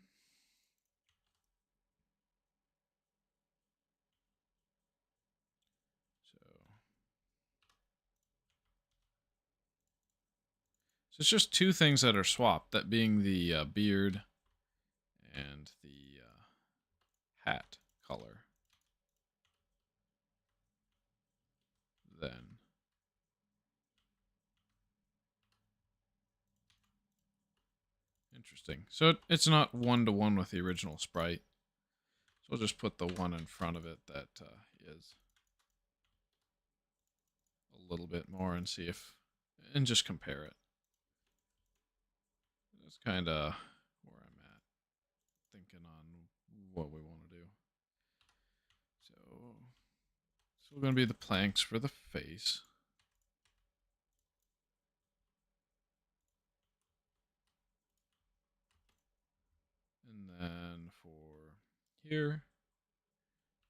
So it's just two things that are swapped, that being the beard and the hat color. Then. Interesting. So it's not one-to-one with the original sprite. So we'll just put the one in front of it that is a little bit more and see if, and just compare it. That's kind of where I'm at, thinking on what we want to do. So, still going to be the planks for the face. And then for here,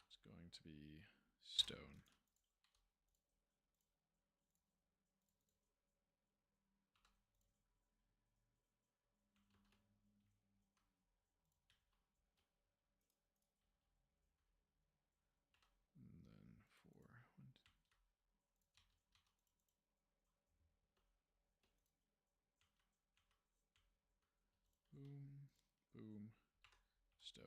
it's going to be stone. Boom. Stone.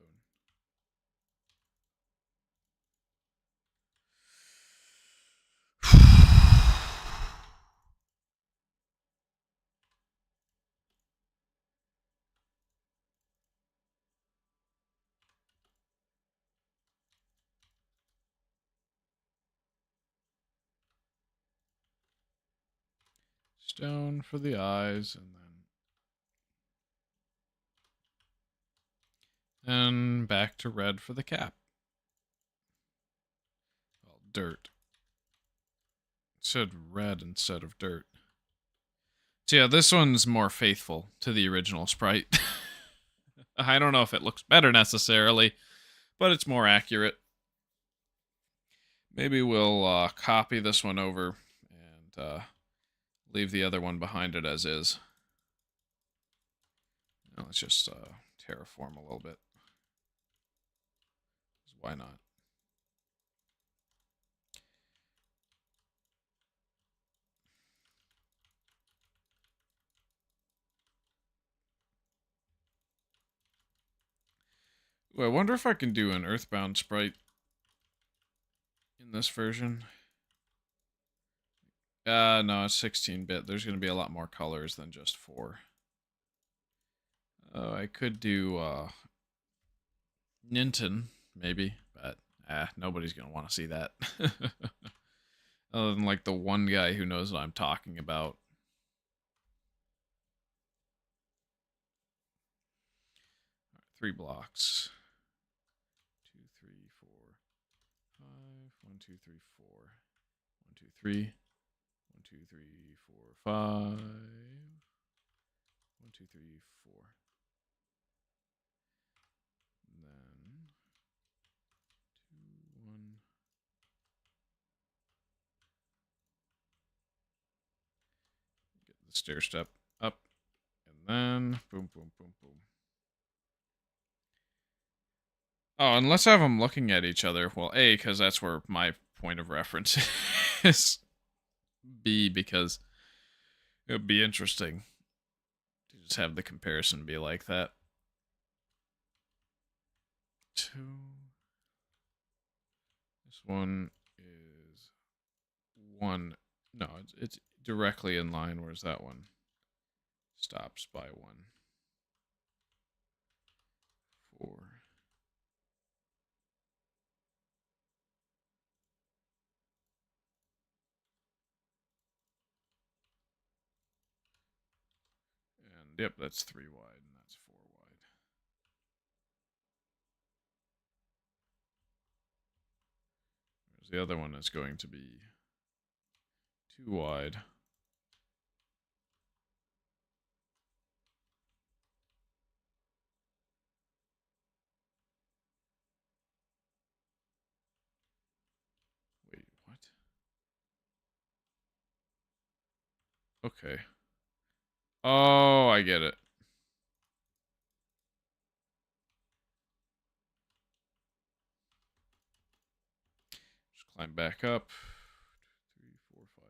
Stone for the eyes, and back to red for the cap. Well, dirt. It said red instead of dirt. So yeah, this one's more faithful to the original sprite. I don't know if it looks better necessarily, but it's more accurate. Maybe we'll copy this one over and leave the other one behind it as is. Now let's just terraform a little bit. Why not? Ooh, I wonder if I can do an Earthbound sprite in this version. No, it's 16-bit. There's going to be a lot more colors than just 4. I could do Ninten, maybe, but nobody's going to want to see that. Other than like the one guy who knows what I'm talking about. All right, 3 blocks. 2, 3, 4, 5. 1, 2, 3, 4. 1, 2, 3. 1, 2, 3, 4, 5. 1, 2, 3, 4. And then 2, 1. Get the stair step up, and then boom, boom, boom, boom. Oh, and let's have them looking at each other. Well, A, because that's where my point of reference is. B, because it would be interesting to just have the comparison be like that. 2. This one is 1. No, it's directly in line, whereas that one stops by 1. 4. And yep, that's 3 wide, and that's 4 wide. Whereas the other one is going to be 2 wide. Wait, what? Okay. Oh, I get it. Just climb back up. 3, 4, 5.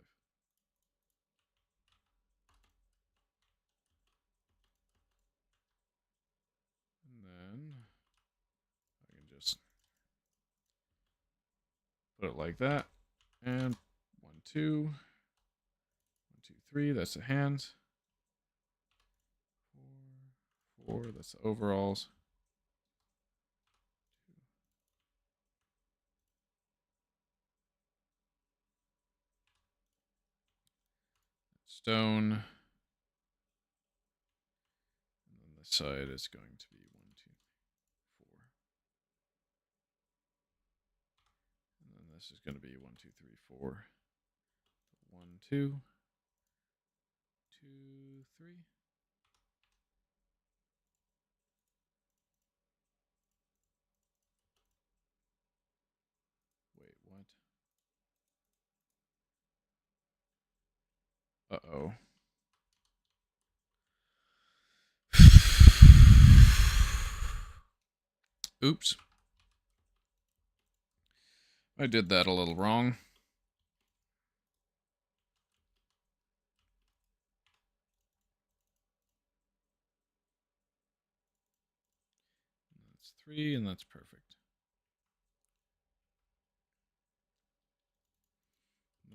And then I can just put it like that. And 1, 2. 1, 2, 3. That's the hands. 4, 4. That's the overalls. Stone. And then this side is going to be 1, 2, 4. And then this is going to be 1, 2, 3, 4. 1, 2. 2, 3. Wait, what? Uh-oh. Oops. I did that a little wrong. That's 3, and that's perfect.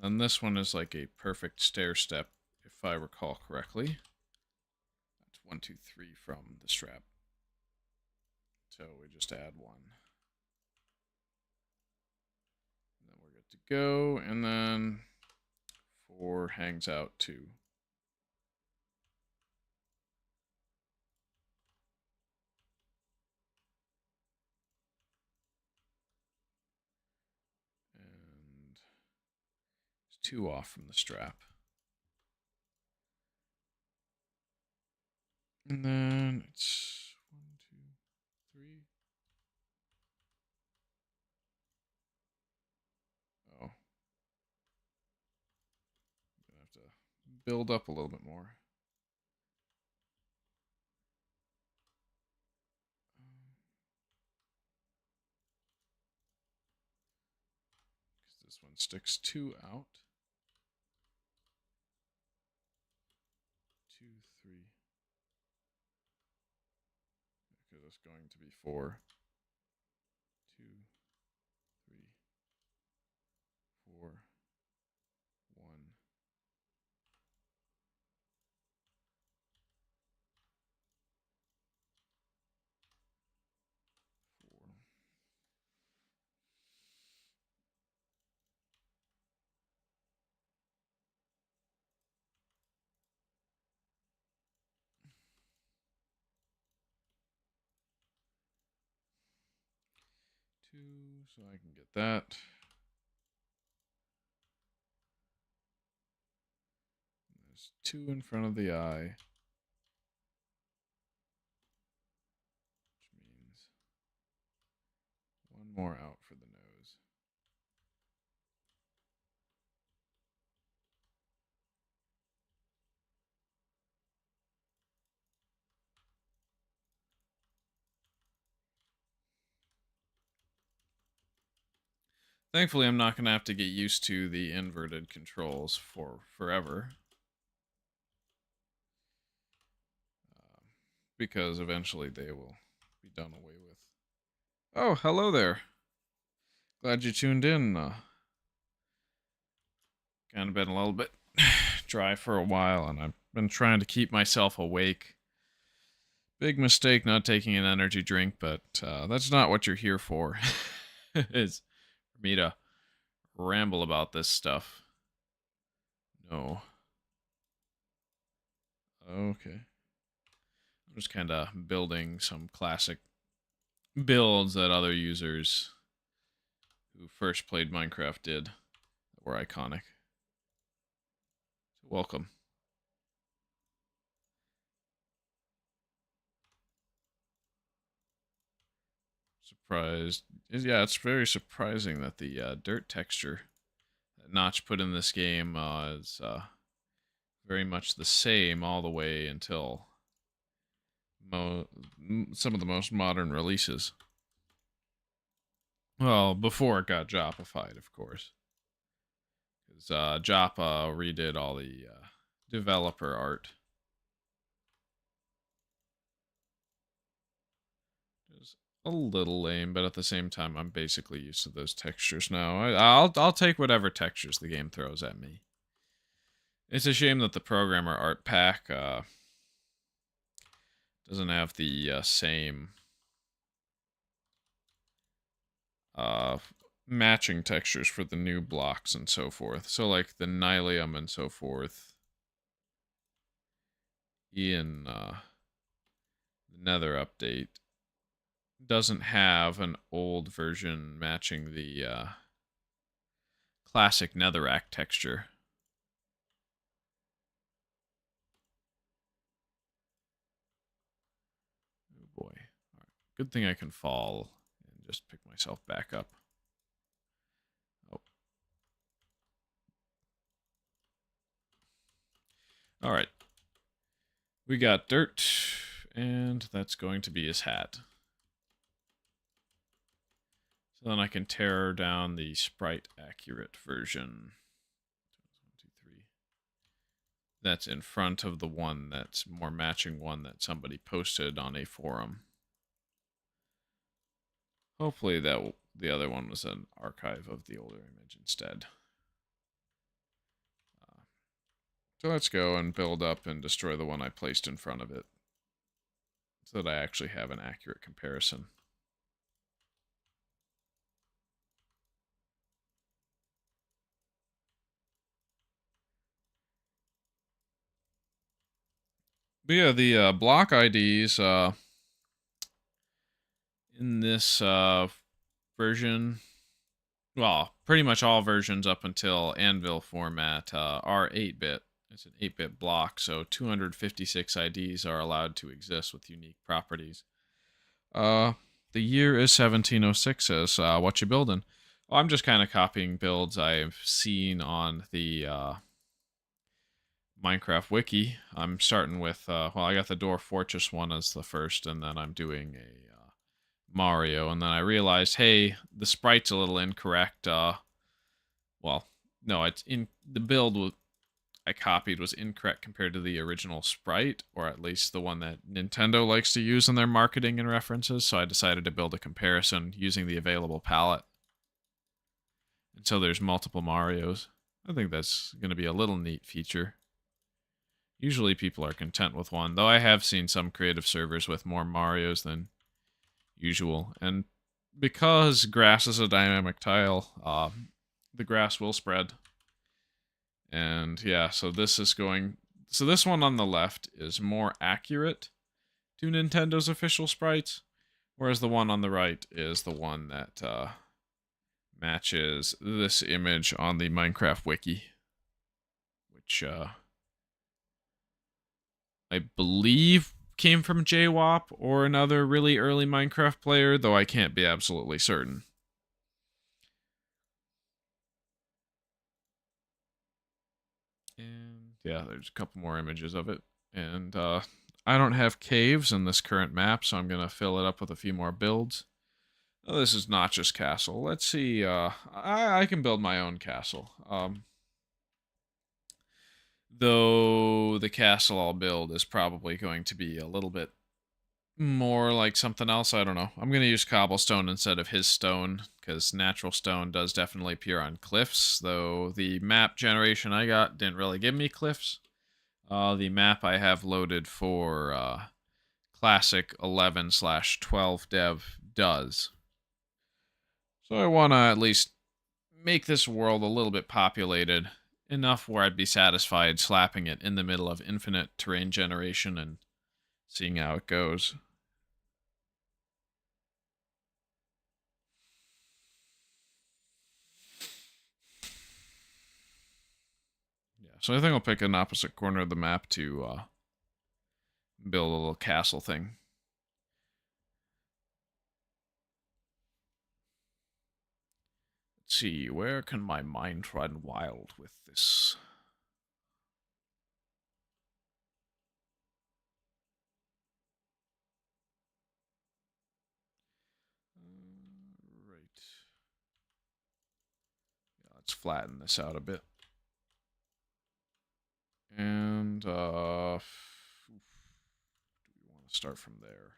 And this one is like a perfect stair step, if I recall correctly. That's 1, 2, 3 from the strap. So we just add 1. And then we're good to go. And then 4 hangs out 2. And it's 2 off from the strap. And then it's 1, 2, 3. Oh, I'm gonna have to build up a little bit more. Because this one sticks 2 out. 2, 3. Because it's going to be 4. 2, 3, 4, 1. 4. 2, so I can get that. There's 2 in front of the eye, which means 1 more out for the nose. Thankfully, I'm not going to have to get used to the inverted controls for forever. Because eventually they will be done away with. Oh, hello there. Glad you tuned in. Kind of been a little bit dry for a while, and I've been trying to keep myself awake. Big mistake not taking an energy drink, but that's not what you're here for. Is for me to ramble about this stuff. No. Okay. I'm just kind of building some classic builds that other users who first played Minecraft did that were iconic. So welcome. Surprised. Yeah, it's very surprising that the dirt texture that Notch put in this game is very much the same all the way until some of the most modern releases. Well, before it got Joppified, of course. Because Joppa redid all the developer art. Just a little lame, but at the same time, I'm basically used to those textures now. I'll take whatever textures the game throws at me. It's a shame that the programmer art pack doesn't have the same matching textures for the new blocks and so forth. So like the Nylium and so forth in the Nether update doesn't have an old version matching the classic Netherrack texture. Oh boy. All right. Good thing I can fall and just pick myself back up. Oh. All right. We got dirt, and that's going to be his hat. So then I can tear down the sprite accurate version. 1, 2, 3. That's in front of the one that's more matching one that somebody posted on a forum. Hopefully the other one was an archive of the older image instead. So let's go and build up and destroy the one I placed in front of it so that I actually have an accurate comparison. But yeah, the block IDs in this version, well, pretty much all versions up until Anvil format are 8-bit. It's an 8-bit block, so 256 IDs are allowed to exist with unique properties. Uh, the year is 1706. Says, what you building? Well, I'm just kind of copying builds I've seen on the Minecraft wiki. I'm starting with, well, I got the Dwarf Fortress one as the first, and then I'm doing a Mario, and then I realized, hey, the sprite's a little incorrect. Well, no, it's in the build I copied was incorrect compared to the original sprite, or at least the one that Nintendo likes to use in their marketing and references. So I decided to build a comparison using the available palette. And so there's multiple Marios. I think that's going to be a little neat feature. Usually people are content with one, though I have seen some creative servers with more Marios than usual. And because grass is a dynamic tile, the grass will spread. And yeah, so this is going. So this one on the left is more accurate to Nintendo's official sprites, whereas the one on the right is the one that matches this image on the Minecraft wiki, which I believe came from JWAP or another really early Minecraft player, though I can't be absolutely certain. And yeah, there's a couple more images of it. And I don't have caves in this current map, so I'm going to fill it up with a few more builds. Oh, this is Notch's castle. Let's see. I can build my own castle. Though the castle I'll build is probably going to be a little bit more like something else. I don't know. I'm going to use cobblestone instead of his stone, because natural stone does definitely appear on cliffs, though the map generation I got didn't really give me cliffs. The map I have loaded for Classic 11/12 dev does. So I want to at least make this world a little bit populated enough where I'd be satisfied slapping it in the middle of infinite terrain generation and seeing how it goes. Yeah, so I think I'll pick an opposite corner of the map to build a little castle thing. Let's see, where can my mind run wild with this? Right. Yeah, let's flatten this out a bit. And do we want to start from there?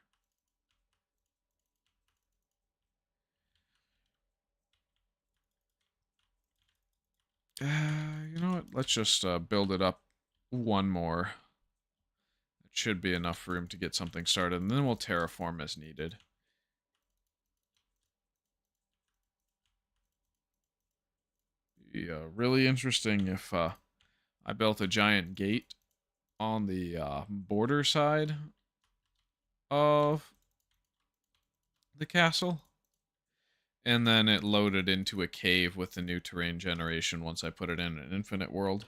You know what? Let's just build it up one more. It should be enough room to get something started, and then we'll terraform as needed. Yeah, really interesting if I built a giant gate on the border side of the castle, and then it loaded into a cave with the new terrain generation once I put it in an infinite world.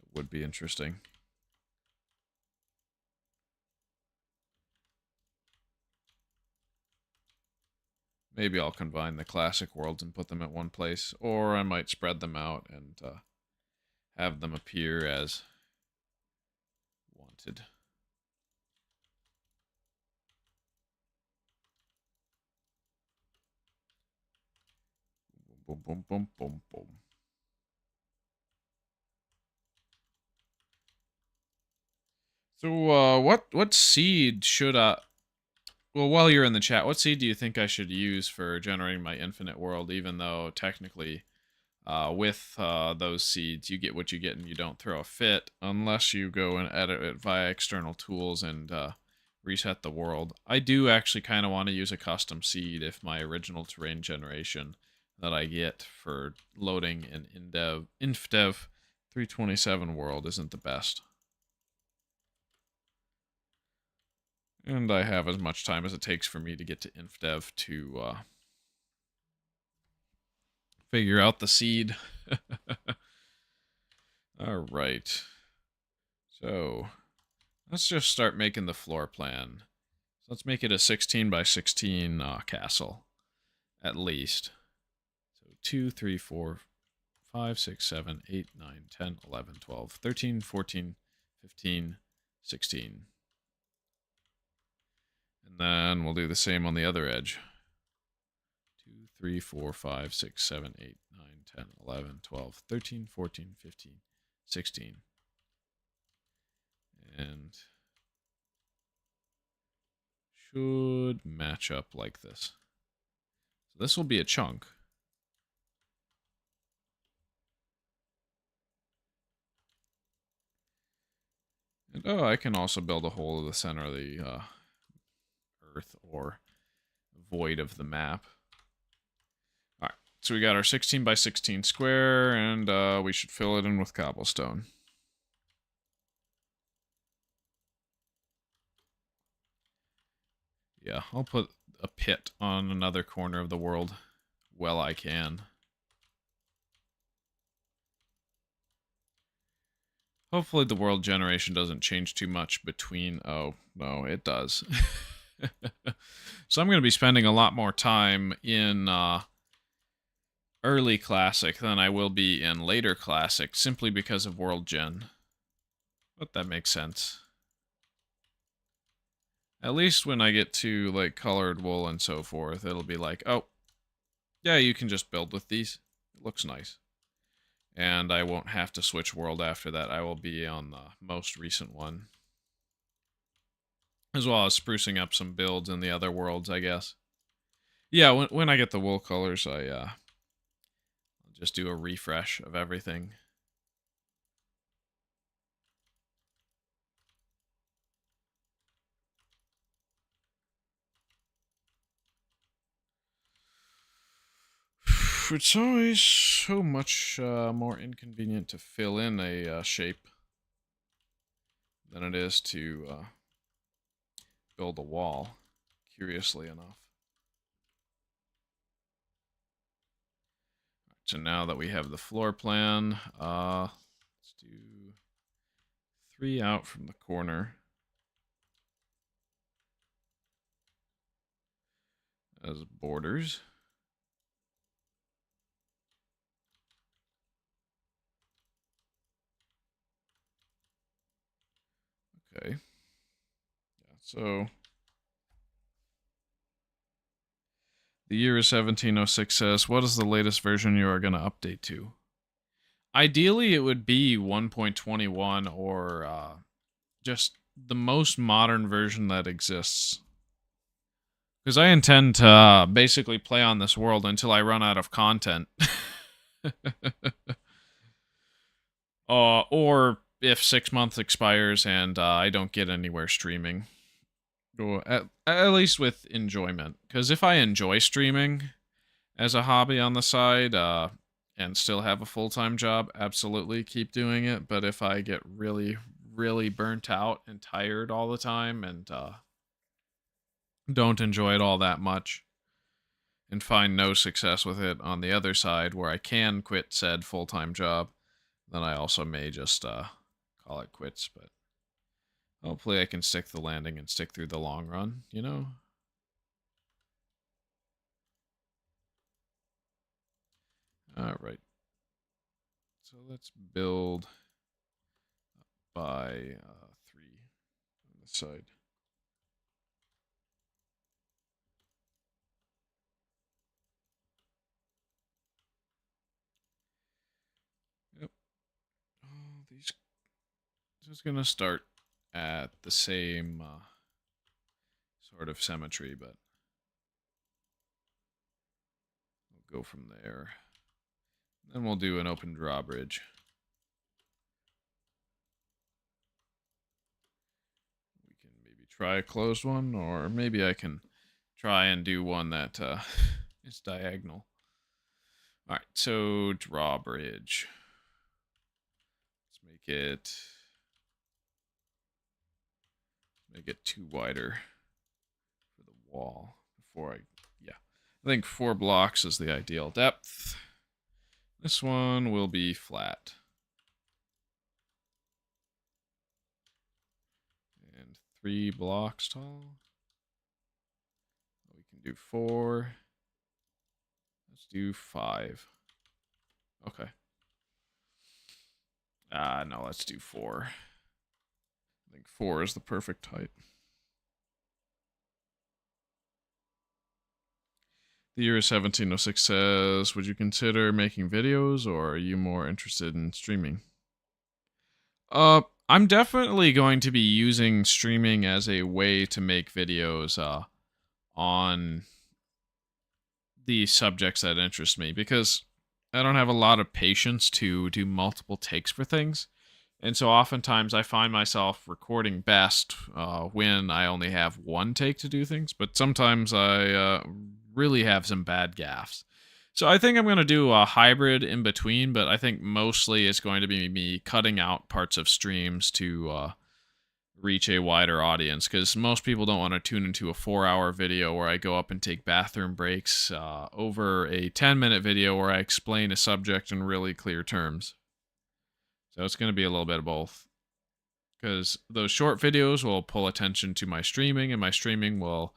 It would be interesting. Maybe I'll combine the classic worlds and put them at one place, or I might spread them out and have them appear as wanted. Boom, boom, boom, boom, boom. So, what seed should I? Well, while you're in the chat, what seed do you think I should use for generating my infinite world? Even though technically, with those seeds, you get what you get and you don't throw a fit unless you go and edit it via external tools and reset the world. I do actually kind of want to use a custom seed if my original terrain generation that I get for loading an InfDev 327 world isn't the best. And I have as much time as it takes for me to get to InfDev to figure out the seed. All right. So let's just start making the floor plan. So let's make it a 16 by 16 castle, at least. So 2, 3, 4, 5, 6, 7, 8, 9, 10, 11, 12, 13, 14, 15, 16. And then we'll do the same on the other edge. 2, 3, 4, 5, 6, 7, 8, 9, 10, 11, 12, 13, 14, 15, 16. And should match up like this. So this will be a chunk. And oh, I can also build a hole in the center of the earth or void of the map. All right, so we got our 16 by 16 square, and we should fill it in with cobblestone. Yeah, I'll put a pit on another corner of the world. Well, I can. Hopefully the world generation doesn't change too much between... Oh, no, it does. So I'm going to be spending a lot more time in early Classic than I will be in later Classic, simply because of World Gen. But that makes sense. At least when I get to, like, colored wool and so forth, it'll be like, oh, yeah, you can just build with these. It looks nice. And I won't have to switch world after that. I will be on the most recent one. As well as sprucing up some builds in the other worlds, I guess. Yeah, when I get the wool colors, I'll just do a refresh of everything. It's always so much more inconvenient to fill in a shape than it is to build a wall, curiously enough. So now that we have the floor plan, let's do 3 out from the corner as borders. Okay. Yeah, so the year is 1706 says, what is the latest version you are going to update to? Ideally, it would be 1.21 or just the most modern version that exists. Because I intend to basically play on this world until I run out of content. Or if 6 months expires and I don't get anywhere streaming. Or at least with enjoyment. Because if I enjoy streaming as a hobby on the side and still have a full-time job, absolutely keep doing it. But if I get really, really burnt out and tired all the time and don't enjoy it all that much and find no success with it on the other side where I can quit said full-time job, then I also may just call it quits. But hopefully I can stick the landing and stick through the long run, you know? All right. So let's build by 3 on this side. Yep. Oh, these just gonna start at the same sort of symmetry, but we'll go from there. Then we'll do an open drawbridge. We can maybe try a closed one, or maybe I can try and do one that is diagonal. All right, so drawbridge. Let's make it two wider for the wall before yeah. I think 4 blocks is the ideal depth. This one will be flat. And 3 blocks tall. We can do 4. Let's do 5. Okay. No, let's do 4. I think 4 is the perfect height. The year 1706 says, would you consider making videos, or are you more interested in streaming? I'm definitely going to be using streaming as a way to make videos on the subjects that interest me, because I don't have a lot of patience to do multiple takes for things. And so oftentimes I find myself recording best when I only have one take to do things, but sometimes I really have some bad gaffes. So I think I'm going to do a hybrid in between, but I think mostly it's going to be me cutting out parts of streams to reach a wider audience, because most people don't want to tune into a 4-hour video where I go up and take bathroom breaks over a 10-minute video where I explain a subject in really clear terms. So it's going to be a little bit of both, because those short videos will pull attention to my streaming, and my streaming will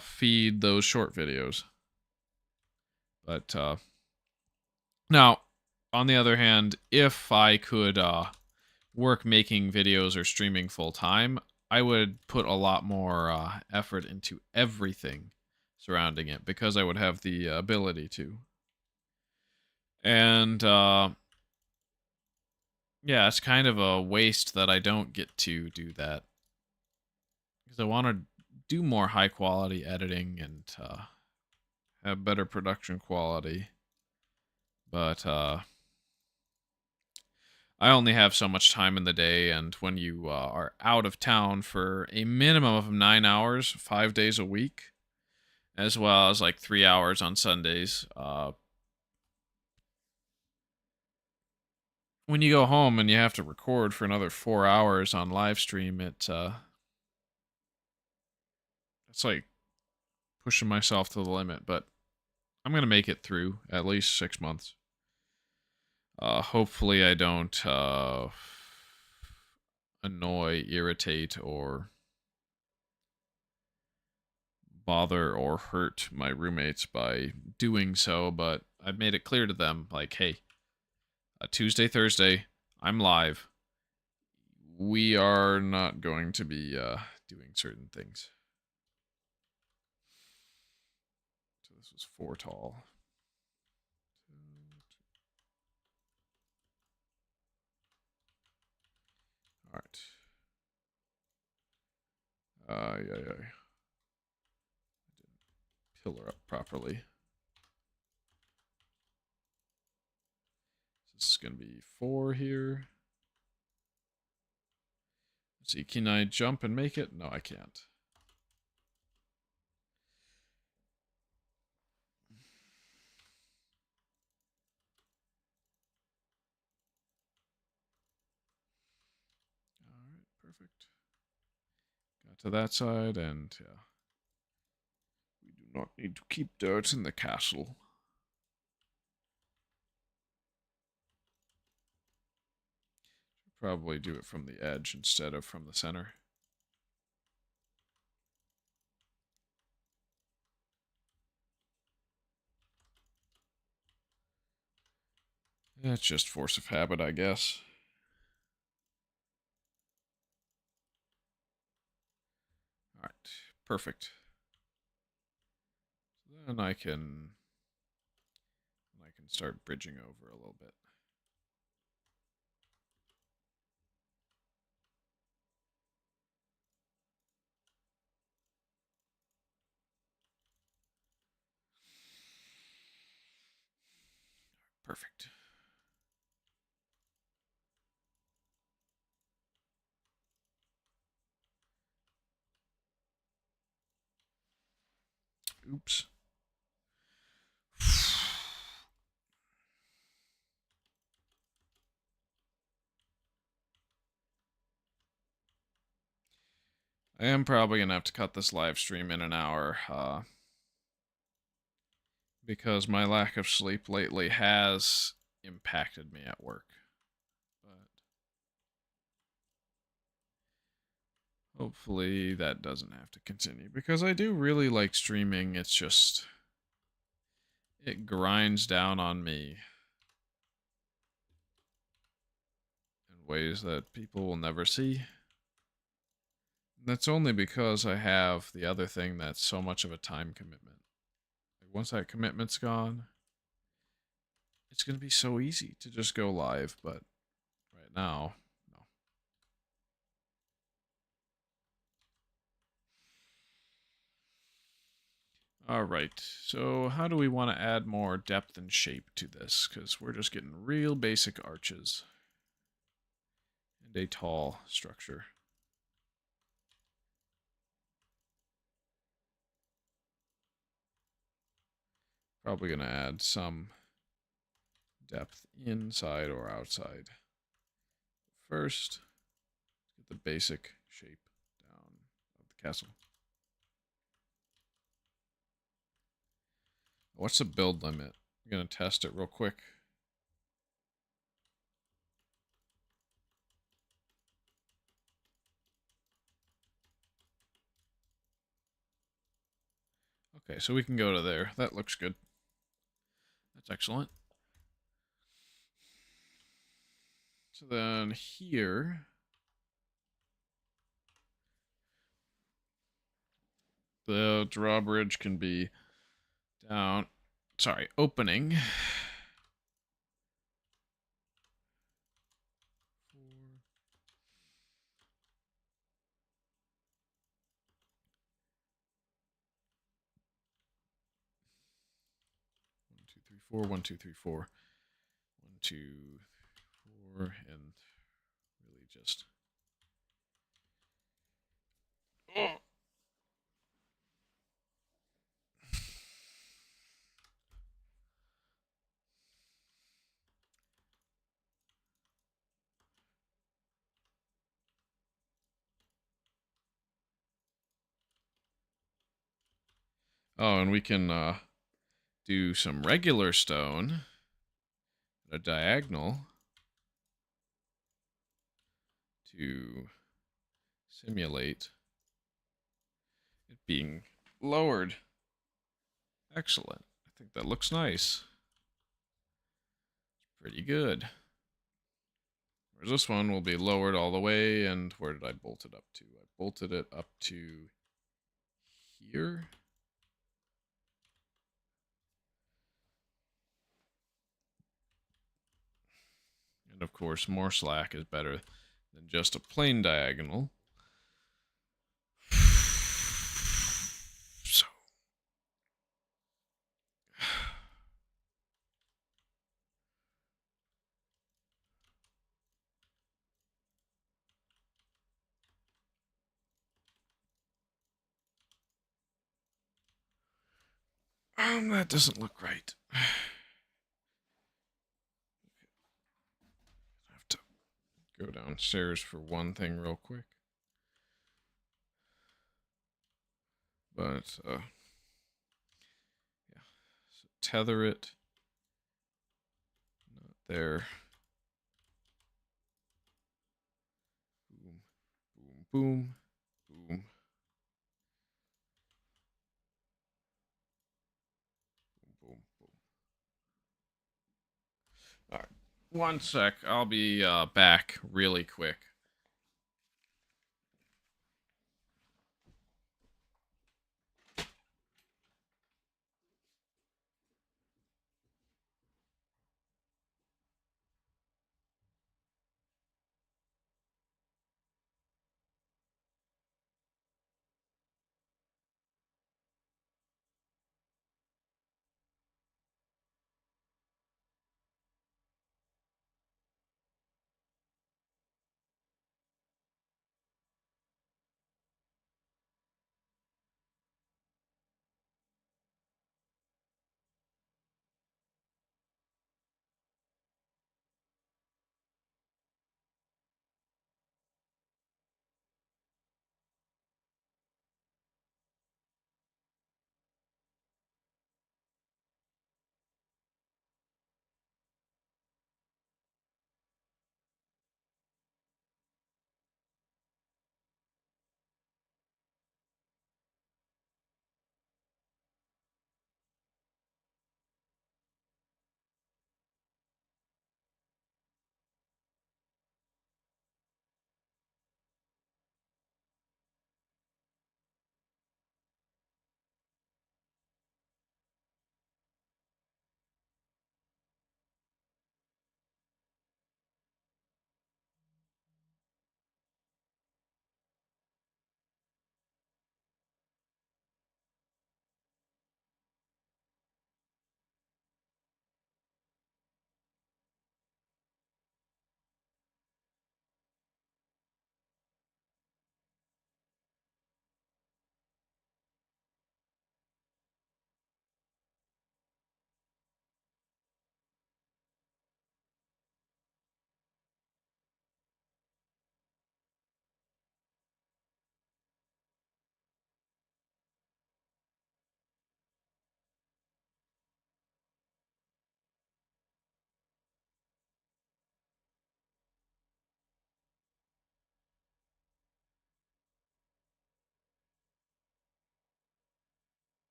feed those short videos. But now, on the other hand, if I could work making videos or streaming full time, I would put a lot more effort into everything surrounding it, because I would have the ability to. And yeah, it's kind of a waste that I don't get to do that, because I want to do more high quality editing and have better production quality. But I only have so much time in the day, and when you are out of town for a minimum of 9 hours, 5 days a week, as well as like 3 hours on Sundays, when you go home and you have to record for another 4 hours on live stream, it's like pushing myself to the limit. But I'm gonna make it through at least 6 months. Hopefully I don't annoy, irritate, or bother or hurt my roommates by doing so, but I've made it clear to them, like, hey, Tuesday, Thursday, I'm live. We are not going to be doing certain things. So this was 4 tall. All right. Yeah. Pillar up properly. This is going to be 4 here. Let's see, can I jump and make it? No, I can't. All right, perfect. Got to that side, and yeah. We do not need to keep dirt in the castle. Probably do it from the edge instead of from the center. It's just force of habit, I guess. All right, perfect. So then I can start bridging over a little bit. Perfect. Oops. I am probably going to have to cut this live stream in an hour because my lack of sleep lately has impacted me at work. But hopefully that doesn't have to continue because I do really like streaming. It's just, it grinds down on me in ways that people will never see. That's only because I have the other thing that's so much of a time commitment. Like once that commitment's gone, it's going to be so easy to just go live, but right now, no. All right, so how do we want to add more depth and shape to this? Because we're just getting real basic arches and a tall structure. Probably going to add some depth inside or outside. First, get the basic shape down of the castle. What's the build limit? I'm going to test it real quick. Okay, so we can go to there. That looks good. That's excellent. So then here, the drawbridge can be down, sorry, opening. 4, 1, 2, 3, 4, 1, 2, 3, 4. 1, 2, 4, and really just. Oh. Oh, and we can do some regular stone, a diagonal, to simulate it being lowered. Excellent. I think that looks nice. It's pretty good. Whereas this one will be lowered all the way, and where did I bolt it up to? I bolted it up to here. And of course, more slack is better than just a plain diagonal. So. That doesn't look right. I have to go downstairs for one thing real quick. But, yeah. So tether it. Not there. Boom, boom, boom, boom. Boom, boom. All right. One sec. I'll be back really quick.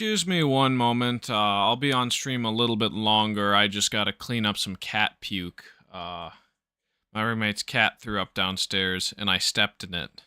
Excuse me one moment. I'll be on stream a little bit longer. I just gotta clean up some cat puke. My roommate's cat threw up downstairs, and I stepped in it.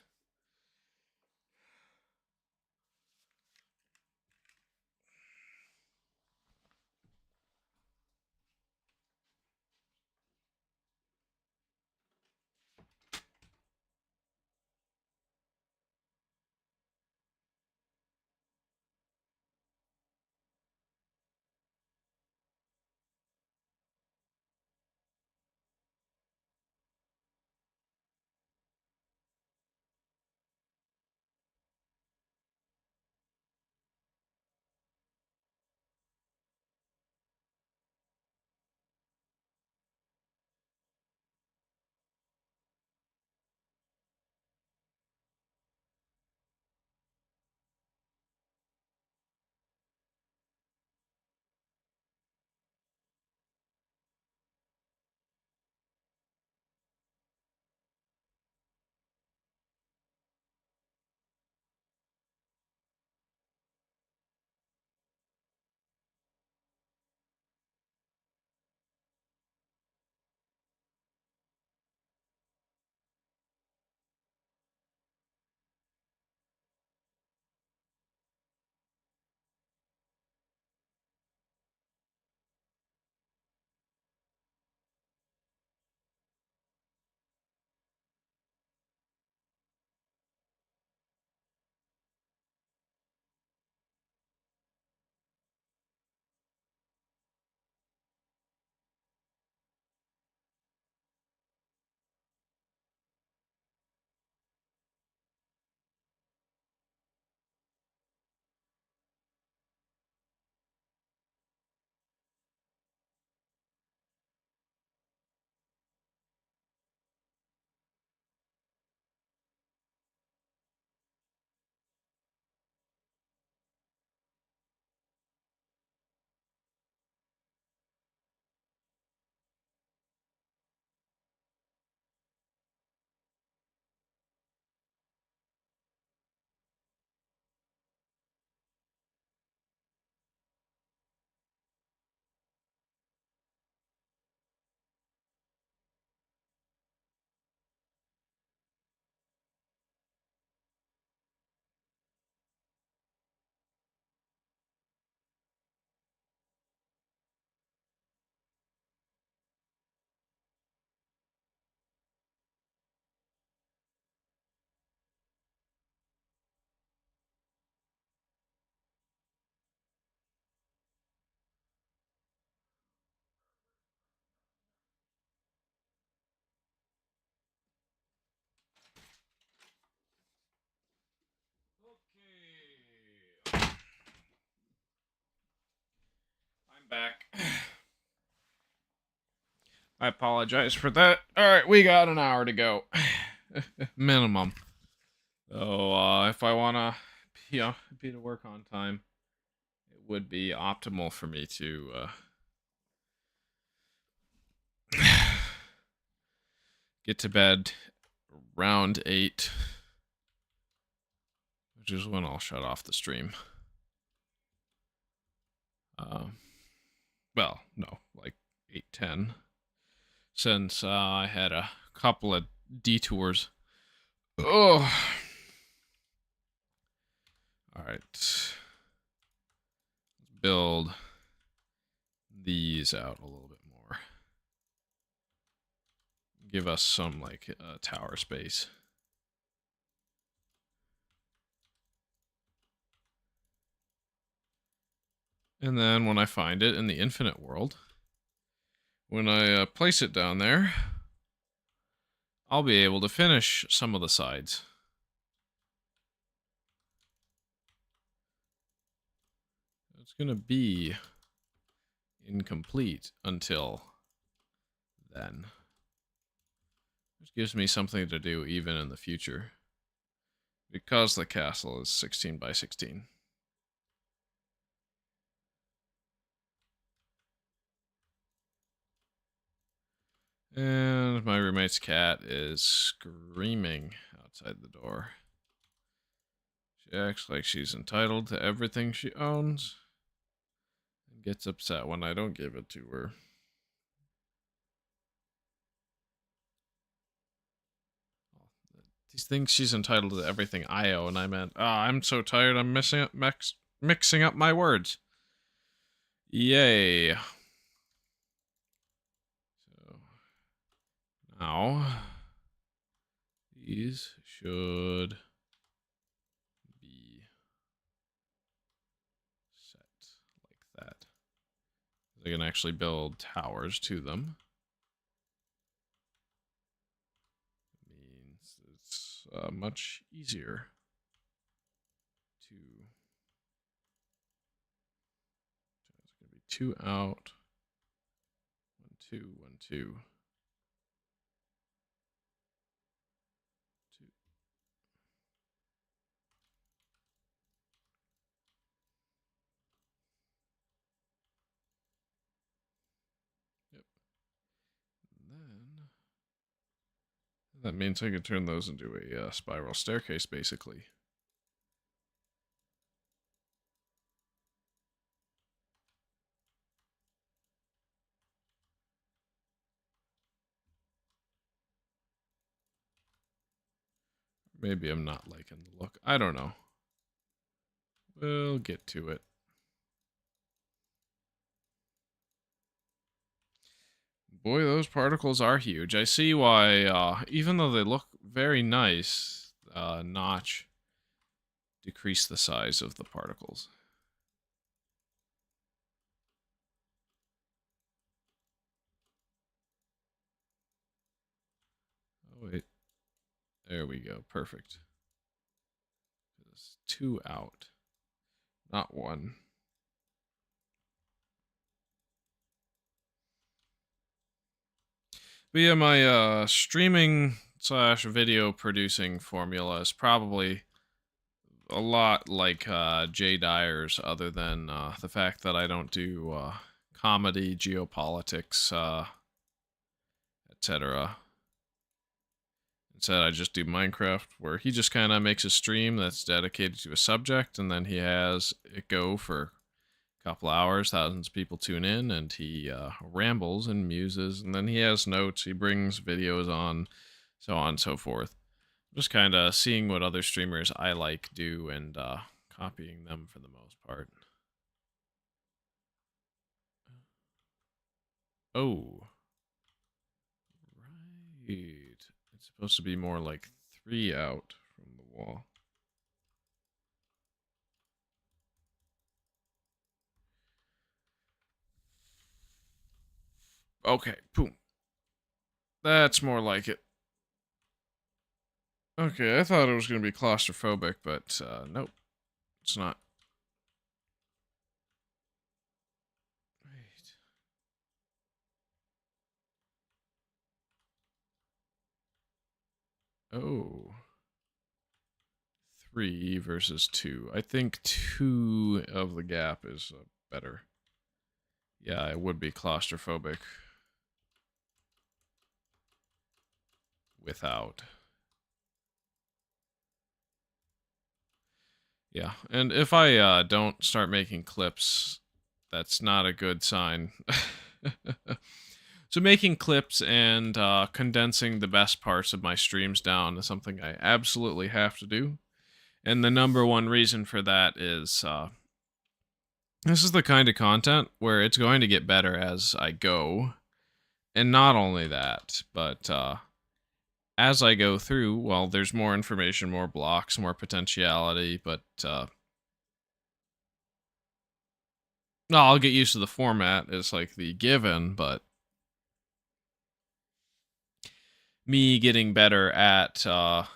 Okay. I'm back. I apologize for that. Alright, we got an hour to go. Minimum. So, if I wanna, be to work on time, it would be optimal for me to, get to bed around 8, which is when I'll shut off the stream. Well, no, like 8:10, since I had a couple of detours. Oh, all right. Let's build these out a little bit more. Give us some like tower space. And then when I find it in the infinite world, when I place it down there, I'll be able to finish some of the sides. It's going to be incomplete until then. Which gives me something to do even in the future. Because the castle is 16 by 16. And my roommate's cat is screaming outside the door. She acts like she's entitled to everything she owns and gets upset when I don't give it to her. She thinks she's entitled to everything I own, and I meant, I'm so tired I'm mixing up my words. Yay. So now these should be set like that. They can actually build towers to them. It means it's much easier to. It's going to be 2 out, 1, 2, 1, 2. 2. Yep. And then that means I can turn those into a spiral staircase, basically. Maybe I'm not liking the look. I don't know. We'll get to it. Boy, those particles are huge. I see why, even though they look very nice, Notch decrease the size of the particles. Oh, wait. There we go. Perfect. It's 2 out, not 1. But yeah, my streaming slash video producing formula is probably a lot like Jay Dyer's, other than the fact that I don't do comedy, geopolitics, etc. Instead, I just do Minecraft, where he just kind of makes a stream that's dedicated to a subject, and then he has it go for a couple hours. Thousands of people tune in, and he rambles and muses, and then he has notes. He brings videos on and so forth. Just kind of seeing what other streamers I like do and copying them for the most part. Oh, right. It's supposed to be more like 3 out from the wall. Okay, boom. That's more like it. Okay, I thought it was going to be claustrophobic, but nope, it's not. Right. Oh. 3 versus 2. I think 2 of the gap is better. Yeah, it would be claustrophobic without. Yeah, and if I don't start making clips, that's not a good sign. So making clips and condensing the best parts of my streams down is something I absolutely have to do. And the number one reason for that is this is the kind of content where it's going to get better as I go. And not only that, but as I go through, well, there's more information, more blocks, more potentiality, but no, I'll get used to the format as like the given, but me getting better at the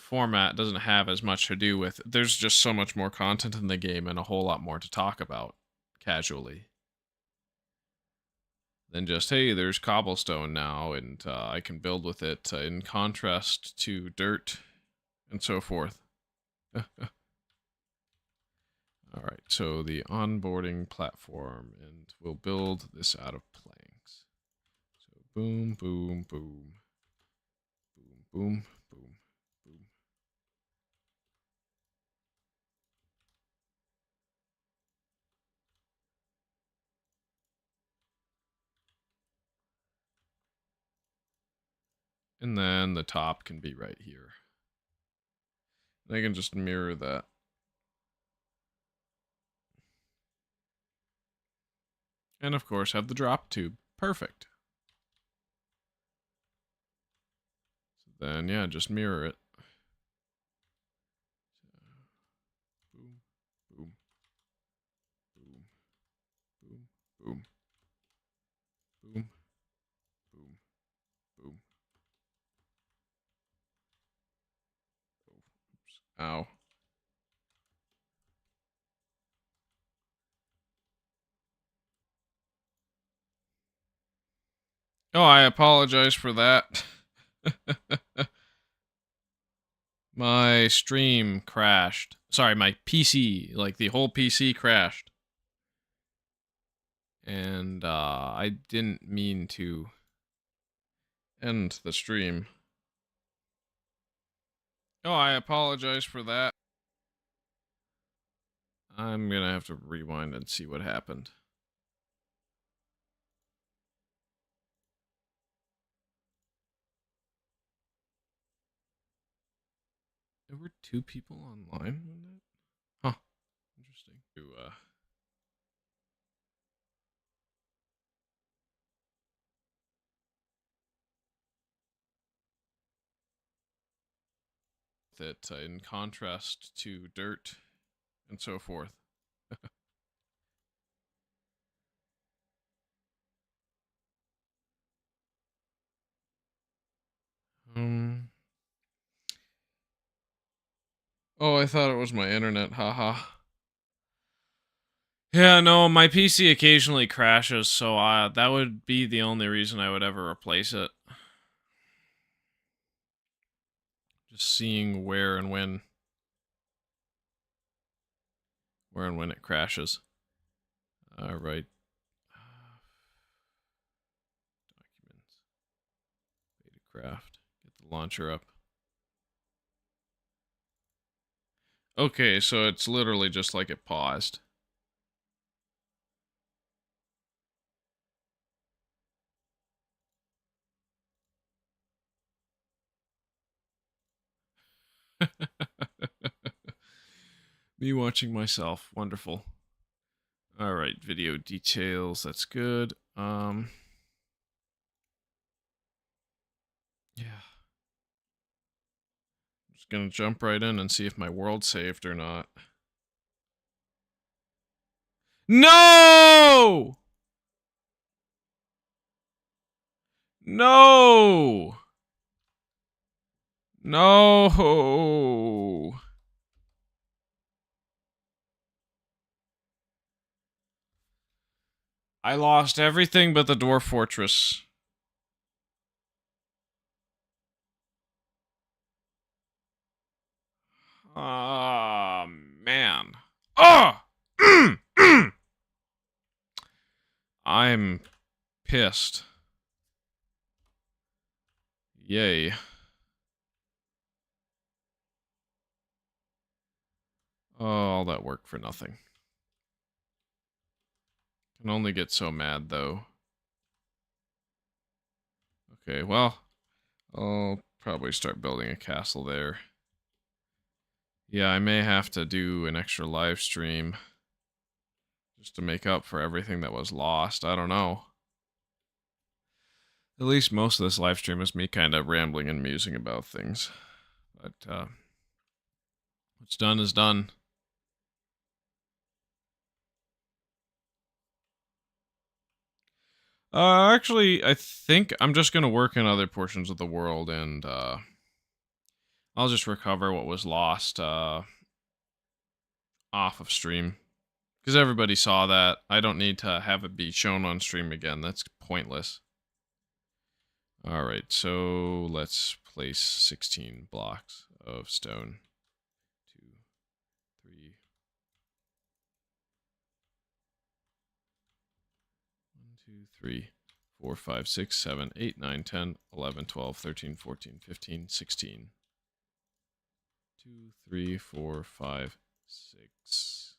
format doesn't have as much to do with. There's just so much more content in the game and a whole lot more to talk about casually than just, hey, there's cobblestone now and I can build with it in contrast to dirt and so forth. All right, so the onboarding platform, and we'll build this out of planks. So boom, boom, boom, boom, boom, boom, boom. And then the top can be right here. I can just mirror that. And of course have the drop tube. Perfect. So then, yeah, just mirror it. Boom, boom, boom, boom, boom, boom, boom, boom. Oh, oops. Ow. Oh, I apologize for that. My stream crashed. Sorry, my PC, like the whole PC crashed. And I didn't mean to end the stream. Oh, I apologize for that. I'm gonna have to rewind and see what happened. There were 2 people online when that? Huh. Interesting. That in contrast to dirt and so forth. Um. Oh, I thought it was my internet. Haha. Yeah, no, my PC occasionally crashes, so that would be the only reason I would ever replace it. Just seeing where and when it crashes. All right. Documents. Betacraft. Get the launcher up. Okay, so it's literally just like it paused. Me watching myself. Wonderful. All right, video details. That's good. Yeah. Just gonna jump right in and see if my world's saved or not. No! No! No! I lost everything but the dwarf fortress. Ah, man. Oh! I'm pissed. Yay. Oh, all that work for nothing. Can only get so mad, though. Okay, well, I'll probably start building a castle there. Yeah, I may have to do an extra live stream just to make up for everything that was lost. I don't know. At least most of this live stream is me kind of rambling and musing about things. But what's done is done. Actually, I think I'm just gonna work in other portions of the world, and I'll just recover what was lost off of stream. Because everybody saw that. I don't need to have it be shown on stream again. That's pointless. Alright, so let's place 16 blocks of stone. 2, 3. 1, 2, 3, 4, 5, 6, 7, 8, 9, 10, 11, 12, 13, 14, 15, 16. 2, 3, 4, 5, 6.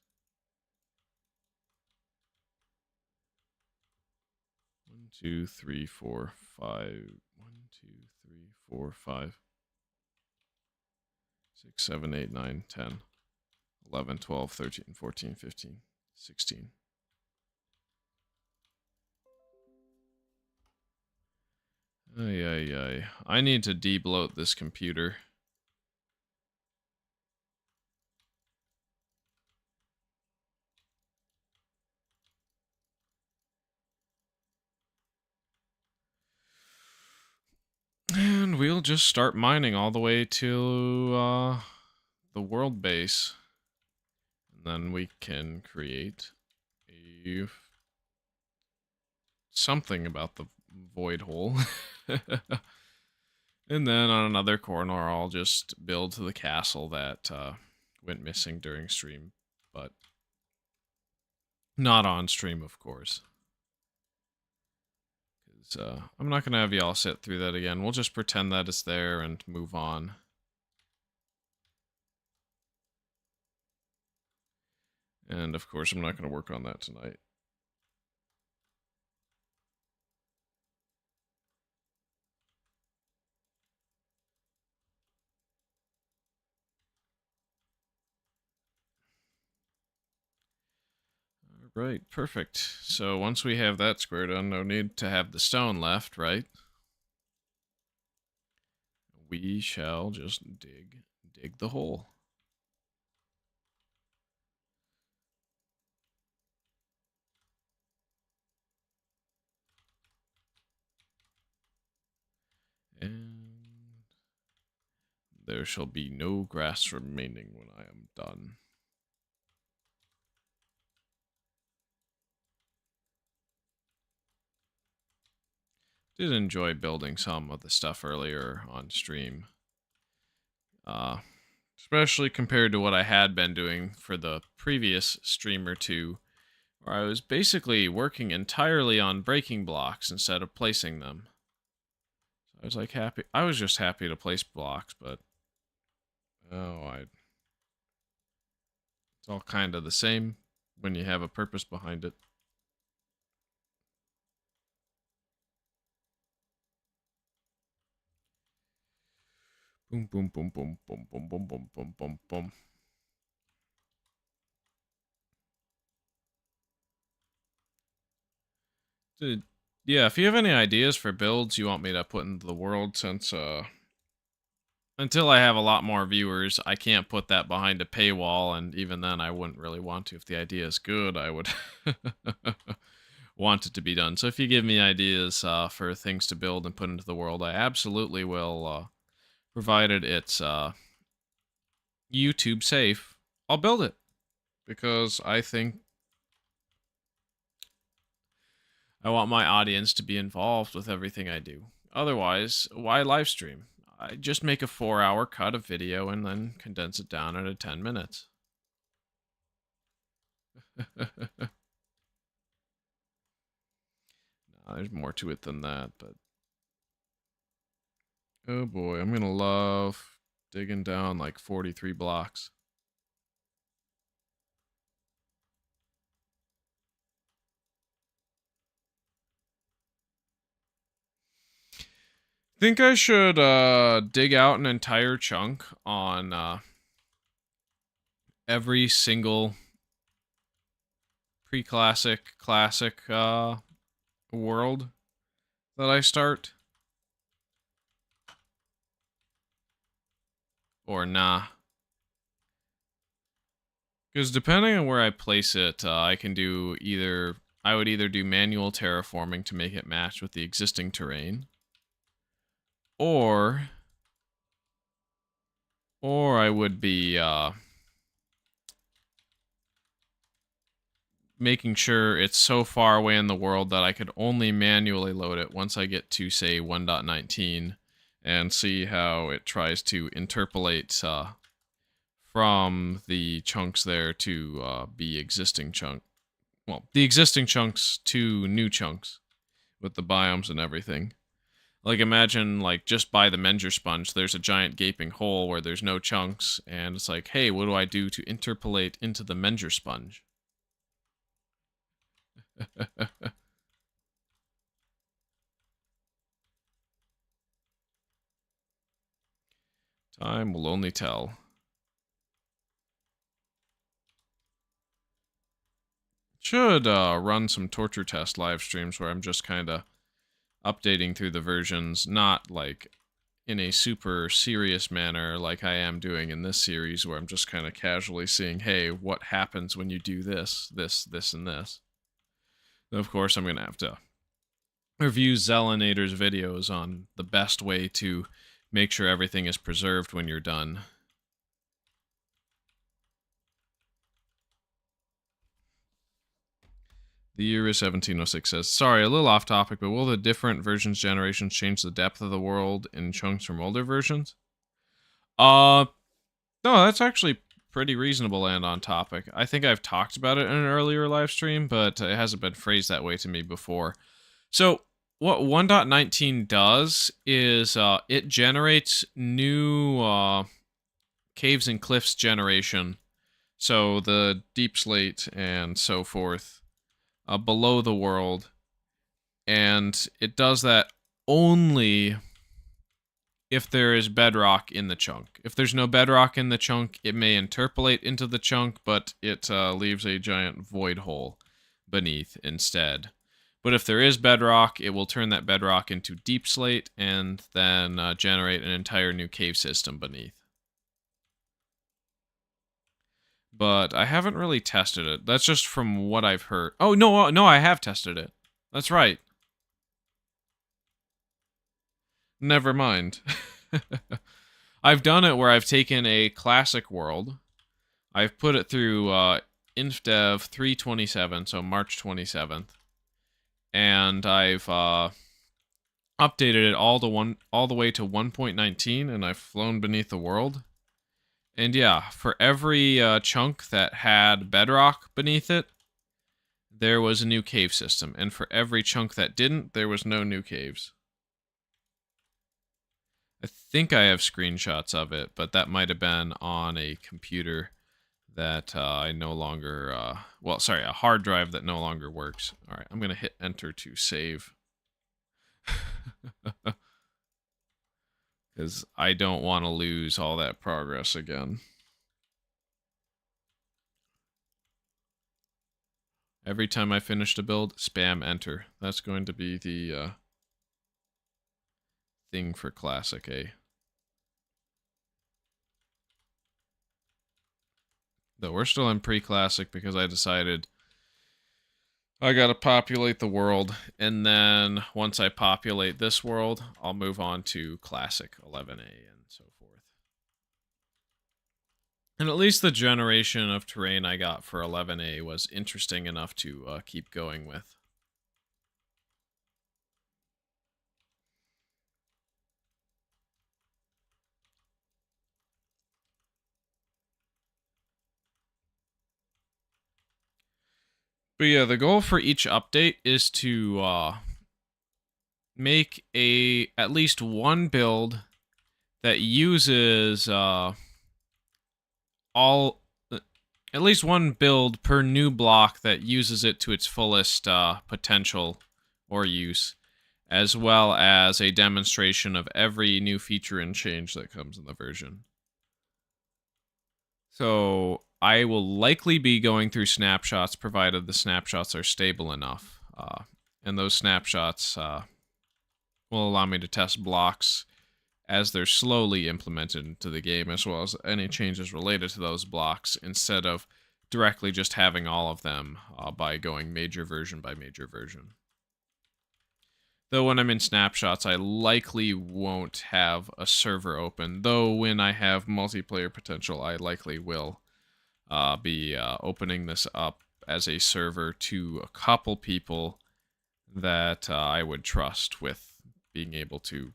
1, 2, 3, 4, 5. 1, 2, 3, 4, 5, 6, 7, 8, 9, 10, 11, 12, 13, 14, 15, 16. Ay, ay, ay. I need to debloat this computer. And we'll just start mining all the way to the world base. And then we can create a something about the void hole. And then on another corner, I'll just build to the castle that went missing during stream, but not on stream, of course. Because I'm not going to have y'all sit through that again. We'll just pretend that it's there and move on. And of course, I'm not going to work on that tonight. Right, perfect. So once we have that square done, no need to have the stone left, right? We shall just dig the hole. And there shall be no grass remaining when I am done. Did enjoy building some of the stuff earlier on stream. Especially compared to what I had been doing for the previous stream or two, where I was basically working entirely on breaking blocks instead of placing them. So I was like happy. I was just happy to place blocks, but it's all kind of the same when you have a purpose behind it. Boom, boom, boom, boom, boom, boom, boom, boom, boom, boom, boom. Dude, yeah, if you have any ideas for builds you want me to put into the world, since until I have a lot more viewers, I can't put that behind a paywall, and even then I wouldn't really want to. If the idea is good, I would want it to be done. So if you give me ideas for things to build and put into the world, I absolutely will, provided it's YouTube safe, I'll build it. Because I think I want my audience to be involved with everything I do. Otherwise, why live stream? I just make a 4-hour cut of video and then condense it down into 10 minutes. No, there's more to it than that, but oh boy, I'm gonna love digging down like 43 blocks. Think I should dig out an entire chunk on every single pre-classic, classic world that I start? Or nah? Because depending on where I place it, I can do either... I would either do manual terraforming to make it match with the existing terrain, or I would be making sure it's so far away in the world that I could only manually load it once I get to, say, 1.19, and see how it tries to interpolate from the chunks there to be existing chunk. Well, the existing chunks to new chunks with the biomes and everything. Like, imagine, like, just by the Menger sponge, there's a giant gaping hole where there's no chunks, and it's like, hey, what do I do to interpolate into the Menger sponge? Time will only tell. Should run some torture test live streams where I'm just kind of updating through the versions, not like in a super serious manner like I am doing in this series, where I'm just kind of casually seeing, hey, what happens when you do this, this, and this. Of course, I'm going to have to review Zelinator's videos on the best way to make sure everything is preserved when you're done. The year is 1706 says, sorry, a little off topic, but will the different versions generations change the depth of the world in chunks from older versions? No, that's actually pretty reasonable and on topic. I think I've talked about it in an earlier live stream, but it hasn't been phrased that way to me before. So, what 1.19 does is it generates new caves and cliffs generation. So, the deep slate and so forth below the world. And it does that only if there is bedrock in the chunk. If there's no bedrock in the chunk, it may interpolate into the chunk, but it leaves a giant void hole beneath instead. But if there is bedrock, it will turn that bedrock into deep slate and then generate an entire new cave system beneath. But I haven't really tested it. That's just from what I've heard. Oh, no, I have tested it. That's right. Never mind. I've done it where I've taken a classic world, I've put it through InfDev 327, so March 27th, and I've updated it all the way to 1.19, and I've flown beneath the world. And yeah, for every chunk that had bedrock beneath it, there was a new cave system, and for every chunk that didn't, there was no new caves. I think I have screenshots of it, but that might have been on a computer that I no longer, a hard drive that no longer works. All right, I'm going to hit enter to save. Because I don't want to lose all that progress again. Every time I finish a build, spam enter. That's going to be the thing for Classic A. Though we're still in pre-Classic because I decided I gotta populate the world, and then once I populate this world, I'll move on to Classic 11A and so forth. And at least the generation of terrain I got for 11A was interesting enough to keep going with. But yeah, the goal for each update is to make at least one build that uses at least one build per new block that uses it to its fullest potential or use, as well as a demonstration of every new feature and change that comes in the version. So I will likely be going through snapshots, provided the snapshots are stable enough. And those snapshots will allow me to test blocks as they're slowly implemented into the game, as well as any changes related to those blocks, instead of directly just having all of them by going major version by major version. Though when I'm in snapshots, I likely won't have a server open, though when I have multiplayer potential, I likely will be opening this up as a server to a couple people that I would trust with being able to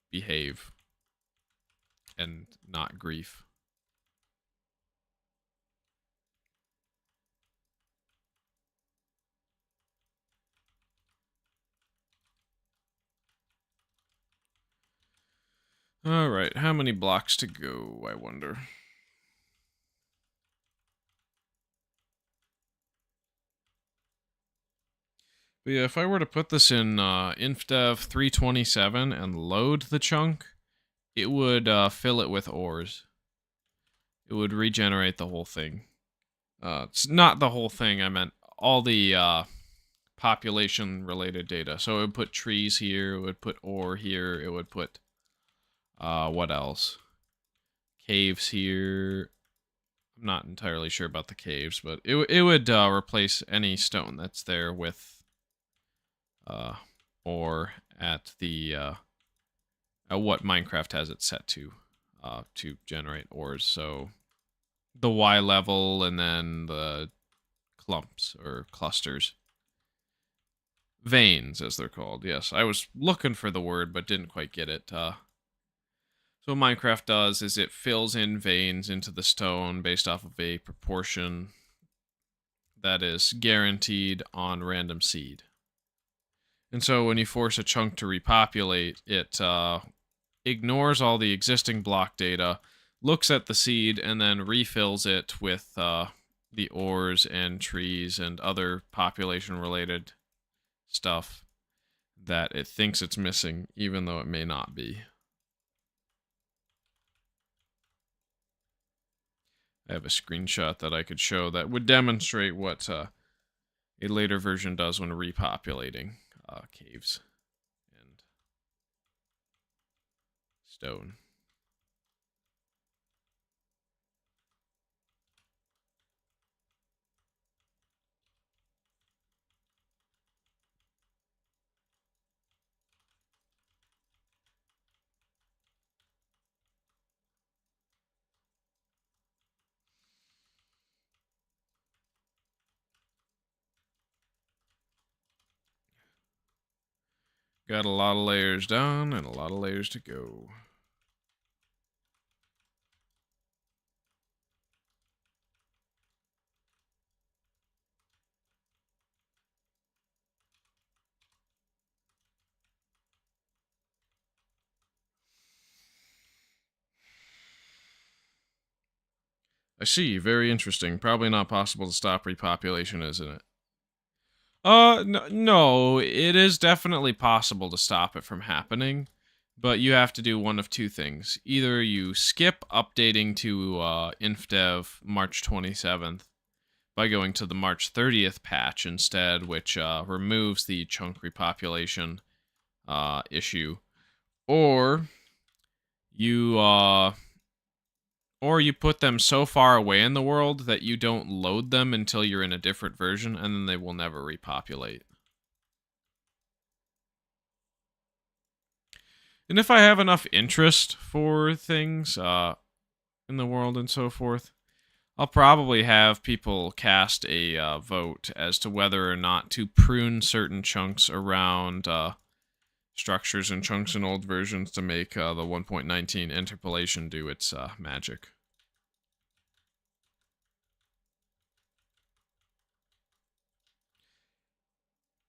behave and not grief. Alright, how many blocks to go, I wonder? But yeah, if I were to put this in InfDev 327 and load the chunk, it would fill it with ores. It would regenerate the whole thing. It's not the whole thing. I meant all the population-related data. So it would put trees here. It would put ore here. It would put what else? Caves here. I'm not entirely sure about the caves, but it would replace any stone that's there with ore at the what Minecraft has it set to generate ores. So the Y level and then the clumps or clusters. Veins, as they're called. Yes, I was looking for the word, but didn't quite get it. So what Minecraft does is it fills in veins into the stone based off of a proportion that is guaranteed on random seed. And so when you force a chunk to repopulate, it ignores all the existing block data, looks at the seed, and then refills it with the ores and trees and other population-related stuff that it thinks it's missing, even though it may not be. I have a screenshot that I could show that would demonstrate what a later version does when repopulating caves and stone. Got a lot of layers done and a lot of layers to go. I see. Very interesting. Probably not possible to stop repopulation, isn't it? No, it is definitely possible to stop it from happening, but you have to do one of two things. Either you skip updating to InfDev March 27th by going to the March 30th patch instead, which removes the chunk repopulation issue, or you put them so far away in the world that you don't load them until you're in a different version, and then they will never repopulate. And if I have enough interest for things in the world and so forth, I'll probably have people cast a vote as to whether or not to prune certain chunks around structures and chunks in old versions to make the 1.19 interpolation do its magic.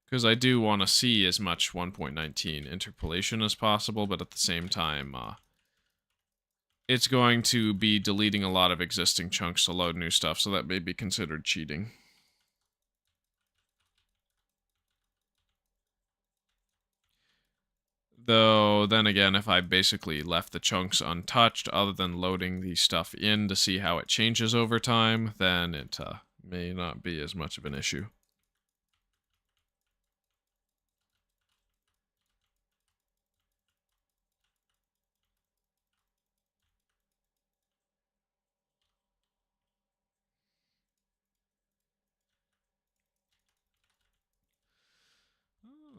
Because I do want to see as much 1.19 interpolation as possible, but at the same time, it's going to be deleting a lot of existing chunks to load new stuff, so that may be considered cheating. Though, then again, if I basically left the chunks untouched, other than loading the stuff in to see how it changes over time, then it may not be as much of an issue.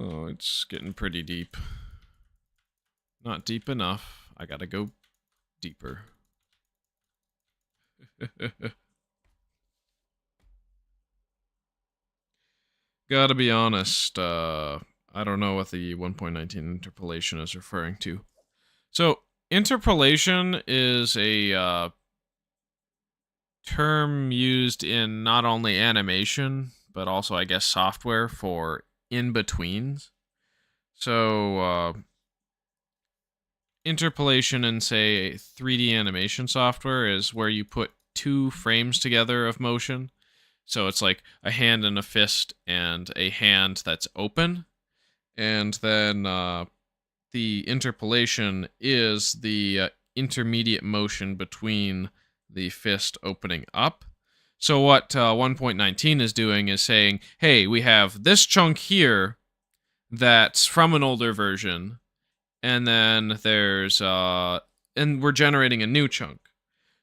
Oh, it's getting pretty deep. Not deep enough. I gotta go deeper. Gotta be honest, I don't know what the 1.19 interpolation is referring to. So, interpolation is a term used in not only animation, but also, I guess, software for in-betweens. So, interpolation in, say, 3D animation software is where you put two frames together of motion. So it's like a hand and a fist and a hand that's open. And then the interpolation is the intermediate motion between the fist opening up. So what 1.19 is doing is saying, hey, we have this chunk here that's from an older version, and then there's and we're generating a new chunk.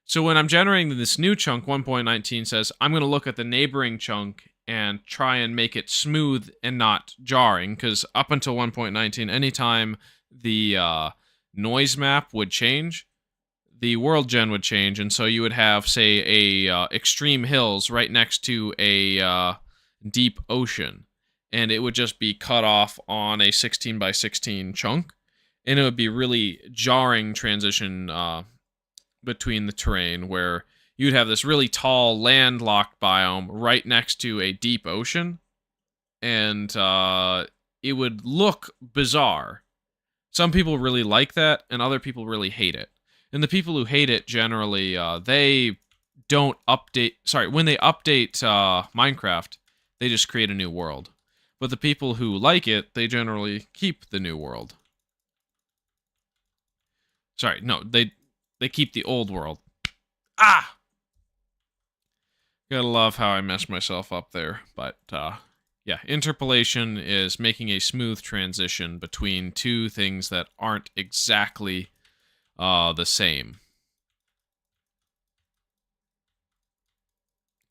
So when I'm generating this new chunk, 1.19 says I'm going to look at the neighboring chunk and try and make it smooth and not jarring, because up until 1.19, anytime the noise map would change, the world gen would change, and so you would have, say, a extreme hills right next to a deep ocean, and it would just be cut off on a 16 by 16 chunk, and it would be really jarring transition between the terrain, where you'd have this really tall landlocked biome right next to a deep ocean, and it would look bizarre. Some people really like that, and other people really hate it. And the people who hate it generally, they don't update. Sorry, when they update Minecraft, they just create a new world. But the people who like it, they generally keep the new world. Sorry, no, they keep the old world. Ah! Gotta love how I messed myself up there. But, yeah, interpolation is making a smooth transition between two things that aren't exactly the same.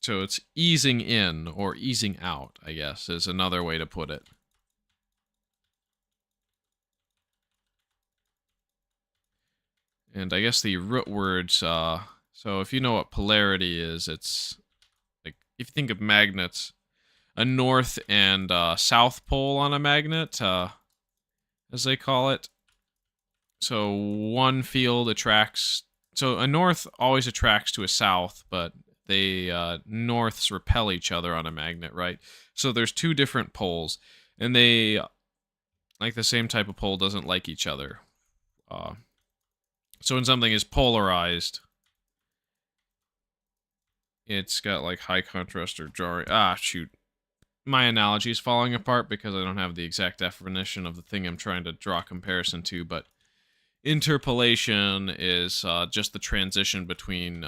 So it's easing in, or easing out, I guess, is another way to put it. And I guess the root words, so if you know what polarity is, it's like, if you think of magnets, a north and south pole on a magnet, as they call it. So one field attracts, so a north always attracts to a south, but they norths repel each other on a magnet, right? So there's two different poles, and they, like, the same type of pole doesn't like each other. So when something is polarized, it's got like high contrast or jarring. Shoot. My analogy is falling apart because I don't have the exact definition of the thing I'm trying to draw comparison to, but interpolation is just the transition between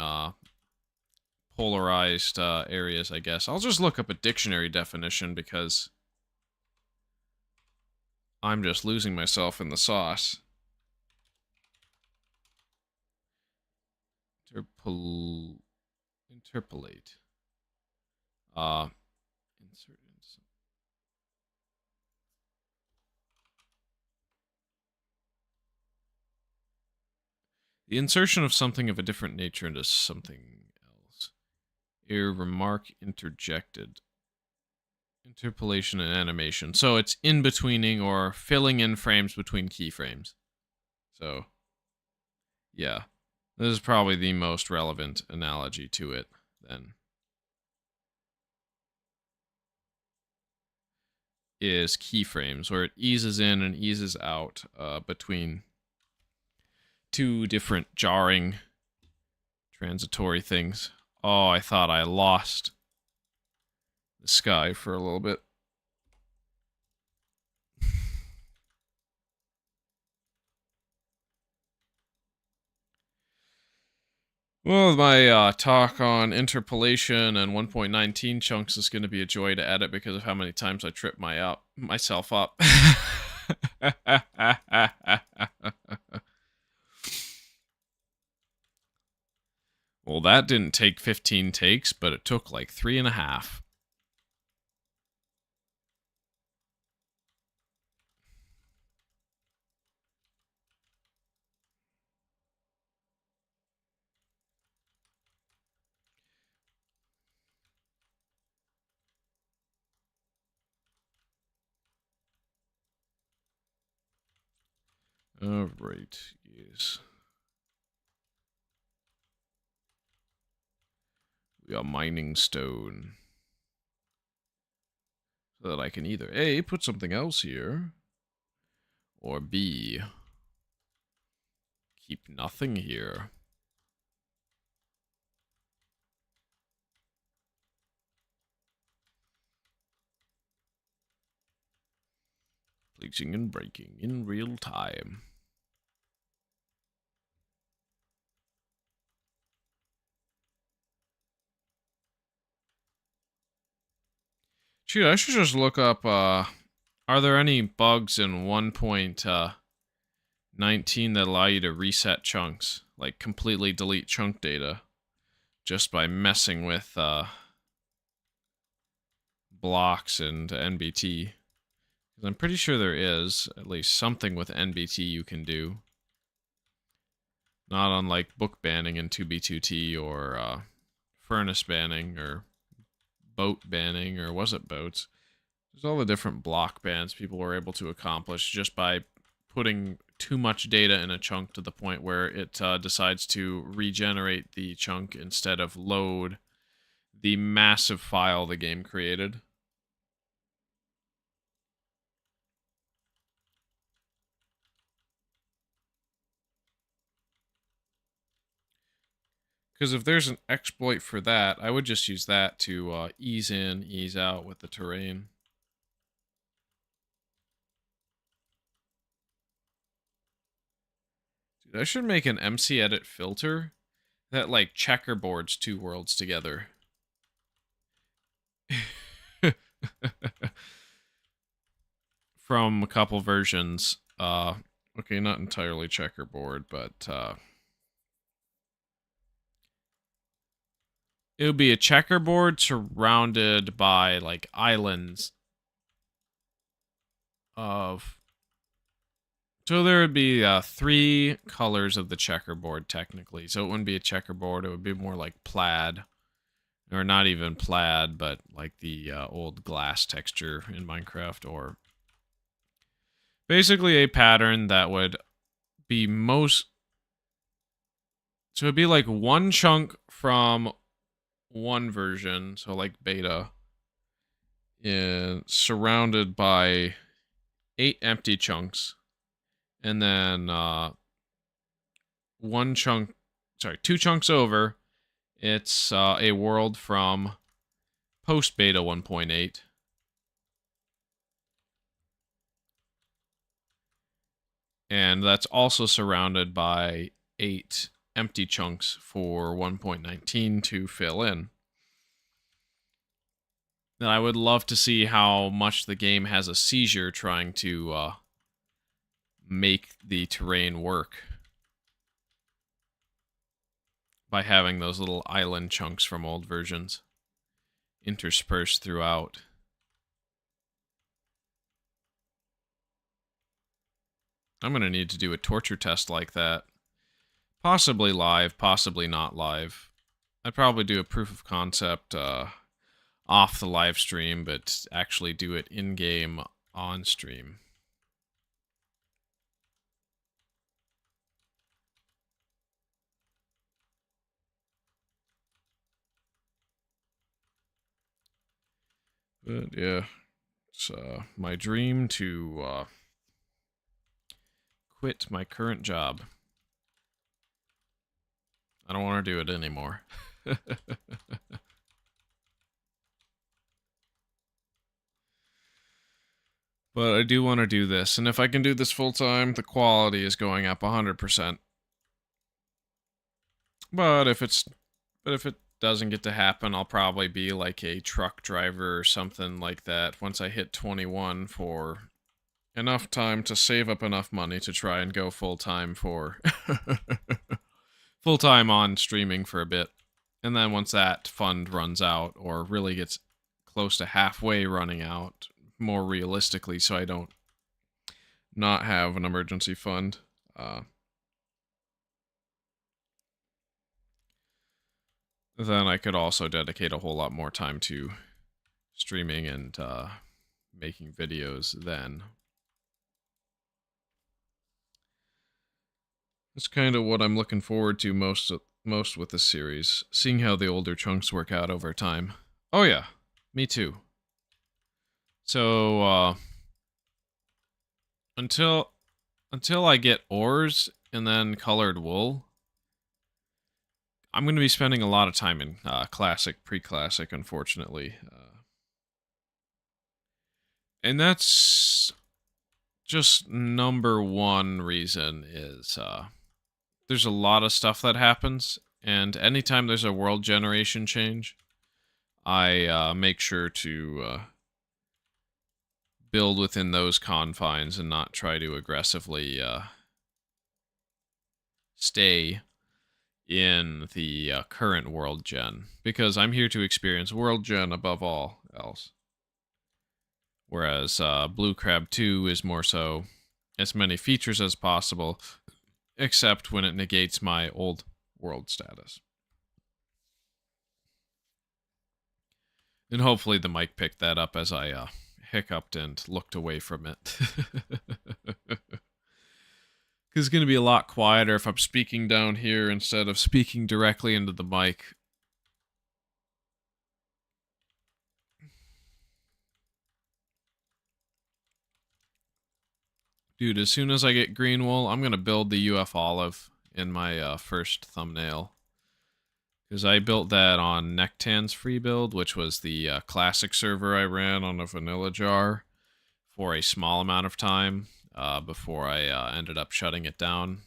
polarized areas, I guess. I'll just look up a dictionary definition because I'm just losing myself in the sauce. Interpolate. Insert. The insertion of something of a different nature into something else. A remark interjected. Interpolation and animation. So it's in-betweening or filling in frames between keyframes. So, yeah. This is probably the most relevant analogy to it, then. Is keyframes, where it eases in and eases out between two different jarring transitory things. Oh, I thought I lost the sky for a little bit. Well, my talk on interpolation and 1.19 chunks is going to be a joy to edit because of how many times I trip myself up. Well, that didn't take 15 takes, but it took like 3.5. All right, yes. We are mining stone. So that I can either A, put something else here, or B, keep nothing here. Pleasing and breaking in real time. Shoot, I should just look up, are there any bugs in 1.19 that allow you to reset chunks? Like, completely delete chunk data just by messing with, blocks and NBT. I'm pretty sure there is at least something with NBT you can do. Not unlike book banning in 2B2T or furnace banning or boat banning, or was it boats? There's all the different block bans people were able to accomplish just by putting too much data in a chunk to the point where it decides to regenerate the chunk instead of load the massive file the game created. Because if there's an exploit for that, I would just use that to ease in, ease out with the terrain. Dude, I should make an MC edit filter that like checkerboards two worlds together. From a couple versions. Okay, not entirely checkerboard, but it would be a checkerboard surrounded by like islands of. So there would be 3 colors of the checkerboard technically. So it wouldn't be a checkerboard. It would be more like plaid, or not even plaid, but like the old glass texture in Minecraft, or basically a pattern that would be most. So it'd be like one chunk from one version, so like beta, and surrounded by 8 empty chunks, and then one chunk, sorry, 2 chunks over, it's a world from post beta 1.8. And that's also surrounded by 8 empty chunks for 1.19 to fill in. And I would love to see how much the game has a seizure trying to make the terrain work by having those little island chunks from old versions interspersed throughout. I'm going to need to do a torture test like that. Possibly live, possibly not live. I'd probably do a proof of concept off the live stream, but actually do it in-game on stream. But yeah, it's my dream to quit my current job. I don't want to do it anymore. But I do want to do this, and if I can do this full time, the quality is going up 100%. But if it doesn't get to happen, I'll probably be like a truck driver or something like that once I hit 21 for enough time to save up enough money to try and go full time for full time on streaming for a bit. And then once that fund runs out, or really gets close to halfway running out, more realistically, so I don't not have an emergency fund, then I could also dedicate a whole lot more time to streaming and making videos then. That's kind of what I'm looking forward to most with this series, seeing how the older chunks work out over time. Oh yeah, me too. So until I get ores and then colored wool, I'm going to be spending a lot of time in classic, pre-classic, unfortunately. And that's just number one reason is there's a lot of stuff that happens, and anytime there's a world generation change, I make sure to build within those confines and not try to aggressively stay in the current world gen, because I'm here to experience world gen above all else. Whereas Blue Crab 2 is more so as many features as possible, except when it negates my old world status. And hopefully the mic picked that up as I hiccuped and looked away from it. Because it's going to be a lot quieter if I'm speaking down here instead of speaking directly into the mic. Dude, as soon as I get green wool, I'm going to build the UF Olive in my first thumbnail. Because I built that on Nectan's free build, which was the classic server I ran on a vanilla jar for a small amount of time before I ended up shutting it down.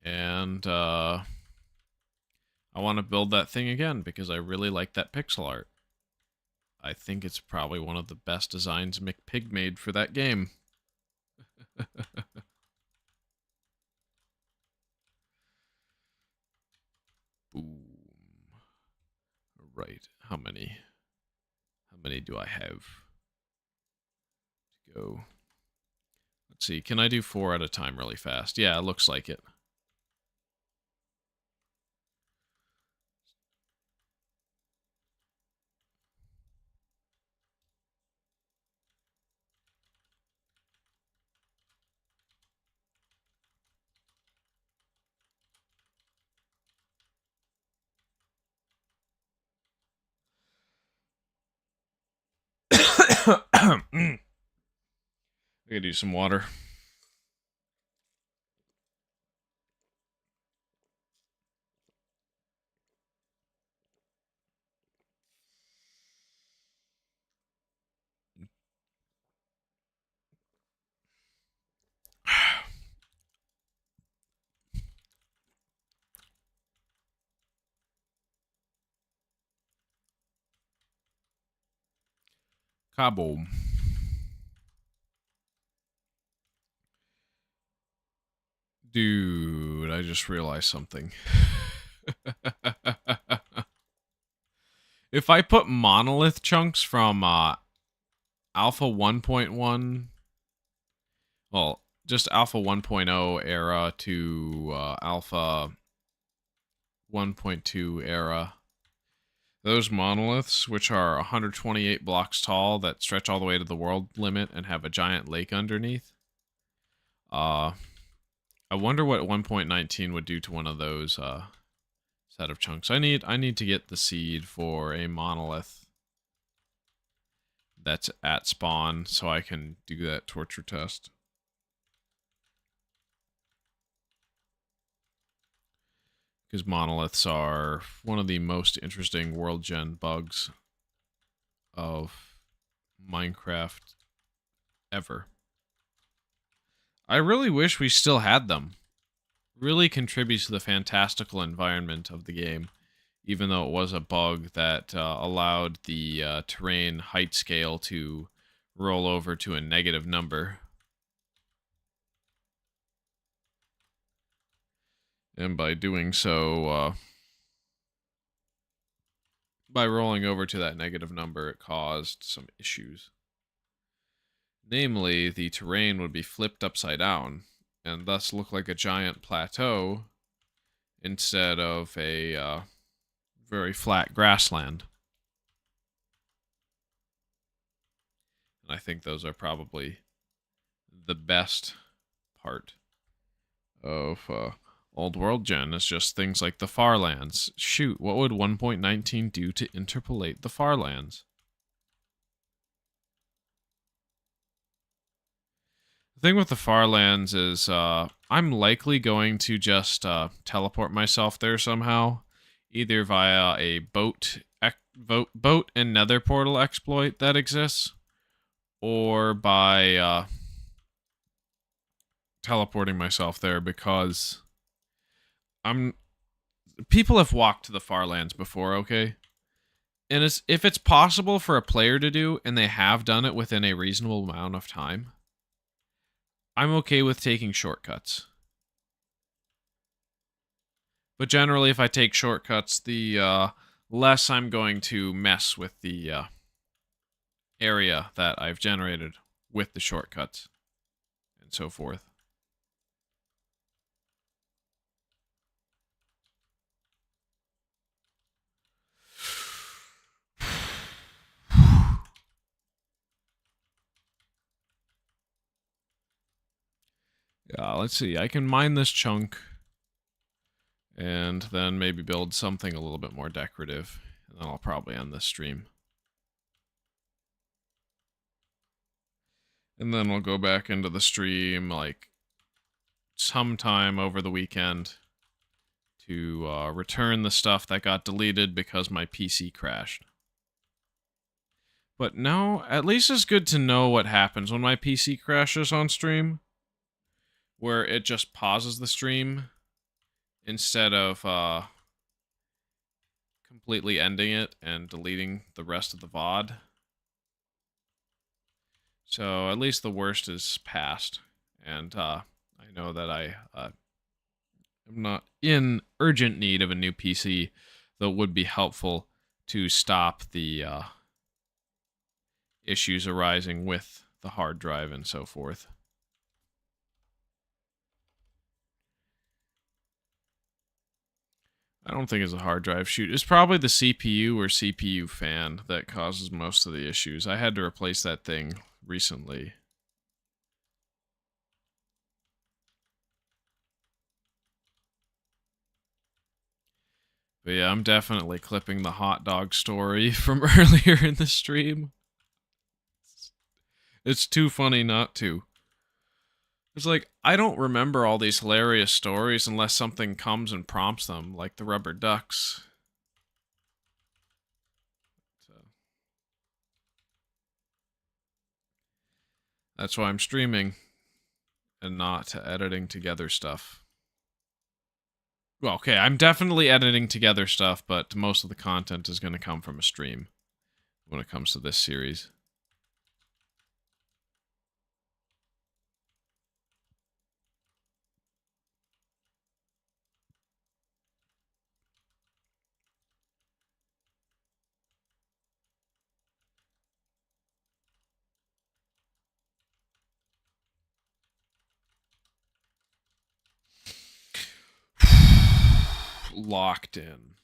And I want to build that thing again because I really like that pixel art. I think it's probably one of the best designs McPig made for that game. Boom. Right. How many do I have to go? Let's see. Can I do 4 at a time really fast? Yeah, it looks like it. I gotta do some water. Kaboom. Dude, I just realized something. If I put monolith chunks from Alpha 1.1, well, just Alpha 1.0 era to Alpha 1.2 era, those monoliths, which are 128 blocks tall that stretch all the way to the world limit and have a giant lake underneath, I wonder what 1.19 would do to one of those set of chunks. I need to get the seed for a monolith that's at spawn so I can do that torture test. Because monoliths are one of the most interesting world gen bugs of Minecraft ever. I really wish we still had them. Really contributes to the fantastical environment of the game, even though it was a bug that allowed the terrain height scale to roll over to a negative number. And by doing so, by rolling over to that negative number, it caused some issues. Namely, the terrain would be flipped upside down, and thus look like a giant plateau instead of a very flat grassland. And I think those are probably the best part of Old World Gen, is just things like the Farlands. Shoot, what would 1.19 do to interpolate the Farlands? The thing with the Farlands is I'm likely going to just teleport myself there somehow, either via a boat and nether portal exploit that exists, or by teleporting myself there because I'm. People have walked to the far lands before, okay? And if it's possible for a player to do, and they have done it within a reasonable amount of time, I'm okay with taking shortcuts. But generally, if I take shortcuts, the less I'm going to mess with the area that I've generated with the shortcuts and so forth. Let's see. I can mine this chunk and then maybe build something a little bit more decorative. And then I'll probably end this stream. And then we'll go back into the stream like sometime over the weekend to return the stuff that got deleted because my PC crashed. But no, at least it's good to know what happens when my PC crashes on stream, where it just pauses the stream instead of completely ending it and deleting the rest of the VOD. So at least the worst is past, and I know that I am not in urgent need of a new PC, though it would be helpful to stop the issues arising with the hard drive and so forth. I don't think it's a hard drive shoot. It's probably the CPU or CPU fan that causes most of the issues. I had to replace that thing recently. But yeah, I'm definitely clipping the hot dog story from earlier in the stream. It's too funny not to. It's like, I don't remember all these hilarious stories unless something comes and prompts them, like the rubber ducks. So that's why I'm streaming and not editing together stuff. Well, okay, I'm definitely editing together stuff, but most of the content is going to come from a stream when it comes to this series. Locked in.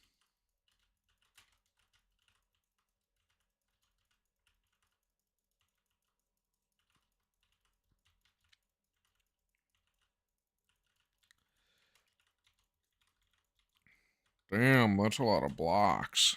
Damn, that's a lot of blocks.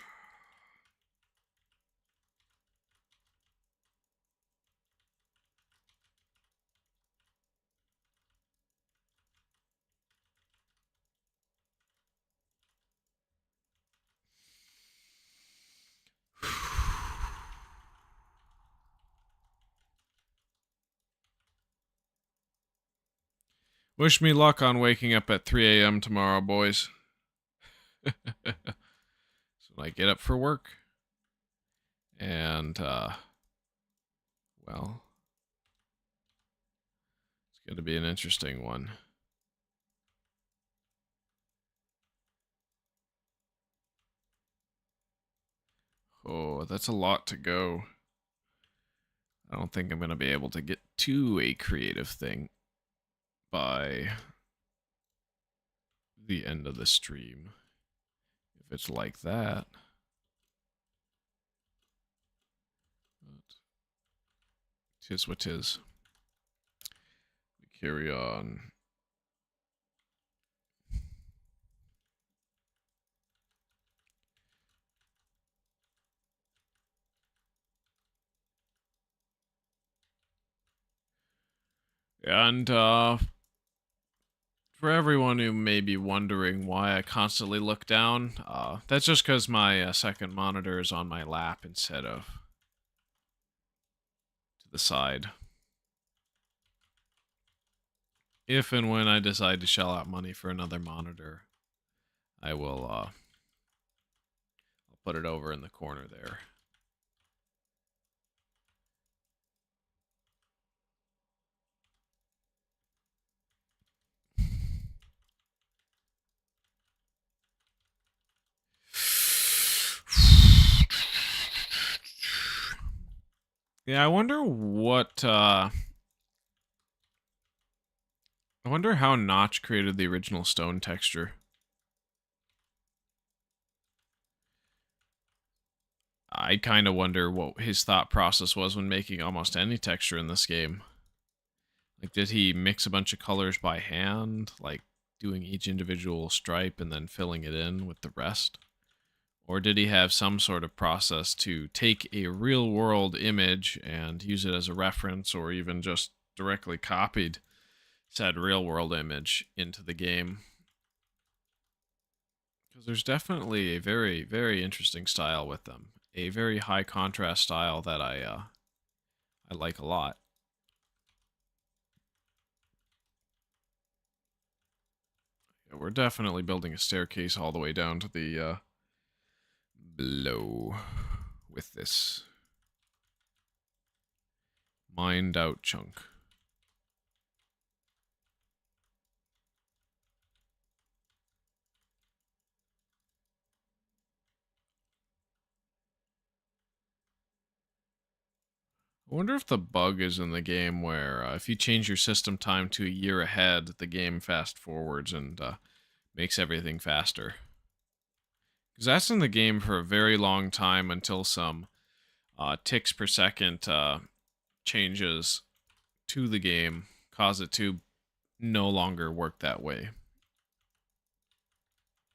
Wish me luck on waking up at 3 a.m. tomorrow, boys. So I get up for work. And, well, it's going to be an interesting one. Oh, that's a lot to go. I don't think I'm going to be able to get to a creative thing by the end of the stream. If it's like that. But 'tis what 'tis. We carry on. And, For everyone who may be wondering why I constantly look down, that's just because my second monitor is on my lap instead of to the side. If and when I decide to shell out money for another monitor, I will I'll put it over in the corner there. Yeah, I wonder I wonder how Notch created the original stone texture. I kind of wonder what his thought process was when making almost any texture in this game. Like, did he mix a bunch of colors by hand, like doing each individual stripe and then filling it in with the rest? Or did he have some sort of process to take a real world image and use it as a reference, or even just directly copied said real world image into the game? Because there's definitely a very, very interesting style with them. A very high contrast style that I like a lot. Yeah, we're definitely building a staircase all the way down to the below with this mined out chunk. I wonder if the bug is in the game where if you change your system time to a year ahead, the game fast forwards and makes everything faster. Because that's in the game for a very long time until some ticks per second changes to the game cause it to no longer work that way.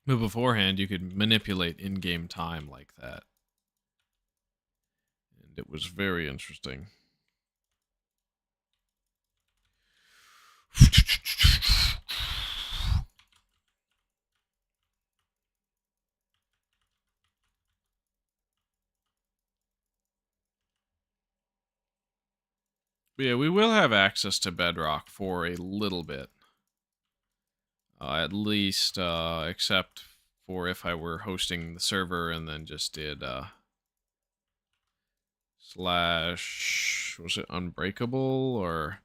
But beforehand, you could manipulate in-game time like that. And it was very interesting. But yeah, we will have access to Bedrock for a little bit. At least, except for if I were hosting the server and then just did slash, was it unbreakable, or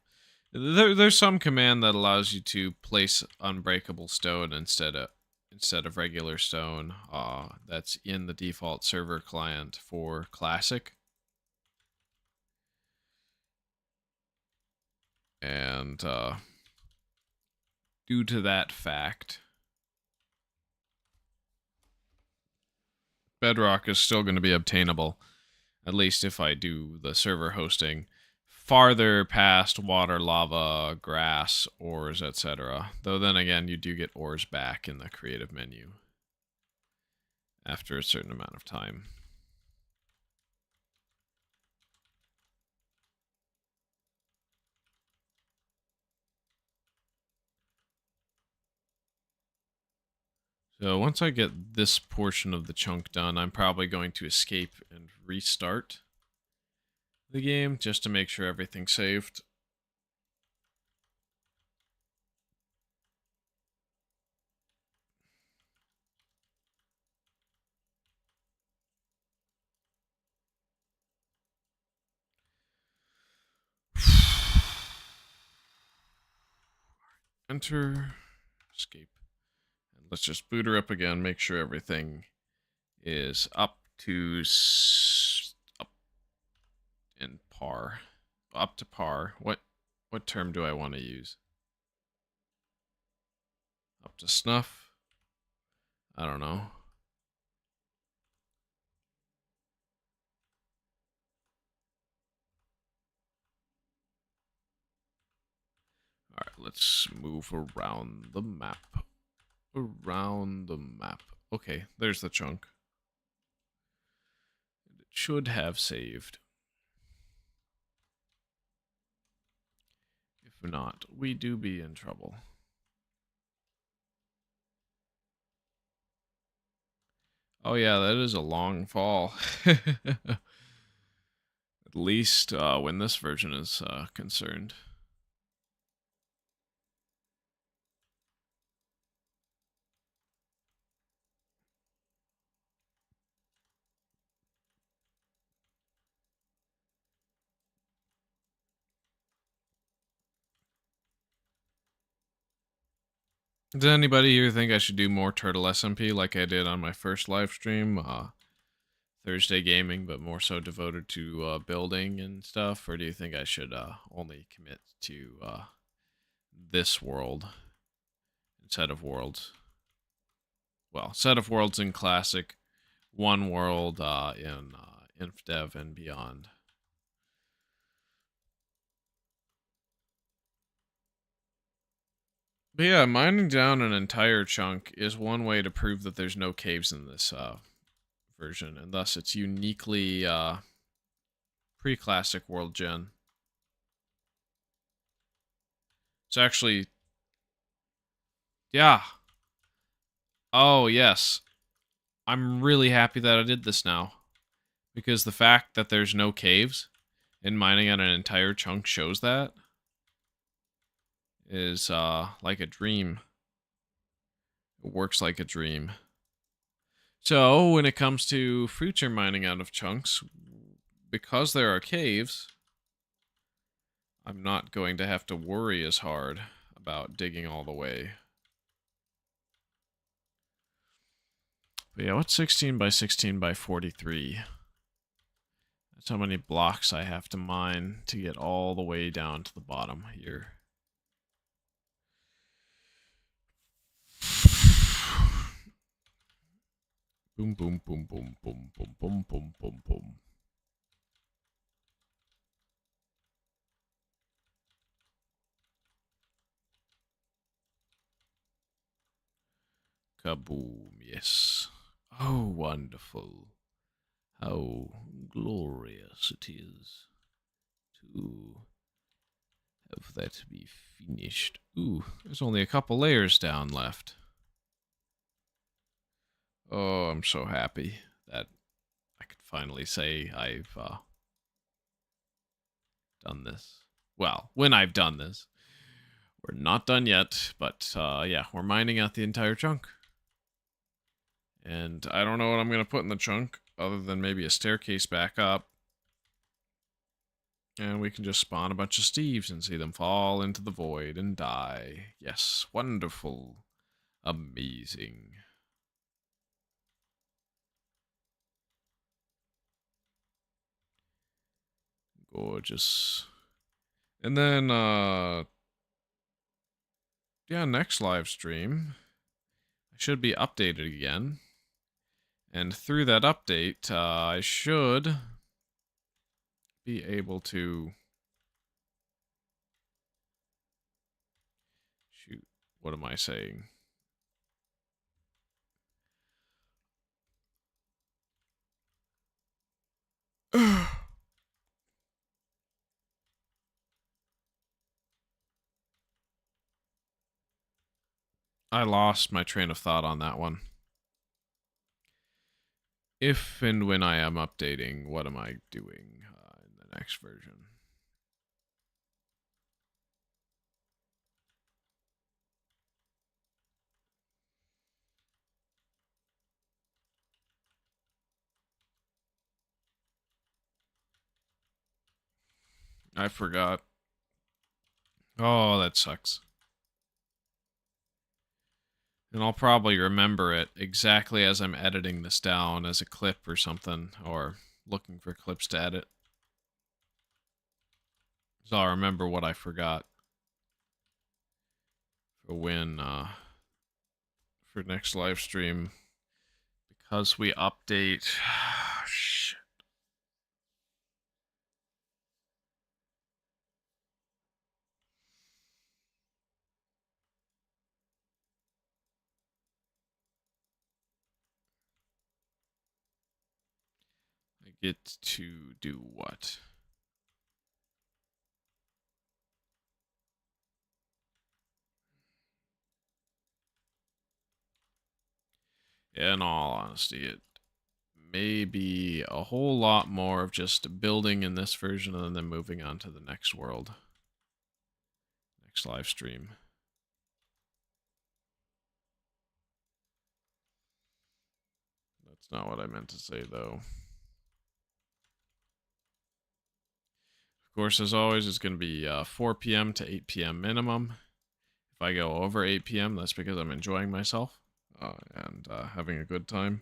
there's some command that allows you to place unbreakable stone instead of regular stone. That's in the default server client for classic. And due to that fact, Bedrock is still going to be obtainable, at least if I do the server hosting, farther past water, lava, grass, ores, etc. Though then again, you do get ores back in the creative menu after a certain amount of time. So once I get this portion of the chunk done, I'm probably going to escape and restart the game just to make sure everything's saved. Enter, escape. And let's just boot her up again, make sure everything is up to up in par. Up to par. What term do I want to use? Up to snuff? I don't know. Alright, let's move around the map. Around the map. Okay, there's the chunk. It should have saved. If not, we do be in trouble. Oh yeah, that is a long fall. At least when this version is concerned. Does anybody here think I should do more Turtle SMP like I did on my first live stream? Thursday gaming, but more so devoted to building and stuff? Or do you think I should only commit to this world instead of worlds? Well, set of worlds in Classic, one world in InfDev and beyond. But yeah, mining down an entire chunk is one way to prove that there's no caves in this version, and thus it's uniquely pre-classic world gen. It's actually, yeah. Oh yes, I'm really happy that I did this now, because the fact that there's no caves and mining on an entire chunk shows that is like a dream. It works like a dream. So when it comes to future mining out of chunks, because there are caves, I'm not going to have to worry as hard about digging all the way. But yeah, what's 16 by 16 by 43? That's how many blocks I have to mine to get all the way down to the bottom here. Boom, boom, boom, boom, boom, boom, boom, boom, boom, boom. Kaboom, yes. Oh, wonderful. How glorious it is to have that be finished. Ooh, there's only a couple layers down left. Oh, I'm so happy that I could finally say I've done this. Well, when I've done this. We're not done yet, but yeah, we're mining out the entire chunk. And I don't know what I'm going to put in the chunk other than maybe a staircase back up. And we can just spawn a bunch of Steves and see them fall into the void and die. Yes, wonderful. Amazing. Gorgeous. And then, yeah, next live stream, I should be updated again. And through that update, I should be able to... Shoot, what am I saying? I lost my train of thought on that one. If and when I am updating, what am I doing in the next version? I forgot. Oh, that sucks. And I'll probably remember it exactly as I'm editing this down as a clip or something, or looking for clips to edit. So I'll remember what I forgot for when, for next live stream. Because we update. Shit. I get to do what? In all honesty, maybe a whole lot more of just building in this version and then moving on to the next world. Next live stream. That's not what I meant to say, though. Of course, as always, it's going to be 4 p.m. to 8 p.m. minimum. If I go over 8 p.m., that's because I'm enjoying myself and having a good time.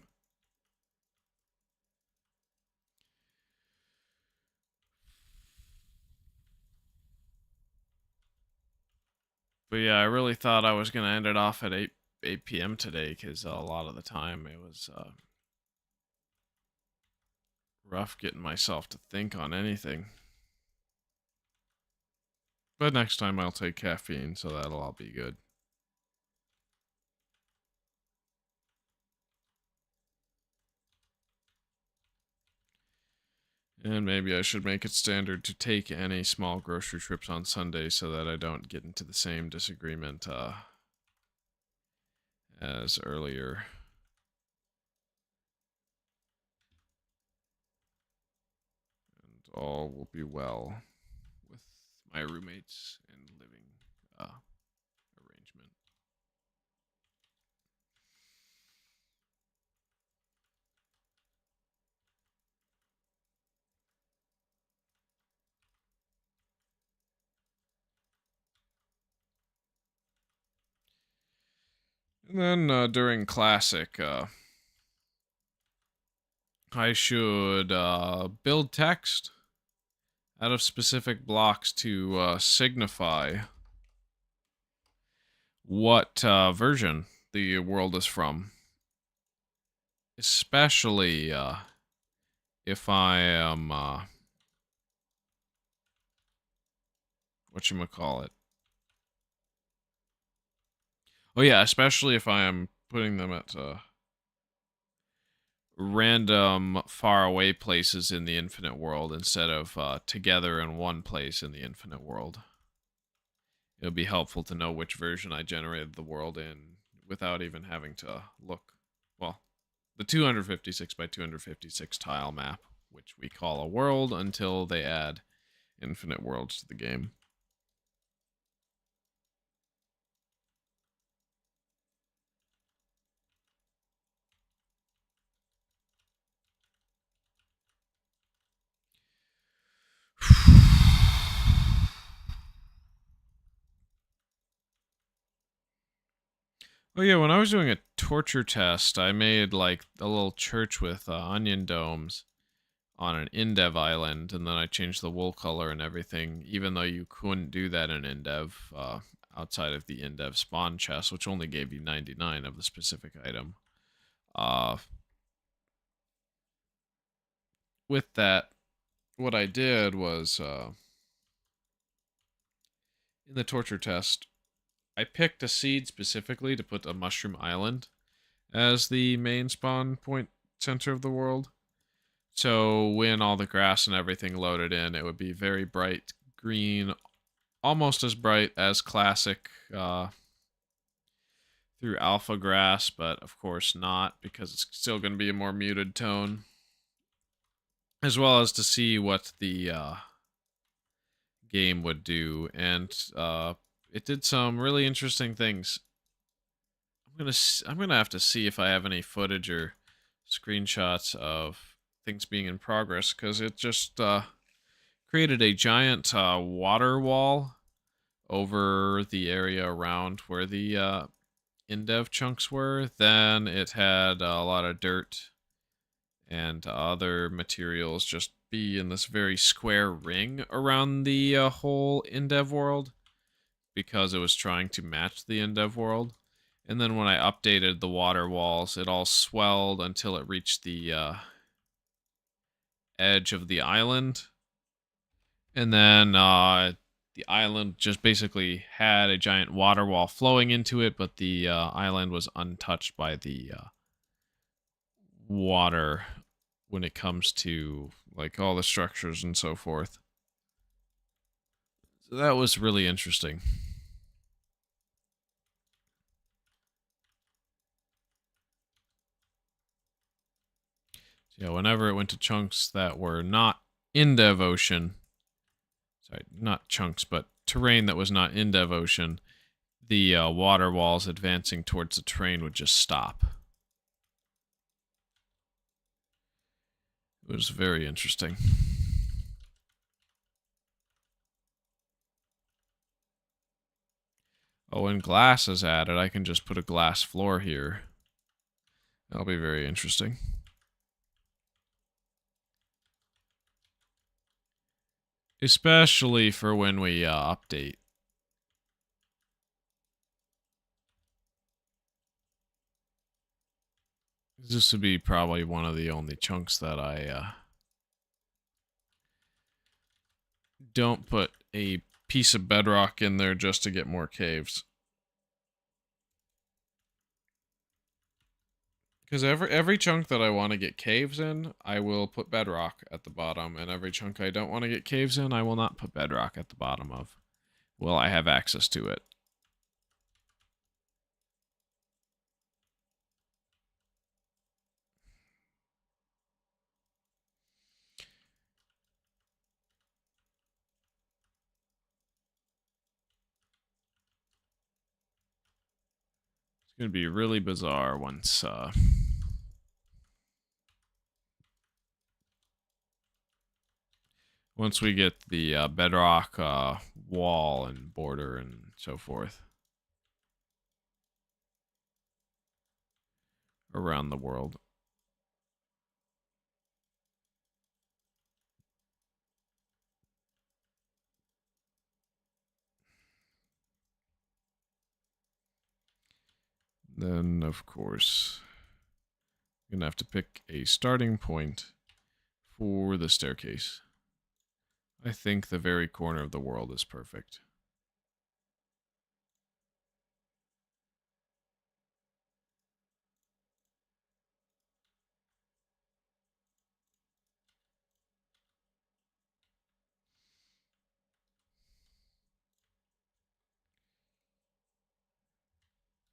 But yeah, I really thought I was going to end it off at 8 p.m. today because a lot of the time it was rough getting myself to think on anything. But next time I'll take caffeine, so that'll all be good. And maybe I should make it standard to take any small grocery trips on Sunday so that I don't get into the same disagreement as earlier. And all will be well with my roommates and living arrangement. And then during Classic, I should build text out of specific blocks to signify what version the world is from. Especially if I am, whatchamacallit. Oh yeah, especially if I am putting them at random faraway places in the infinite world instead of together in one place in the infinite world. It would be helpful to know which version I generated the world in without even having to look. Well, the 256 by 256 tile map, which we call a world until they add infinite worlds to the game. Oh yeah, when I was doing a torture test, I made like a little church with onion domes on an Indev island, and then I changed the wool color and everything, even though you couldn't do that in Indev outside of the Indev spawn chest, which only gave you 99 of the specific item. Uh, with that, what I did was in the torture test, I picked a seed specifically to put a mushroom island as the main spawn point center of the world. So when all the grass and everything loaded in, it would be very bright green, almost as bright as classic through alpha grass, but of course not because it's still going to be a more muted tone. As well as to see what the game would do, and it did some really interesting things. I'm gonna have to see if I have any footage or screenshots of things being in progress because it just created a giant water wall over the area around where the in-dev chunks were. Then it had a lot of dirt and other materials just be in this very square ring around the whole in-dev world because it was trying to match the in-dev world. And then when I updated the water walls, it all swelled until it reached the edge of the island. And then the island just basically had a giant water wall flowing into it, but the island was untouched by the water when it comes to like all the structures and so forth. So that was really interesting. So yeah, whenever it went to chunks that were not in devotion, sorry, not chunks, but terrain that was not in devotion, the water walls advancing towards the train would just stop. It was very interesting. Oh, when glass is added, I can just put a glass floor here. That'll be very interesting. Especially for when we update. This would be probably one of the only chunks that I don't put a piece of bedrock in there just to get more caves. Because every chunk that I want to get caves in, I will put bedrock at the bottom, and every chunk I don't want to get caves in, I will not put bedrock at the bottom of. Well, I have access to it. It's gonna be really bizarre once we get the bedrock wall and border and so forth around the world. Then, of course, I'm gonna have to pick a starting point for the staircase. I think the very corner of the world is perfect.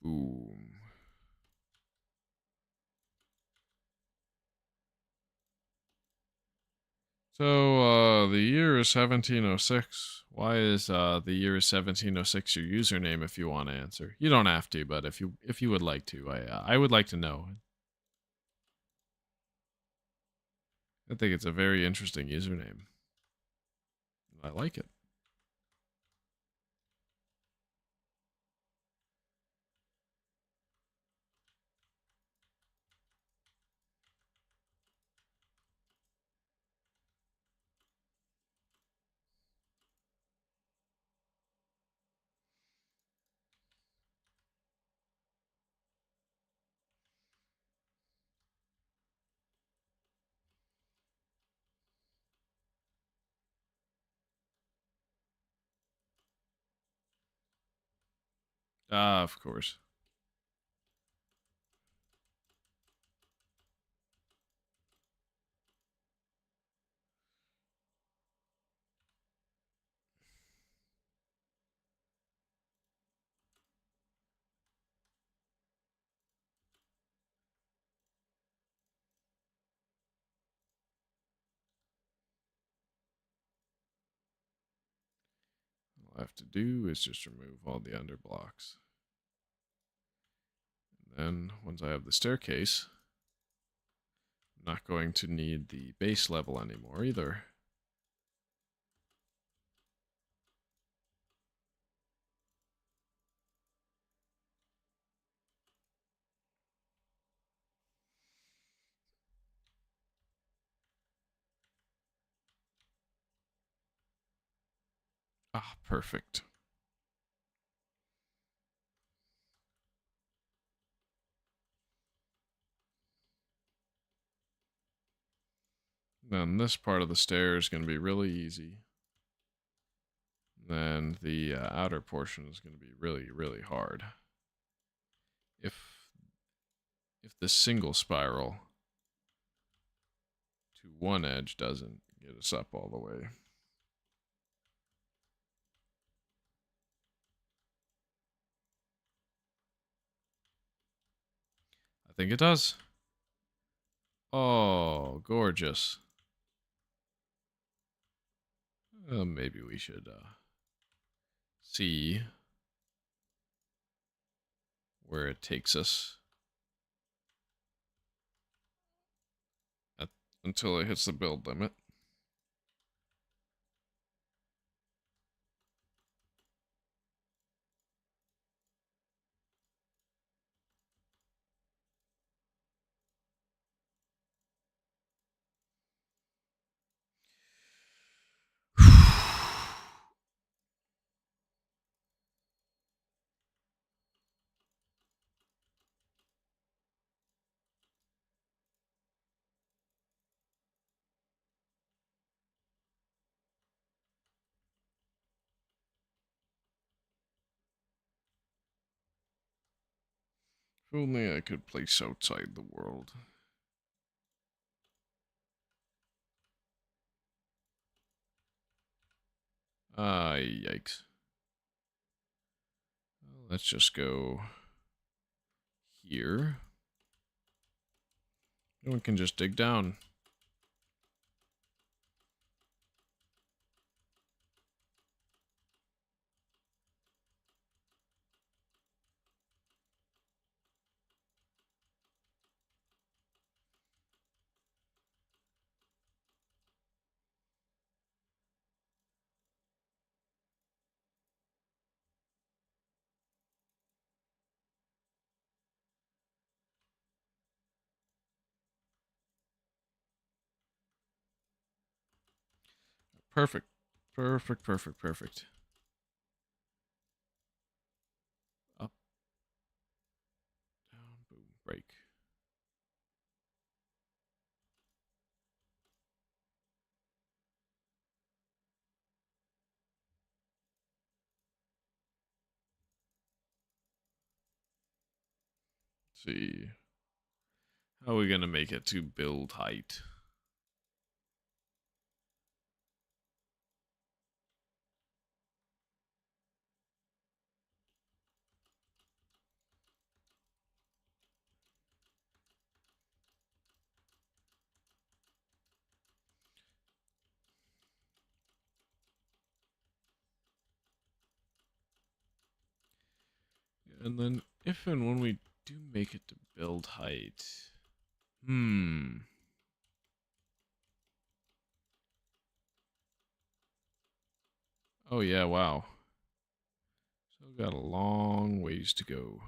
Boom. So, the year is 1706. Why is the year 1706 your username if you want to answer? You don't have to, but if you would like to, I would like to know. I think it's a very interesting username. I like it. Ah, of course. All I have to do is just remove all the underblocks. And then once I have the staircase, I'm not going to need the base level anymore either. Ah, perfect. Then this part of the stair is going to be really easy. Then the outer portion is going to be really, really hard. If the single spiral to one edge doesn't get us up all the way. I think it does. Oh, gorgeous. Maybe we should see where it takes us at, until it hits the build limit. If only I could place outside the world. Ah, yikes. Well, let's just go here. No one can just dig down. Perfect. Perfect, perfect, perfect. Up, down, boom, break. Let's see. How are we going to make it to build height? And then if and when we do make it to build height. Hmm. Oh yeah, wow. Still got a long ways to go.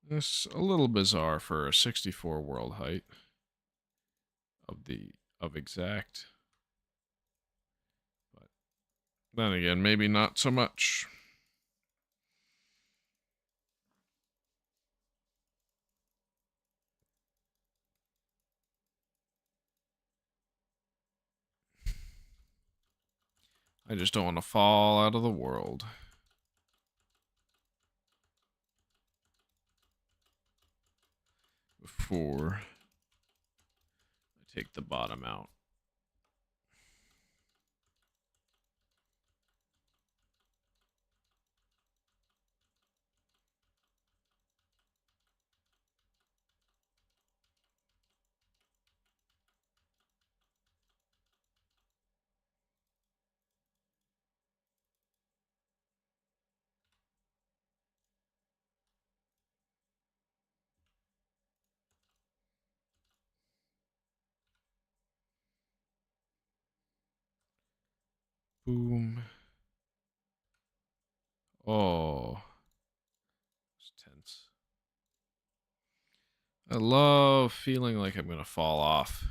This a little bizarre for a 64 world height of exact. But then again, maybe not so much. I just don't want to fall out of the world before I take the bottom out. Boom. Oh, it's tense. I love feeling like I'm gonna fall off.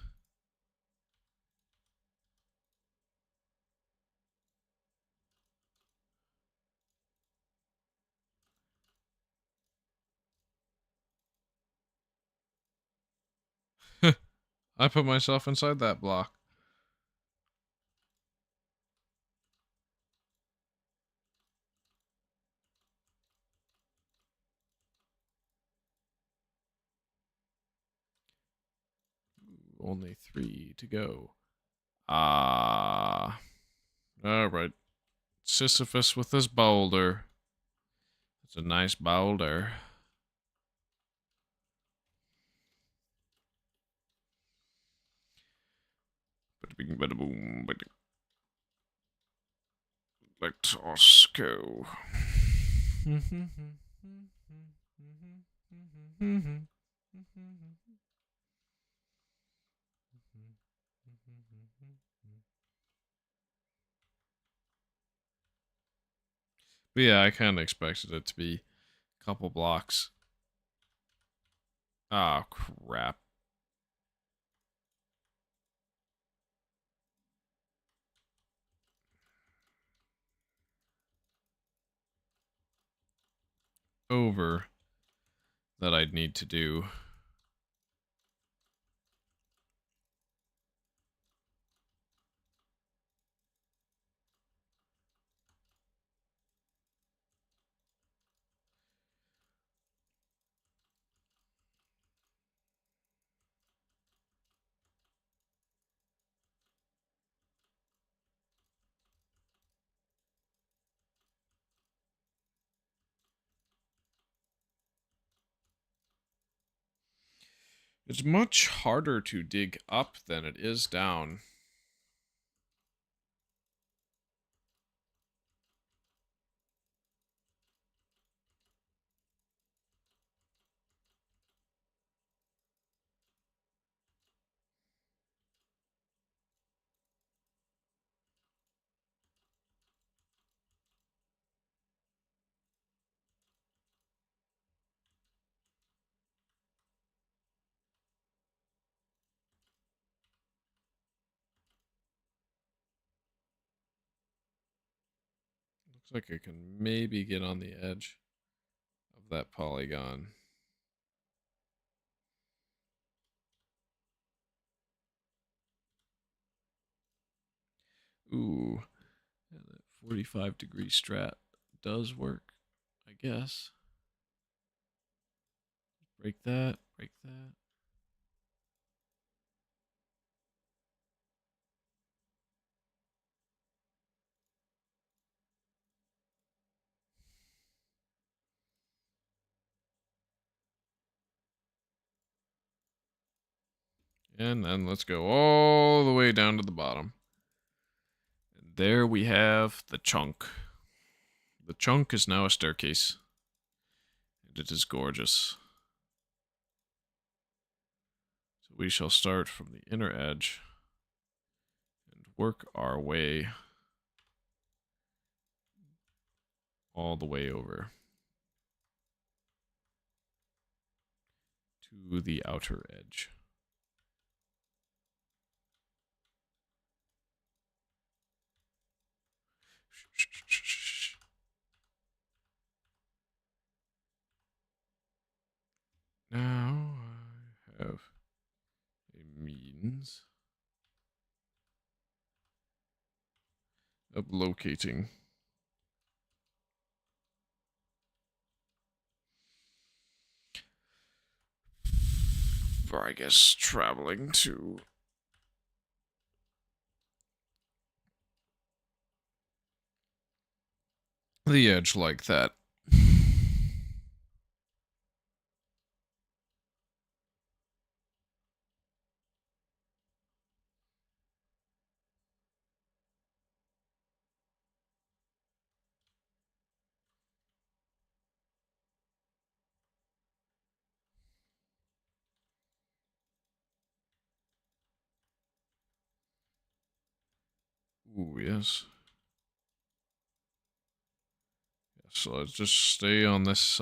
I put myself inside that block. Only 3 to go. Ah. Alright. Sisyphus with his boulder. It's a nice boulder. Bada bing, bada boom, bada. Let us go. But yeah, I kind of expected it to be a couple blocks. Oh, crap. Over that I'd need to do. It's much harder to dig up than it is down. Looks like I can maybe get on the edge of that polygon. Ooh, yeah, that 45-degree strat does work, I guess. Break that, break that. And then let's go all the way down to the bottom. And there we have the chunk. The chunk is now a staircase. And it is gorgeous. So we shall start from the inner edge and work our way all the way over to the outer edge. Now I have a means of locating, or I guess traveling to the edge like that. Ooh, yes. So let's just stay on this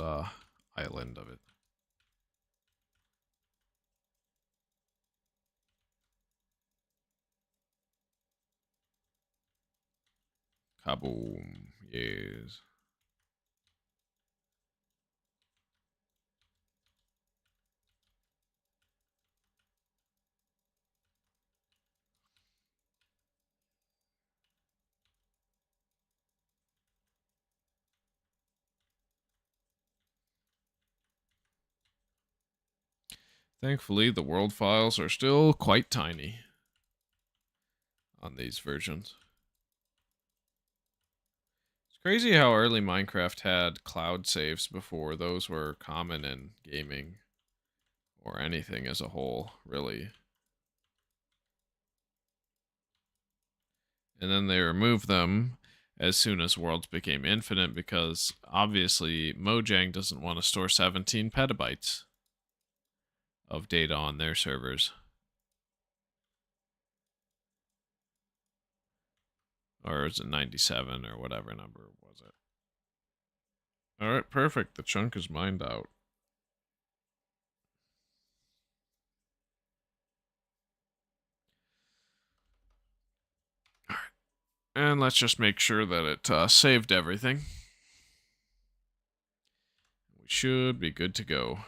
island of it. Kaboom. Yes. Thankfully, the world files are still quite tiny on these versions. It's crazy how early Minecraft had cloud saves before those were common in gaming or anything as a whole, really. And then they removed them as soon as worlds became infinite because obviously Mojang doesn't want to store 17 petabytes of data on their servers. Or is it 97 or whatever number was it? All right, perfect. The chunk is mined out. All right. And let's just make sure that it saved everything. We should be good to go.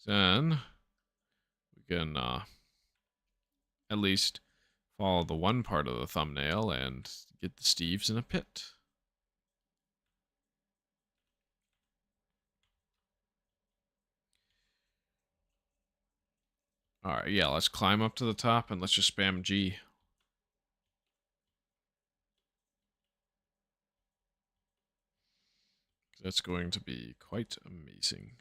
Then we can at least follow the one part of the thumbnail and get the Steves in a pit. Alright, yeah, let's climb up to the top and let's just spam G. That's going to be quite amazing.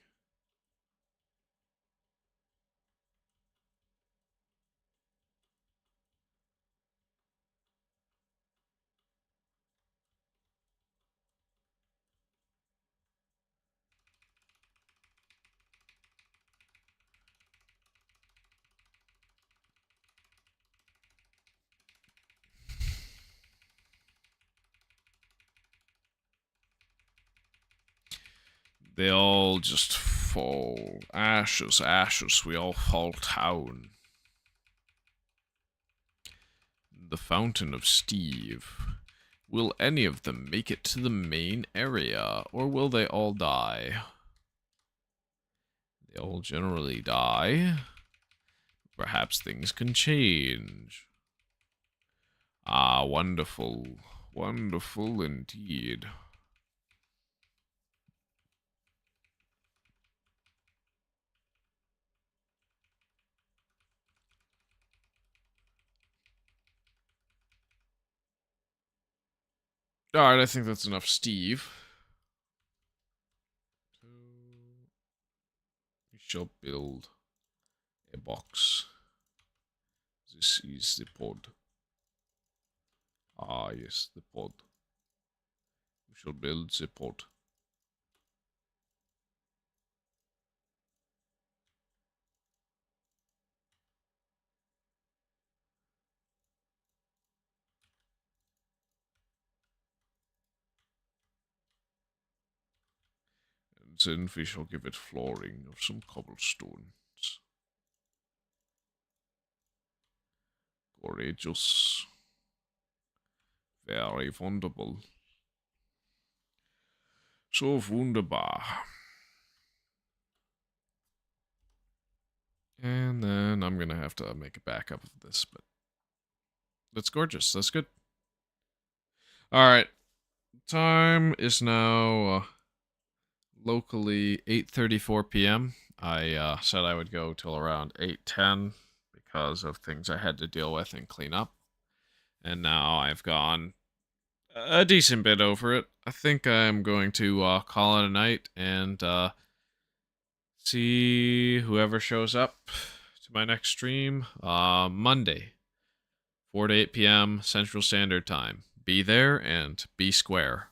They all just fall. Ashes, ashes, we all fall down. The Fountain of Steve. Will any of them make it to the main area, or will they all die? They all generally die. Perhaps things can change. Ah, wonderful. Wonderful indeed. Alright, I think that's enough Steve. We shall build a box. This is the pod. Ah, yes, the pod. We shall build the pod. And then we shall give it flooring of some cobblestones. Courageous. Very wonderful. So wunderbar. And then I'm gonna have to make a backup of this, but that's gorgeous. That's good. Alright. Time is now locally 8:34 p.m. I said I would go till around 8:10 because of things I had to deal with and clean up. And now I've gone a decent bit over it. I think I'm going to call it a night and see whoever shows up to my next stream Monday, 4 to 8 p.m. Central Standard Time. Be there and be square.